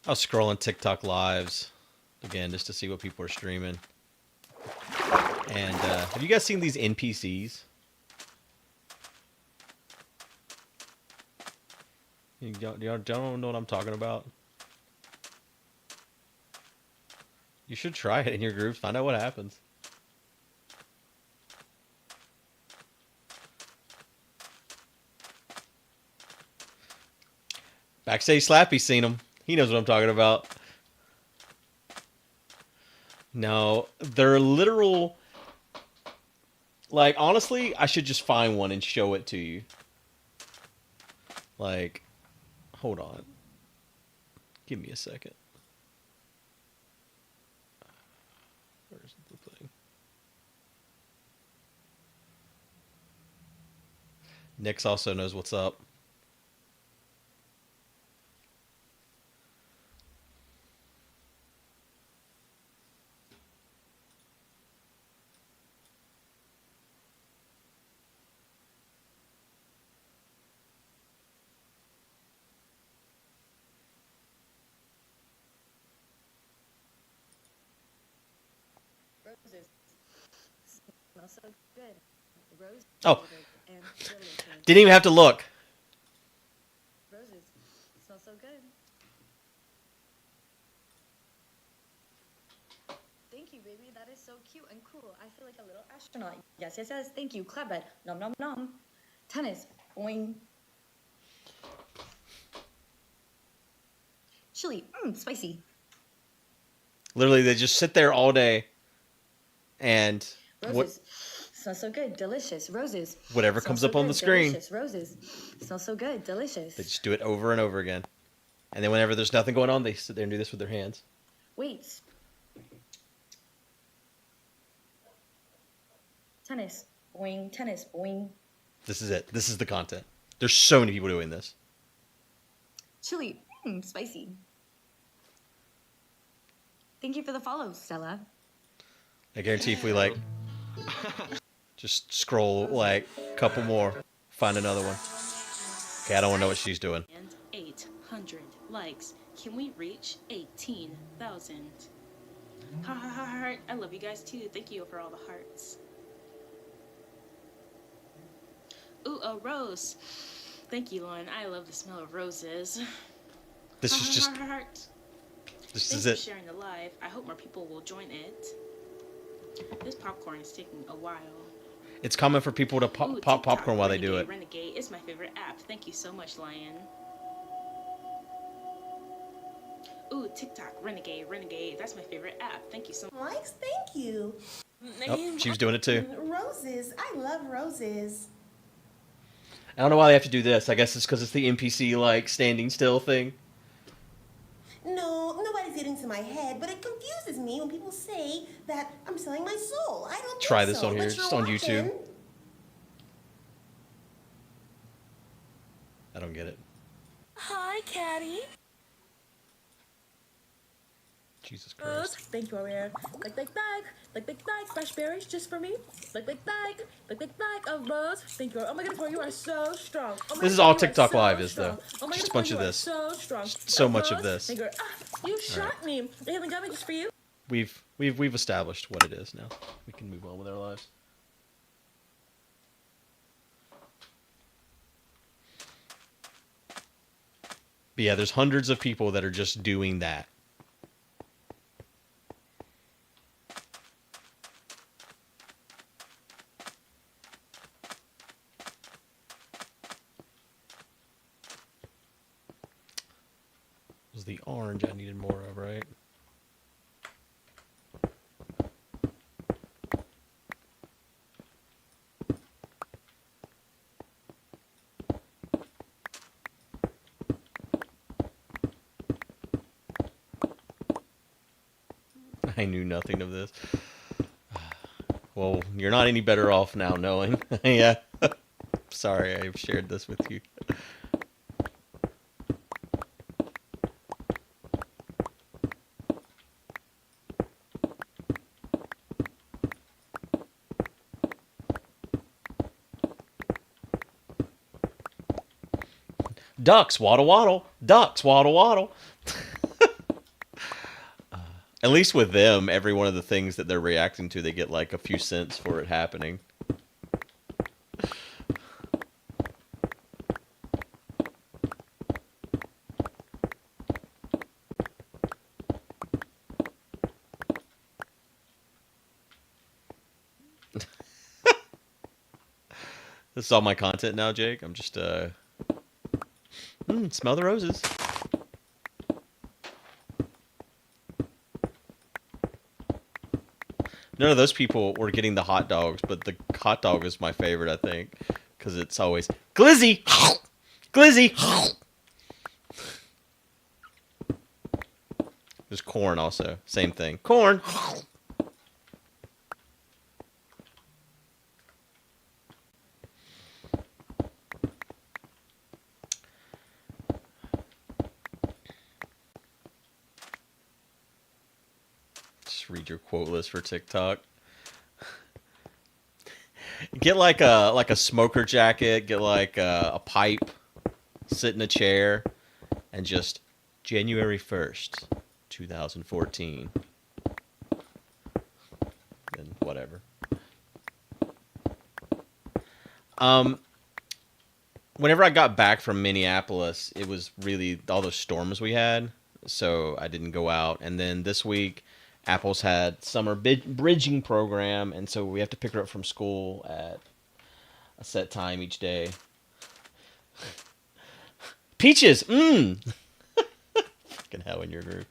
I was scrolling TikTok lives again just to see what people are streaming. And have you guys seen these NPCs? You don't know what I'm talking about? You should try it in your groups. Find out what happens. Backstage Slappy's seen them. He knows what I'm talking about. No, they're literal. Like, honestly, I should just find one and show it to you. Like, hold on. Give me a second. Where's the thing? Nix also knows what's up. Roses smell so good. Rose Oh. and delicious. Didn't even have to look. Roses smell so good. Thank you, baby. That is so cute and cool. I feel like a little astronaut. Yes, yes, yes. Thank you. Clap it. Nom nom nom. Tennis. Boing. Chili. Spicy. Literally, they just sit there all day and Roses smell so good. Delicious. Roses. whatever Smell comes so up on good, the screen, Delicious. Roses smell so good. Delicious. they just do it over and over again. And then whenever there's nothing going on, they sit there and do this with their hands. Wait. Tennis. Boing. Tennis. Boing. This is it. This is the content. There's so many people doing this. Chili. Spicy. Thank you for the follow, Stella. I guarantee if we like just scroll like a couple more, find another one. Okay, I don't want to know what she's doing. And 800 likes. Can we reach 18,000? Heart. I love you guys too. Thank you for all the hearts. Ooh, a rose. Thank you, Lauren. I love the smell of roses. This is just, Heart. this Thanks is for it. sharing the live. I hope more people will join it. This popcorn is taking a while. It's common for people to Ooh, pop TikTok, popcorn while they do it. Renegade is my favorite app. Thank you so much, Lion. Ooh, TikTok, Renegade. That's my favorite app. Thank you so much. Likes, thank you. Oh, she was doing it too. Roses, I love roses. I don't know why they have to do this. I guess it's because it's the NPC like standing still thing. No, nobody's getting to my head, but it confuses me when people say that I'm selling my soul. I don't Try think this so, on here, but just you're on YouTube. watching. I don't get it. Hi, Caddy. Jesus Christ. Thank you, Warrior. Like, fresh berries just for me. Like, of rose. Thank you. Oh my goodness, you are so strong. Oh my This is goodness, all you are TikTok so Live is, strong. though. Oh my Just a goodness, bunch you of are this. So strong. So much of Rose, this. Thank you. You shot me. They haven't got me just for you. We've established what it is now. We can move on with our lives. But yeah, there's hundreds of people that are just doing that. It was the orange I needed more of, right? I knew nothing of this. Well, you're not any better off now knowing. Yeah. Sorry, I've shared this with you. Ducks, waddle waddle. Ducks, waddle waddle. At least with them, every one of the things that they're reacting to, they get like a few cents for it happening. This is all my content now, Jake. I'm just, smell the roses. None of those people were getting the hot dogs, but the hot dog is my favorite, I think. Because it's always, Glizzy! Glizzy! There's corn also. Same thing. Corn! Just read your quote list for TikTok. Get like a smoker jacket, get like a pipe, sit in a chair, and just January 1st, 2014. And whatever. Whenever I got back from Minneapolis, it was really all those storms we had, so I didn't go out. And then this week, Apple's had summer bridging program, and so we have to pick her up from school at a set time each day. Peaches, Fucking hell in your group.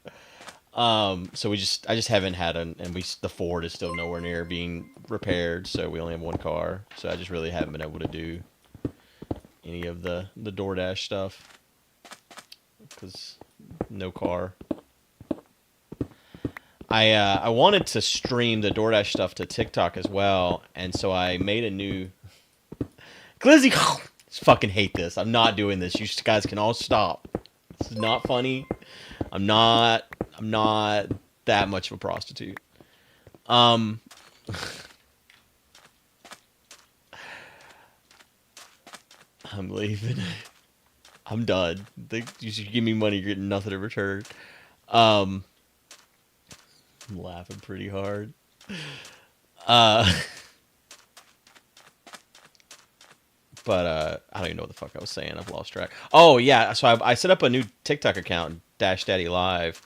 So I just haven't had the Ford is still nowhere near being repaired, so we only have one car. So I just really haven't been able to do any of the DoorDash stuff because no car. I wanted to stream the DoorDash stuff to TikTok as well, and so I made a new Glizzy. I fucking hate this. I'm not doing this. You guys can all stop. This is not funny. I'm not that much of a prostitute. I'm leaving. I'm done. You should give me money. You're getting nothing in return. I'm laughing pretty hard. But I don't even know what the fuck I was saying. I've lost track. Oh yeah, so I set up a new TikTok account, Dash Daddy Live,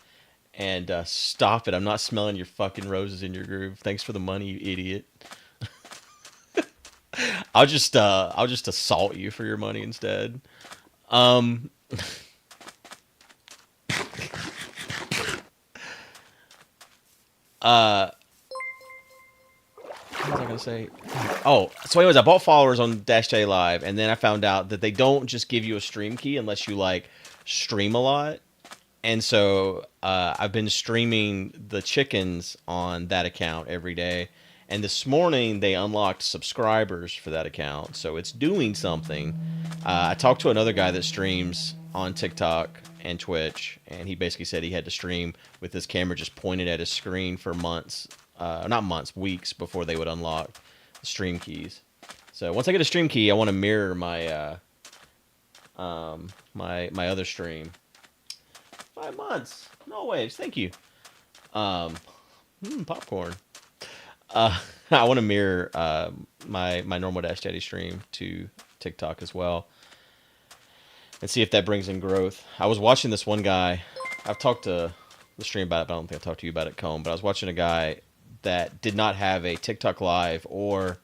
and stop it. I'm not smelling your fucking roses in your groove. Thanks for the money, you idiot. I'll just assault you for your money instead. What was I gonna say? Oh, so anyways, I bought followers on Dash Day Live, and then I found out that they don't just give you a stream key unless you like stream a lot. And so I've been streaming the chickens on that account every day. And this morning they unlocked subscribers for that account, so it's doing something. I talked to another guy that streams on TikTok and Twitch, and he basically said he had to stream with his camera just pointed at his screen for months. Not months, weeks before they would unlock the stream keys. So once I get a stream key, I want to mirror my my other stream. 5 months, no waves, thank you. Popcorn. I want to mirror my normal Dash Daddy stream to TikTok as well, and see if that brings in growth. I was watching this one guy. I've talked to the stream about it, but I don't think I talked to you about it, Comb. But I was watching a guy that did not have a TikTok Live or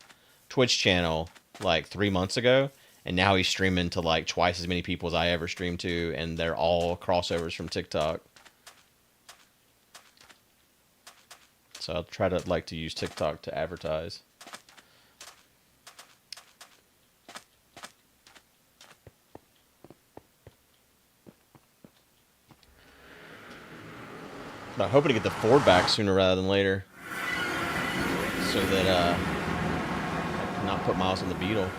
Twitch channel like 3 months ago, and now he's streaming to like twice as many people as I ever streamed to, and they're all crossovers from TikTok. So I'll try to use TikTok to advertise. But I'm hoping to get the Ford back sooner rather than later, so that I can not put miles on the Beetle.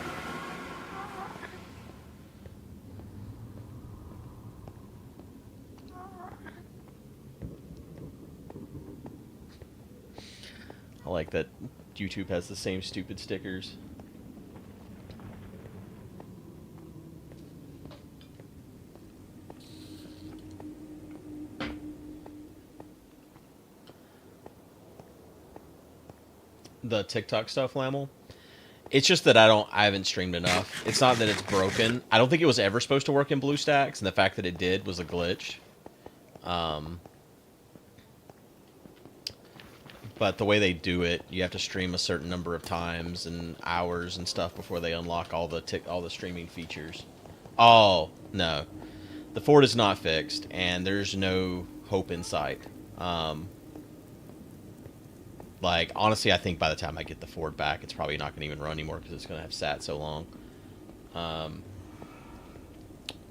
I like that YouTube has the same stupid stickers. the TikTok stuff, Lamel. It's just that I haven't streamed enough. It's not that it's broken. I don't think it was ever supposed to work in BlueStacks, and the fact that it did was a glitch. But the way they do it, you have to stream a certain number of times and hours and stuff before they unlock all the streaming features. Oh, no. The fort is not fixed, and there's no hope in sight. Like, honestly, I think by the time I get the fort back, it's probably not going to even run anymore because it's going to have sat so long.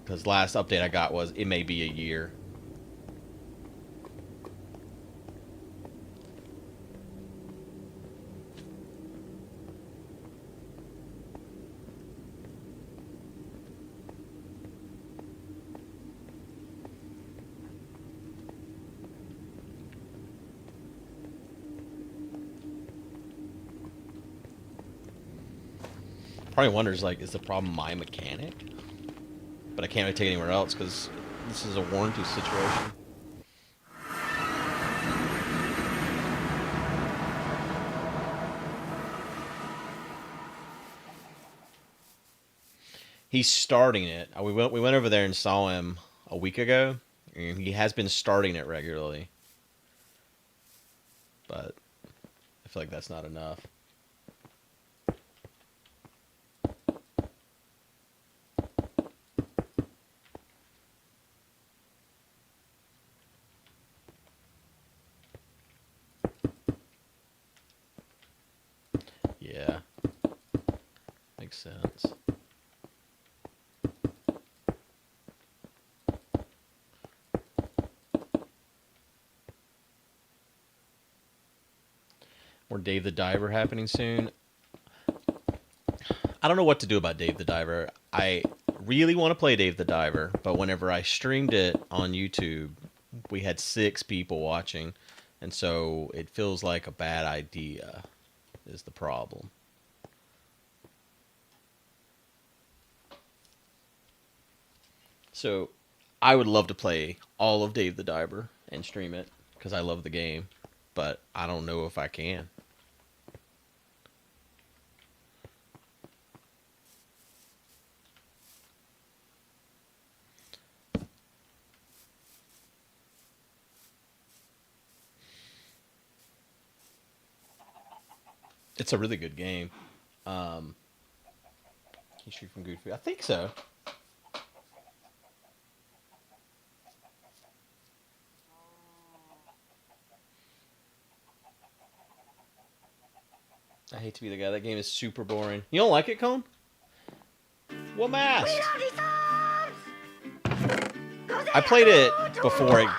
Because last update I got was it may be a year. Probably wonders, like, is the problem my mechanic? But I can't really take it anywhere else because this is a warranty situation. He's starting it. We went over there and saw him a week ago. And he has been starting it regularly. But I feel like that's not enough. Yeah. Makes sense. More Dave the Diver happening soon. I don't know what to do about Dave the Diver. I really want to play Dave the Diver, but whenever I streamed it on YouTube, we had 6 people watching, and so it feels like a bad idea is the problem. So I would love to play all of Dave the Diver and stream it because I love the game, but I don't know if I can. It's a really good game. History from Goofy. I think so. I hate to be the guy. That game is super boring. You don't like it, Cone? What mask? I played it before it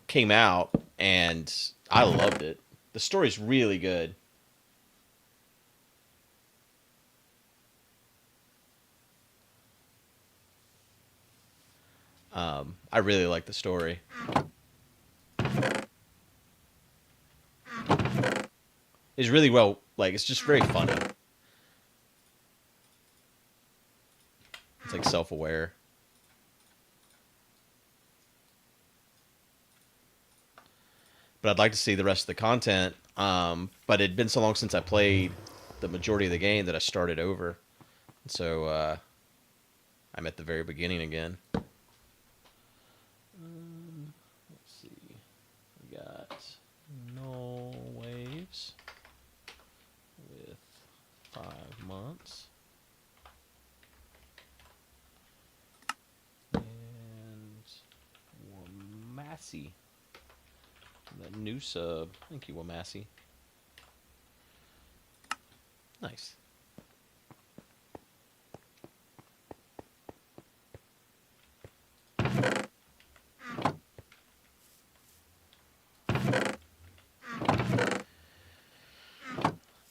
came out, and I loved it. The story's really good. I really like the story. It's really well, like, it's just very funny. It's like self-aware. But I'd like to see the rest of the content. But it'd been so long since I played the majority of the game that I started over. So I'm at the very beginning again. Let's see. We got no waves with 5 months. And Wamassy. That new sub. Thank you, Wamassy. Nice.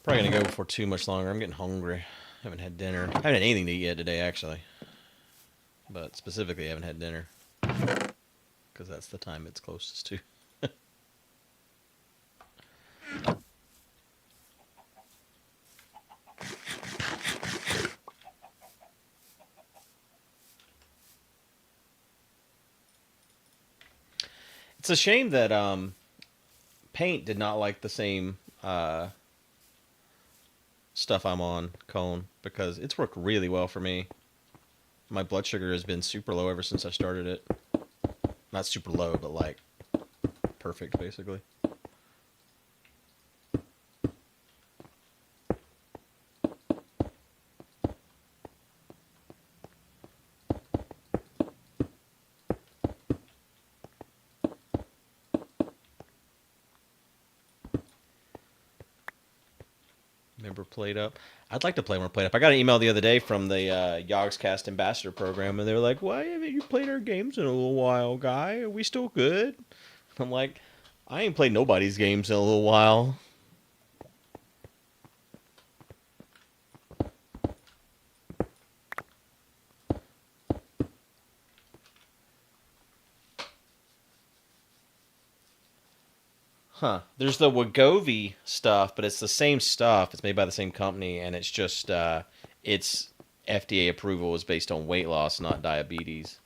Probably gonna go for too much longer. I'm getting hungry. Haven't had dinner. Haven't had anything to eat yet today, actually. But specifically, I haven't had dinner. Because that's the time it's closest to. It's a shame that Paint did not like the same stuff I'm on, Cone, because it's worked really well for me. My blood sugar has been super low ever since I started it. Not super low, but like perfect, basically. Member Played Up. I'd like to play more Played Up. I got an email the other day from the Yogscast Ambassador Program, and they were like, "Why haven't you played our games in a little while, guy? Are we still good?" I'm like, I ain't played nobody's games in a little while. Huh. There's the Wegovy stuff, but it's the same stuff. It's made by the same company, and it's just its FDA approval is based on weight loss, not diabetes.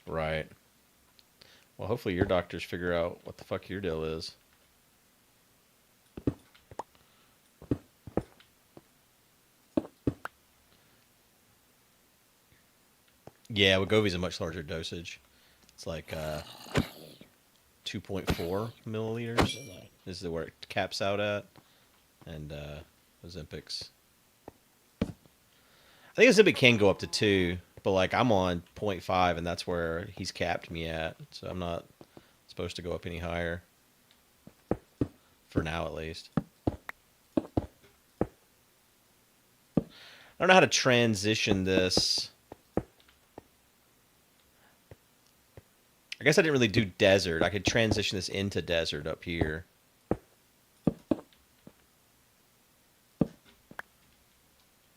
Right. Well, hopefully your doctors figure out what the fuck your deal is. Yeah, Wegovy's a much larger dosage. It's like 2.4 milliliters is where it caps out at. And Ozempic's. I think Ozempic can go up to 2, but like I'm on 0.5 and that's where he's capped me at. So I'm not supposed to go up any higher. For now, at least. I don't know how to transition this. I guess I didn't really do desert. I could transition this into desert up here.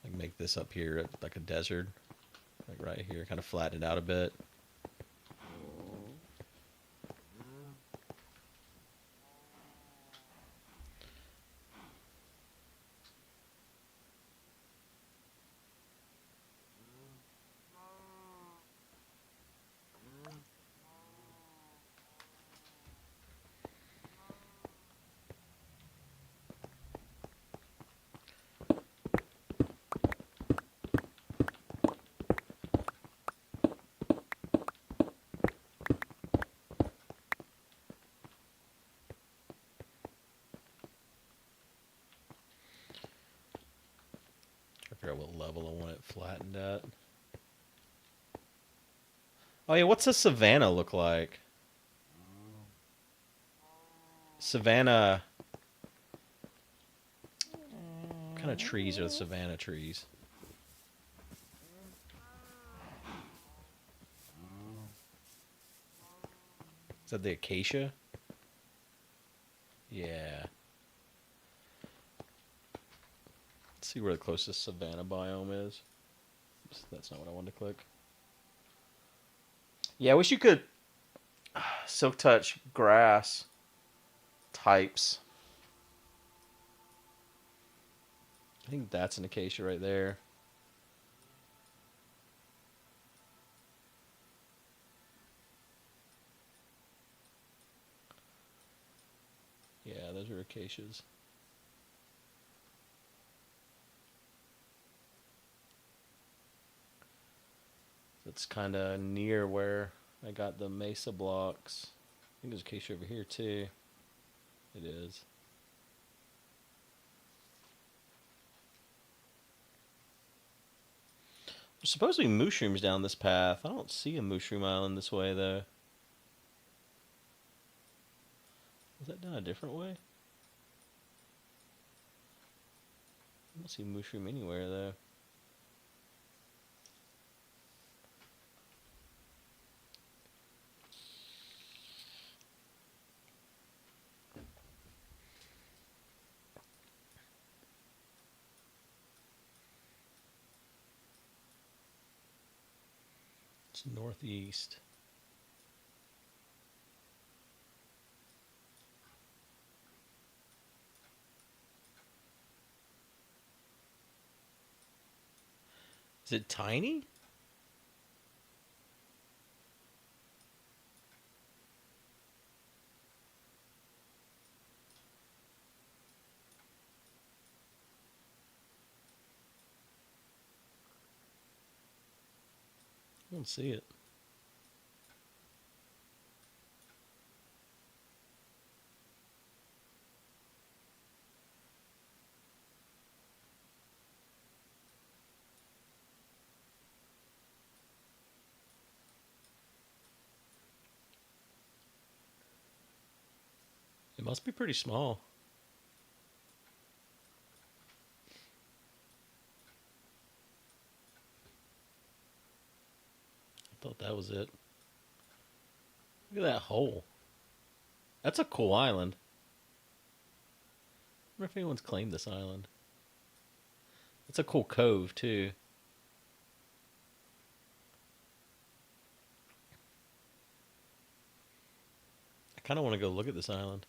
Like make this up here like a desert. Like right here, kind of flatten it out a bit. Try to figure out what level I want it flattened at. Oh yeah, what's a savanna look like? Savanna. What kind of trees are the savanna trees? Is that the acacia? Yeah. Let's see where the closest savanna biome is. Oops, that's not what I wanted to click. Yeah, I wish you could silk touch grass types. I think that's an acacia right there. Yeah, those are acacias. That's kind of near where I got the mesa blocks. I think there's acacia over here too. It is. There's supposed to be mushrooms down this path. I don't see a mushroom island this way though. Was that done a different way? I don't see mushroom anywhere though. It's northeast. Is it tiny? don't see it. It must be pretty small. I thought that was it. Look at that hole. That's a cool island. I wonder if anyone's claimed this island. It's a cool cove, too. I kind of want to go look at this island.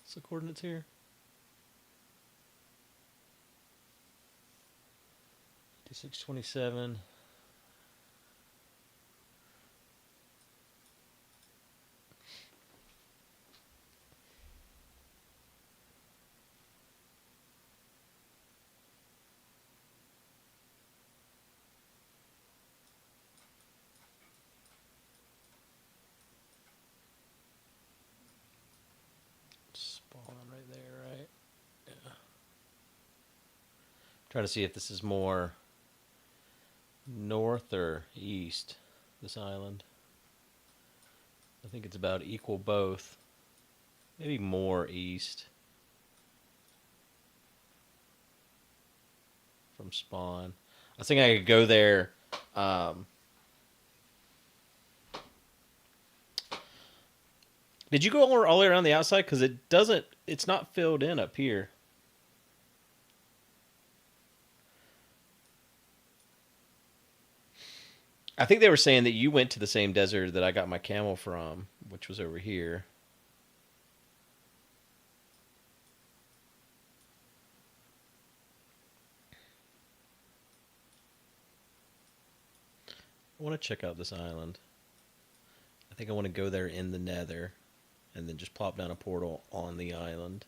What's the coordinates here? 5627. Spawn right there, right? Yeah. Trying to see if this is more north or east, this island. I think it's about equal both. Maybe more east from spawn. I was thinking I could go there. Did you go all the way around the outside? Because it's not filled in up here. I think they were saying that you went to the same desert that I got my camel from, which was over here. I want to check out this island. I think I want to go there in the nether and then just plop down a portal on the island.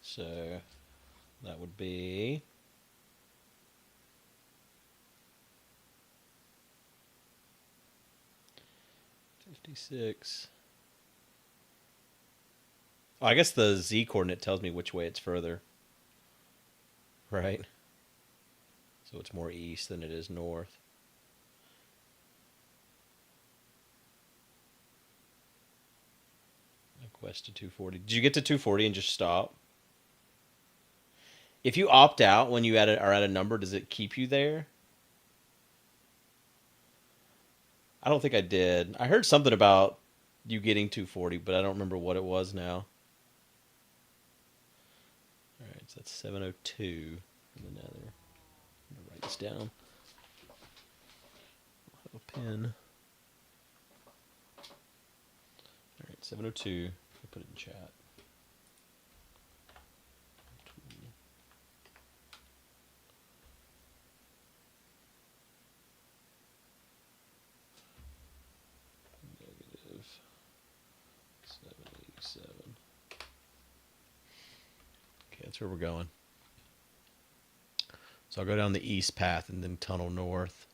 So that would be... Oh, I guess the Z coordinate tells me which way it's further. Right? So it's more east than it is north. Quest to 240. Did you get to 240 and just stop? If you opt out when you are at a number, does it keep you there? I don't think I did. I heard something about you getting 240, but I don't remember what it was now. Alright, so that's 702 in the nether. I'm going to write this down. I'll have a pen. Alright, 702. I'll put it in chat. Negative 787. Okay, that's where we're going. So I'll go down the east path and then tunnel north.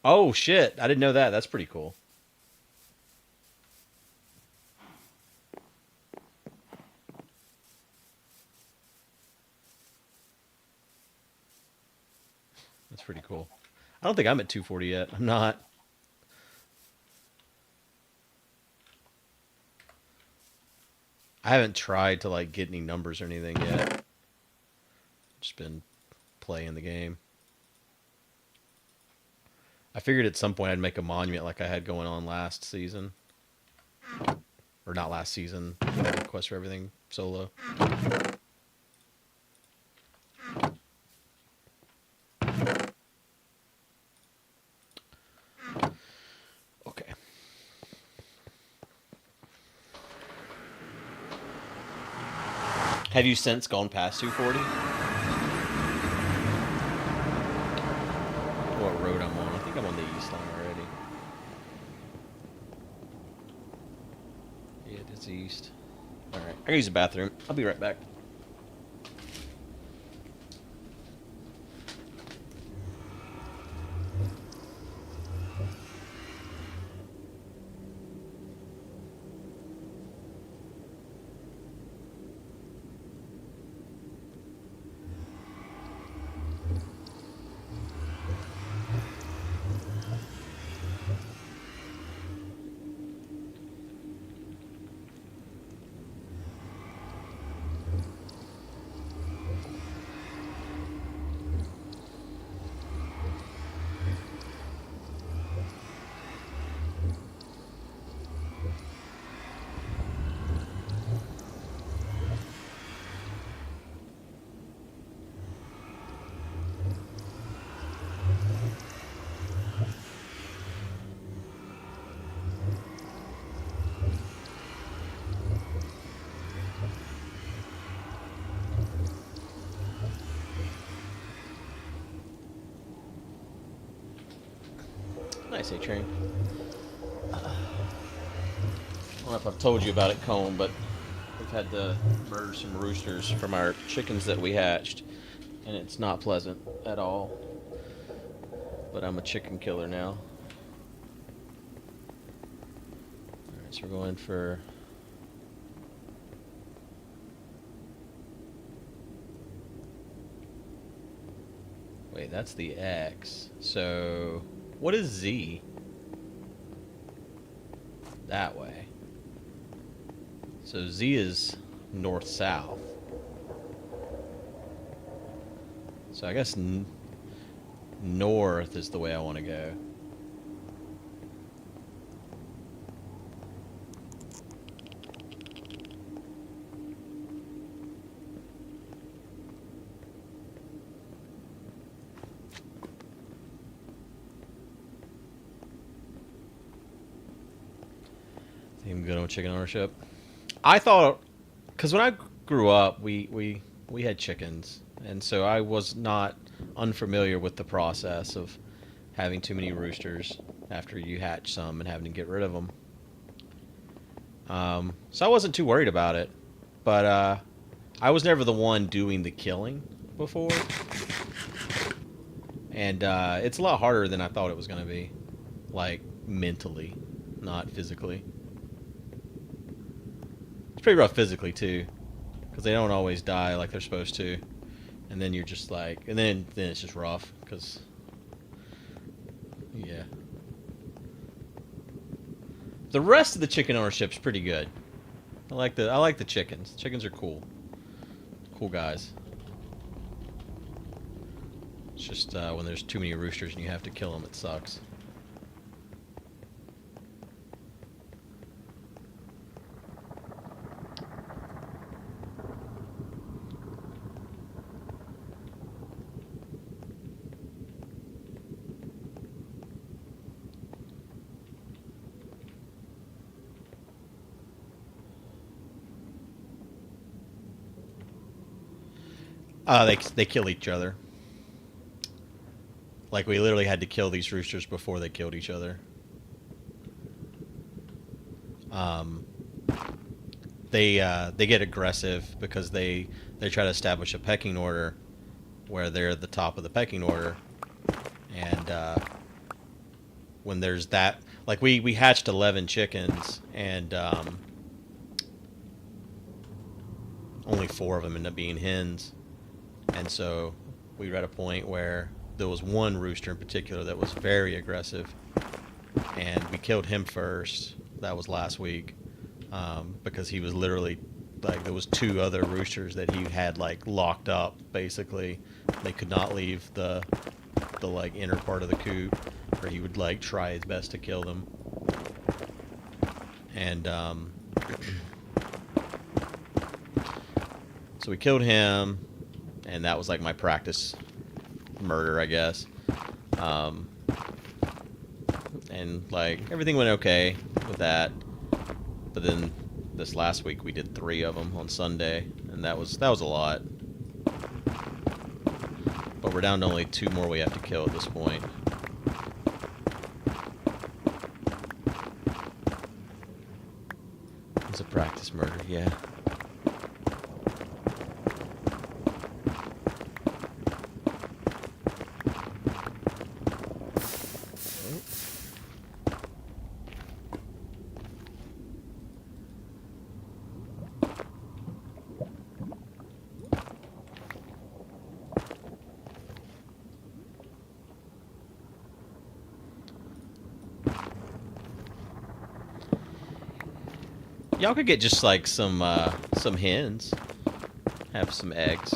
Oh shit, I didn't know that. That's pretty cool. That's pretty cool. I don't think I'm at 240 yet. I'm not. I haven't tried to like get any numbers or anything yet. Just been playing the game. I figured at some point I'd make a monument like I had going on last season. Or not last season. Quest for Everything solo. Okay. Have you since gone past 240? east line already. Yeah, it's east. Alright, I gotta use the bathroom. I'll be right back. Nice, A-Train. I don't know if I've told you about it, Cone, but we've had to murder some roosters from our chickens that we hatched, and it's not pleasant at all. But I'm a chicken killer now. Alright, so we're going for... Wait, that's the X. So... What is Z? That way. So Z is north-south. So I guess north is the way I want to go. Even good on chicken ownership. I thought, because when I grew up, we had chickens, and so I was not unfamiliar with the process of having too many roosters after you hatch some and having to get rid of them. So I wasn't too worried about it, but I was never the one doing the killing before, and it's a lot harder than I thought it was going to be, like mentally, not physically. It's pretty rough physically too, because they don't always die like they're supposed to, and then you're just like, and then it's just rough because, yeah. The rest of the chicken ownership's pretty good. I like the chickens. Chickens are cool. Cool guys. It's just when there's too many roosters and you have to kill them, it sucks. They kill each other. Like, we literally had to kill these roosters before they killed each other. They get aggressive because they try to establish a pecking order where they're at the top of the pecking order, and when there's that, like, we hatched 11 chickens, and only 4 of them ended up being hens. And so we were at a point where there was one rooster in particular that was very aggressive, and we killed him first. That was last week, because he was literally, like, there was 2 other roosters that he had, like, locked up, basically. They could not leave the like, inner part of the coop, or he would, like, try his best to kill them. And so we killed him, and that was like my practice murder, I guess. And like, everything went okay with that, but then this last week we did 3 of them on Sunday, and that was a lot. But we're down to only 2 more we have to kill at this point. this murder, yeah. Y'all could get just like some hens. Have some eggs.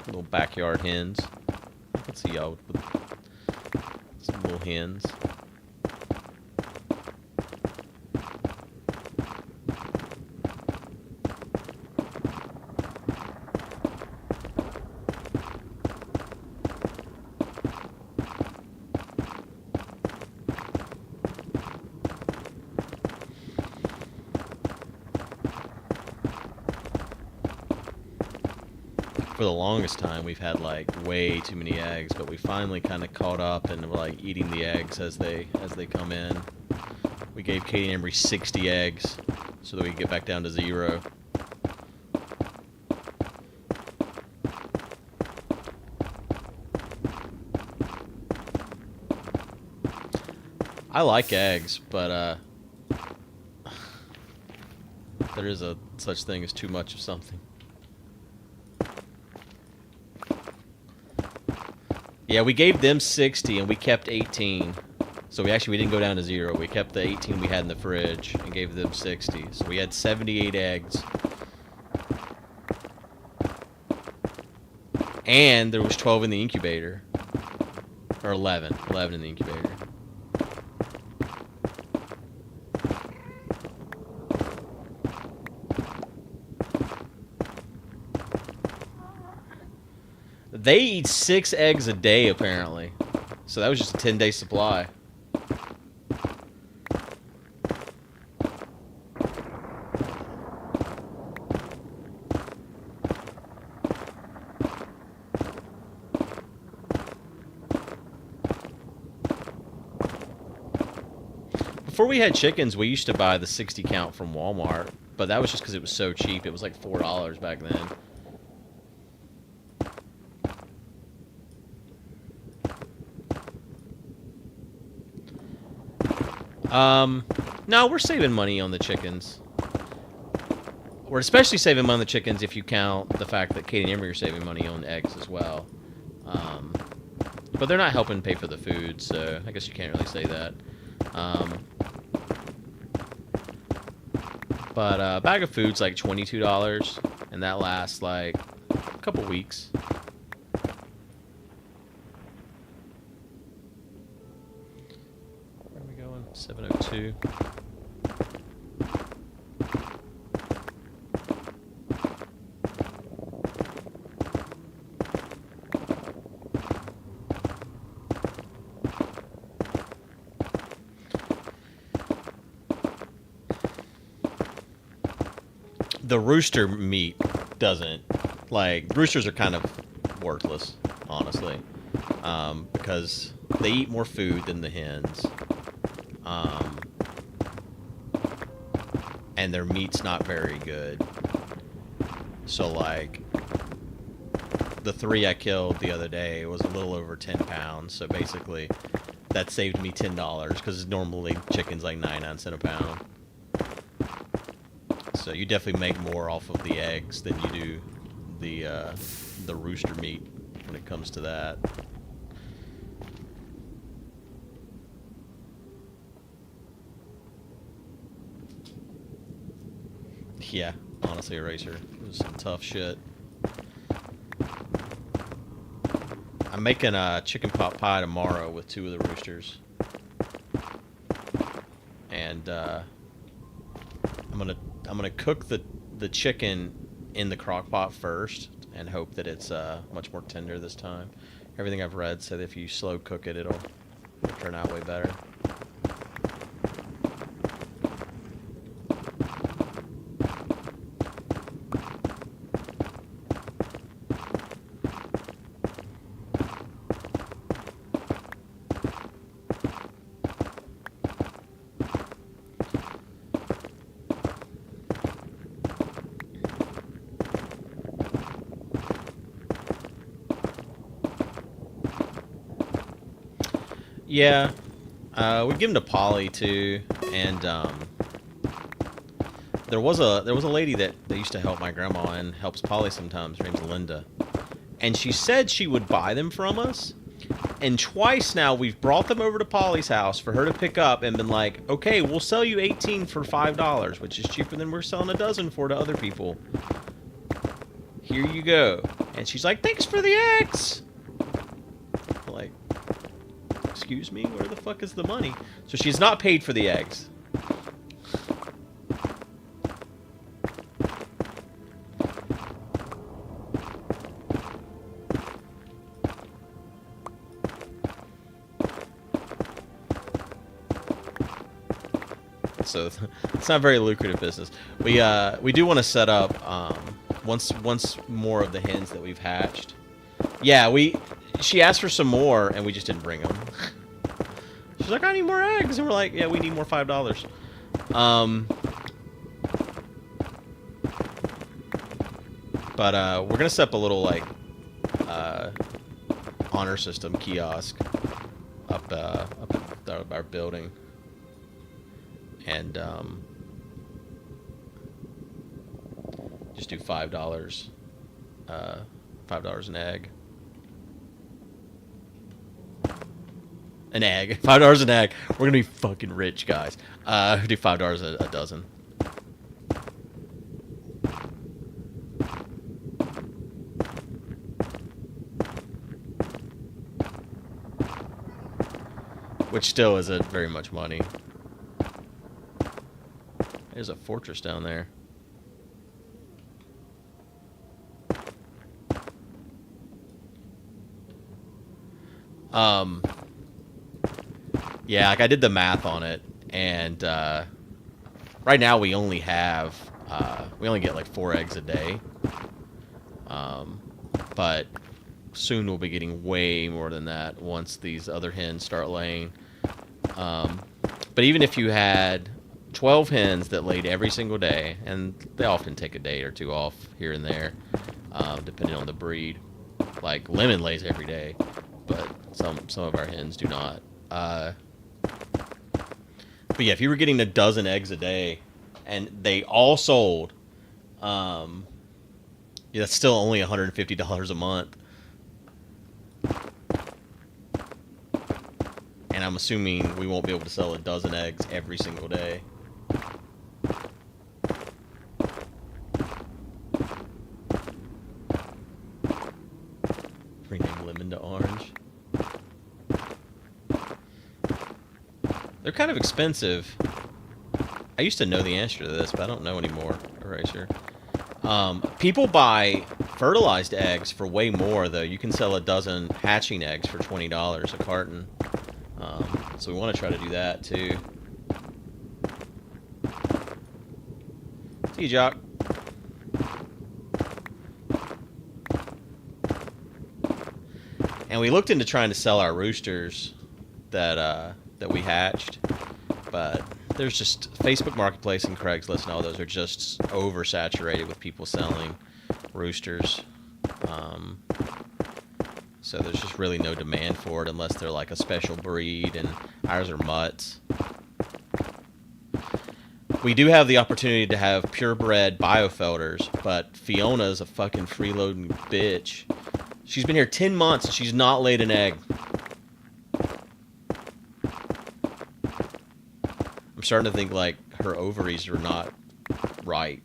Little backyard hens. I can see y'all with some little hens. For the longest time, we've had like way too many eggs, but we finally kind of caught up and we're like eating the eggs as they come in. We gave Katie and Embry 60 eggs so that we could get back down to 0. I like eggs, but there is a such thing as too much of something. Yeah, we gave them 60 and we kept 18. So we didn't go down to 0. We kept the 18 we had in the fridge and gave them 60. So we had 78 eggs. And there was 12 in the incubator. Or 11. 11 in the incubator. They eat 6 eggs a day, apparently. So that was just a 10-day supply. Before we had chickens, we used to buy the 60 count from Walmart. But that was just because it was so cheap. It was like $4 back then. No, we're saving money on the chickens. We're especially saving money on the chickens if you count the fact that Katie and Emery are saving money on eggs as well. But they're not helping pay for the food, so I guess you can't really say that. But a bag of food's like $22, and that lasts like a couple weeks. Where are we going? 702. The rooster meat doesn't, like, roosters are kind of worthless, honestly, because they eat more food than the hens, and their meat's not very good. So, like, the 3 I killed the other day was a little over 10 pounds, so basically that saved me $10, because normally chicken's like 99 cents a pound. So you definitely make more off of the eggs than you do the rooster meat when it comes to that. Yeah, honestly, Eraser, it was some tough shit. I'm making a chicken pot pie tomorrow with 2 of the roosters, and I'm gonna cook the chicken in the crock pot first and hope that it's much more tender this time. Everything I've read said if you slow cook it, it'll turn out way better. Yeah. We give them to Polly too, and there was a lady that used to help my grandma and helps Polly sometimes. Her name's Linda, and she said she would buy them from us. And twice now we've brought them over to Polly's house for her to pick up and been like, okay, we'll sell you 18 for $5, which is cheaper than we're selling a dozen for to other people. Here you go. And she's like, thanks for the eggs. Like, excuse me, where the fuck is the money? So she's not paid for the eggs. So it's not a very lucrative business. We do want to set up once more of the hens that we've hatched. Yeah, she asked for some more and we just didn't bring them. She's like, I need more eggs, and we're like, yeah, we need more $5. But we're gonna set up a little like honor system kiosk up at our building. And just do $5, $5 an egg. An egg, $5 an egg. We're gonna be fucking rich, guys. Do $5 a dozen. Which still isn't very much money. There's a fortress down there. Yeah, like I did the math on it, and right now we only have we only get like 4 eggs a day. But soon we'll be getting way more than that once these other hens start laying. But even if you had 12 hens that laid every single day, and they often take a day or two off here and there, depending on the breed. Like Lemon lays every day, but some of our hens do not. But yeah, if you were getting a dozen eggs a day, and they all sold, yeah, that's still only $150 a month. And I'm assuming we won't be able to sell a dozen eggs every single day. Rename Lemon to Orange. They're kind of expensive. I used to know the answer to this, but I don't know anymore. Eraser. People buy fertilized eggs for way more, though. You can sell a dozen hatching eggs for $20 a carton. So we want to try to do that, too. See you, Jock. And we looked into trying to sell our roosters that we hatched, but there's just Facebook Marketplace and Craigslist and all those are just oversaturated with people selling roosters. So there's just really no demand for it unless they're like a special breed, and ours are mutts. We do have the opportunity to have purebred biofelders, but Fiona's a fucking freeloading bitch. She's been here 10 months and she's not laid an egg. I'm starting to think like her ovaries are not right.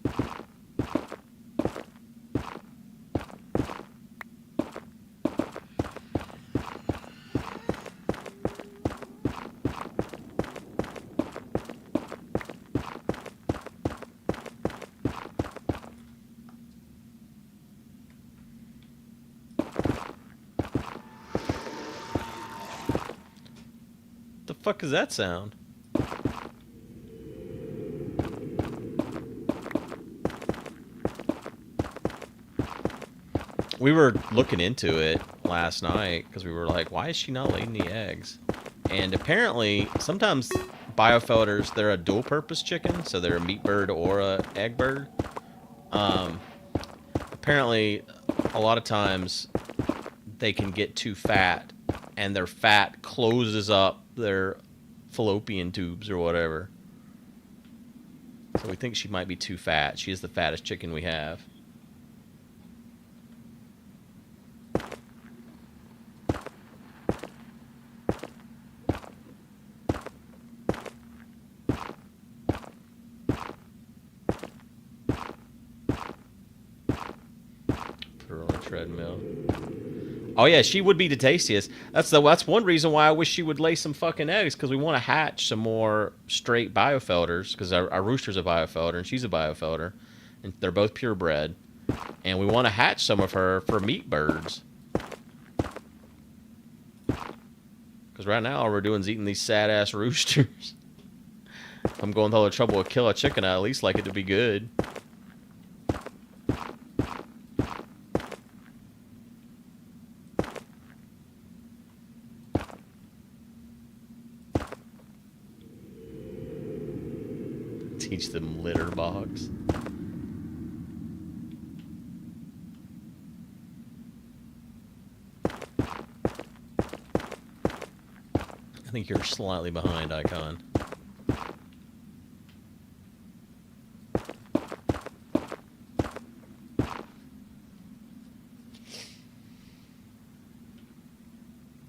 The fuck is that sound? We were looking into it last night because we were like, why is she not laying the eggs? And apparently, sometimes biofelders, they're a dual-purpose chicken, so they're a meat bird or a egg bird. Apparently, a lot of times, they can get too fat and their fat closes up their fallopian tubes or whatever. So we think she might be too fat. She is the fattest chicken we have. Put her on a treadmill. Oh yeah, she would be the tastiest. That's one reason why I wish she would lay some fucking eggs, because we want to hatch some more straight biofelders, because our rooster's a biofelder and she's a biofelder, and they're both purebred, and we want to hatch some of her for meat birds. Because right now all we're doing is eating these sad ass roosters. If I'm going through all the trouble to kill a chicken, I at least like it to be good. Teach them litter box. I think you're slightly behind, Icon.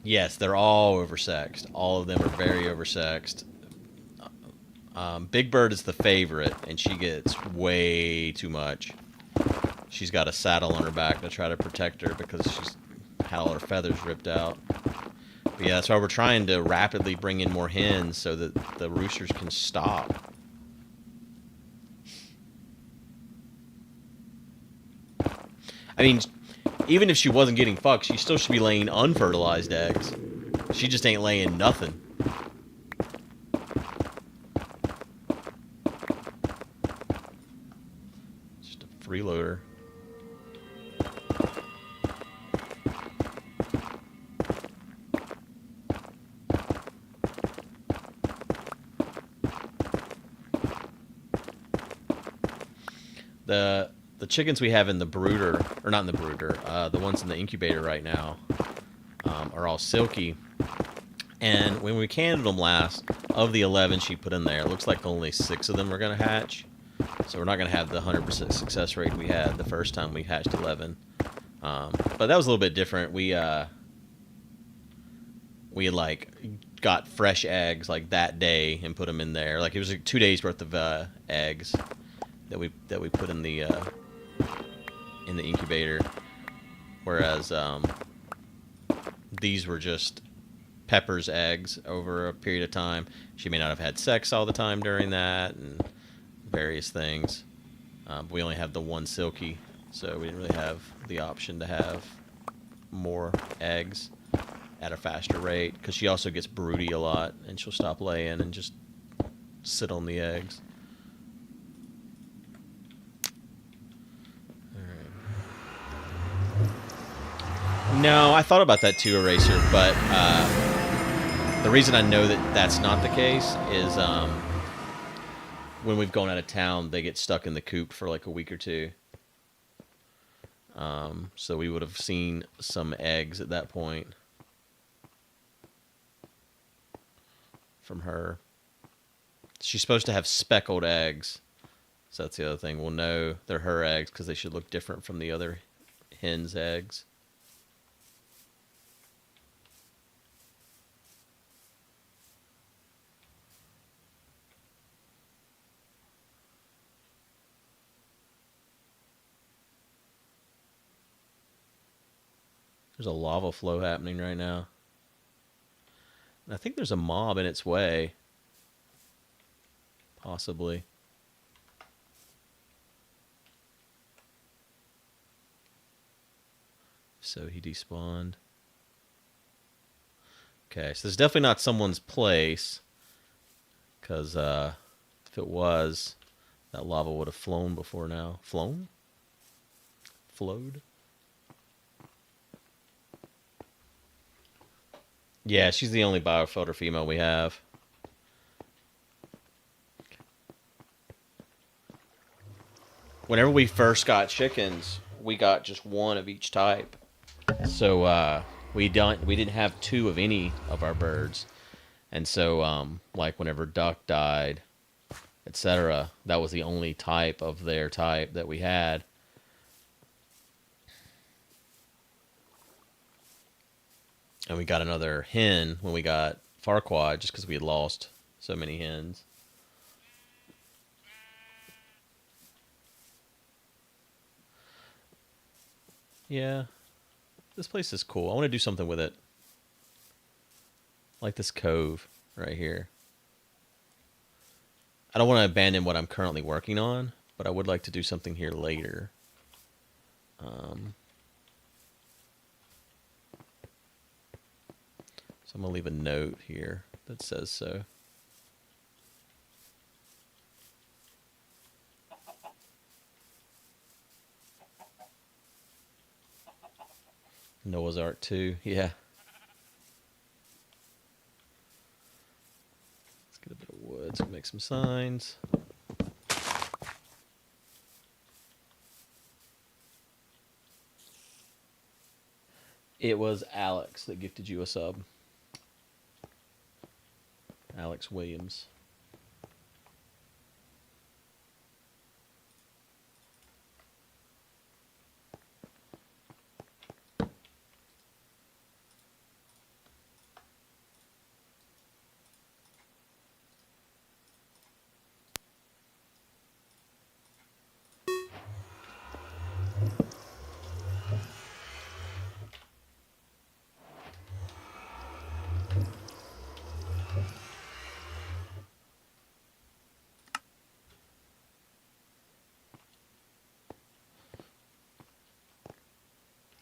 Yes, they're all oversexed. All of them are very oversexed. Big Bird is the favorite, and she gets way too much. She's got a saddle on her back to try to protect her because she's had all her feathers ripped out. But yeah, that's why we're trying to rapidly bring in more hens so that the roosters can stop. I mean, even if she wasn't getting fucked, she still should be laying unfertilized eggs. She just ain't laying nothing. Freeloader. The chickens we have in the brooder, or not in the brooder, the ones in the incubator right now, are all silky. And when we canned them last, of the 11 she put in there, it looks like only 6 of them are going to hatch. So we're not going to have the 100% success rate we had the first time we hatched 11. But that was a little bit different. We had like got fresh eggs like that day and put them in there. Like it was like 2 days worth of eggs that we put in the incubator. Whereas these were just Pepper's eggs over a period of time. She may not have had sex all the time during that, and various things. But we only have the one silky, so we didn't really have the option to have more eggs at a faster rate, because she also gets broody a lot, and she'll stop laying and just sit on the eggs. No, I thought about that too, Eraser, but the reason I know that that's not the case is when we've gone out of town, they get stuck in the coop for like a week or two. So we would have seen some eggs at that point from her. She's supposed to have speckled eggs, so that's the other thing. We'll know they're her eggs because they should look different from the other hen's eggs. There's a lava flow happening right now. And I think there's a mob in its way. Possibly. So he despawned. Okay, so it's definitely not someone's place. Because if it was, that lava would have flown before now. Flown? Flowed? Yeah, she's the only biofelder female we have. Whenever we first got chickens, we got just one of each type. So We didn't have two of any of our birds, and so like whenever duck died, etc., that was the only type of their type that we had. And we got another hen when we got Farquaad, just because we had lost so many hens. Yeah, this place is cool. I want to do something with it. Like this cove right here. I don't want to abandon what I'm currently working on, but I would like to do something here later. So I'm going to leave a note here that says so. Noah's Ark 2, yeah. Let's get a bit of wood so we make some signs. It was Alex that gifted you a sub. Alex Williams.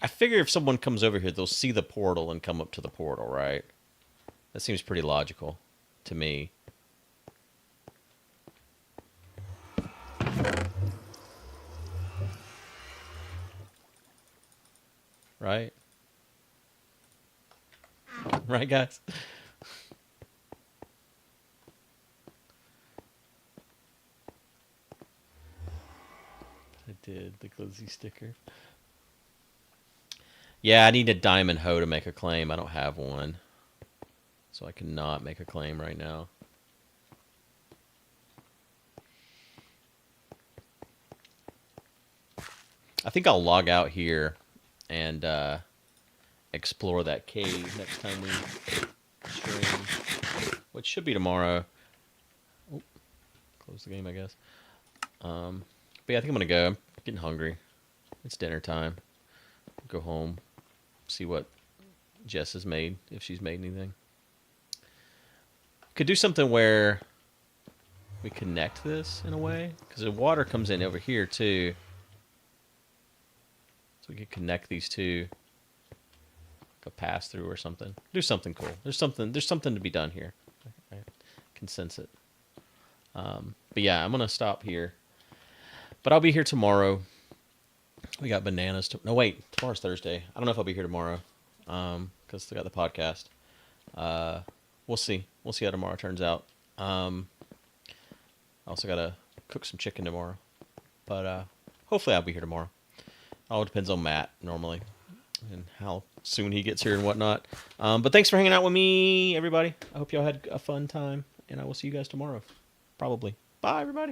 I figure if someone comes over here, they'll see the portal and come up to the portal, right? That seems pretty logical to me. Right? Right, guys? I did, the glizzy sticker. Yeah, I need a diamond hoe to make a claim. I don't have one. So I cannot make a claim right now. I think I'll log out here and explore that cave next time we stream. Which should be tomorrow. Oh, close the game, I guess. But yeah, I think I'm going to go. I'm getting hungry. It's dinner time. Go home. See what Jess has made, if she's made anything. Could do something where we connect this in a way, because the water comes in over here too. So we could connect these two, like a pass through or something. Do something cool. There's something to be done here. I can sense it. But yeah, I'm gonna stop here. But I'll be here tomorrow. We got bananas. No, wait. Tomorrow's Thursday. I don't know if I'll be here tomorrow. Because I got the podcast. We'll see. We'll see how tomorrow turns out. I also got to cook some chicken tomorrow. But hopefully I'll be here tomorrow. All depends on Matt, normally. And how soon he gets here and whatnot. But thanks for hanging out with me, everybody. I hope y'all had a fun time. And I will see you guys tomorrow. Probably. Bye, everybody.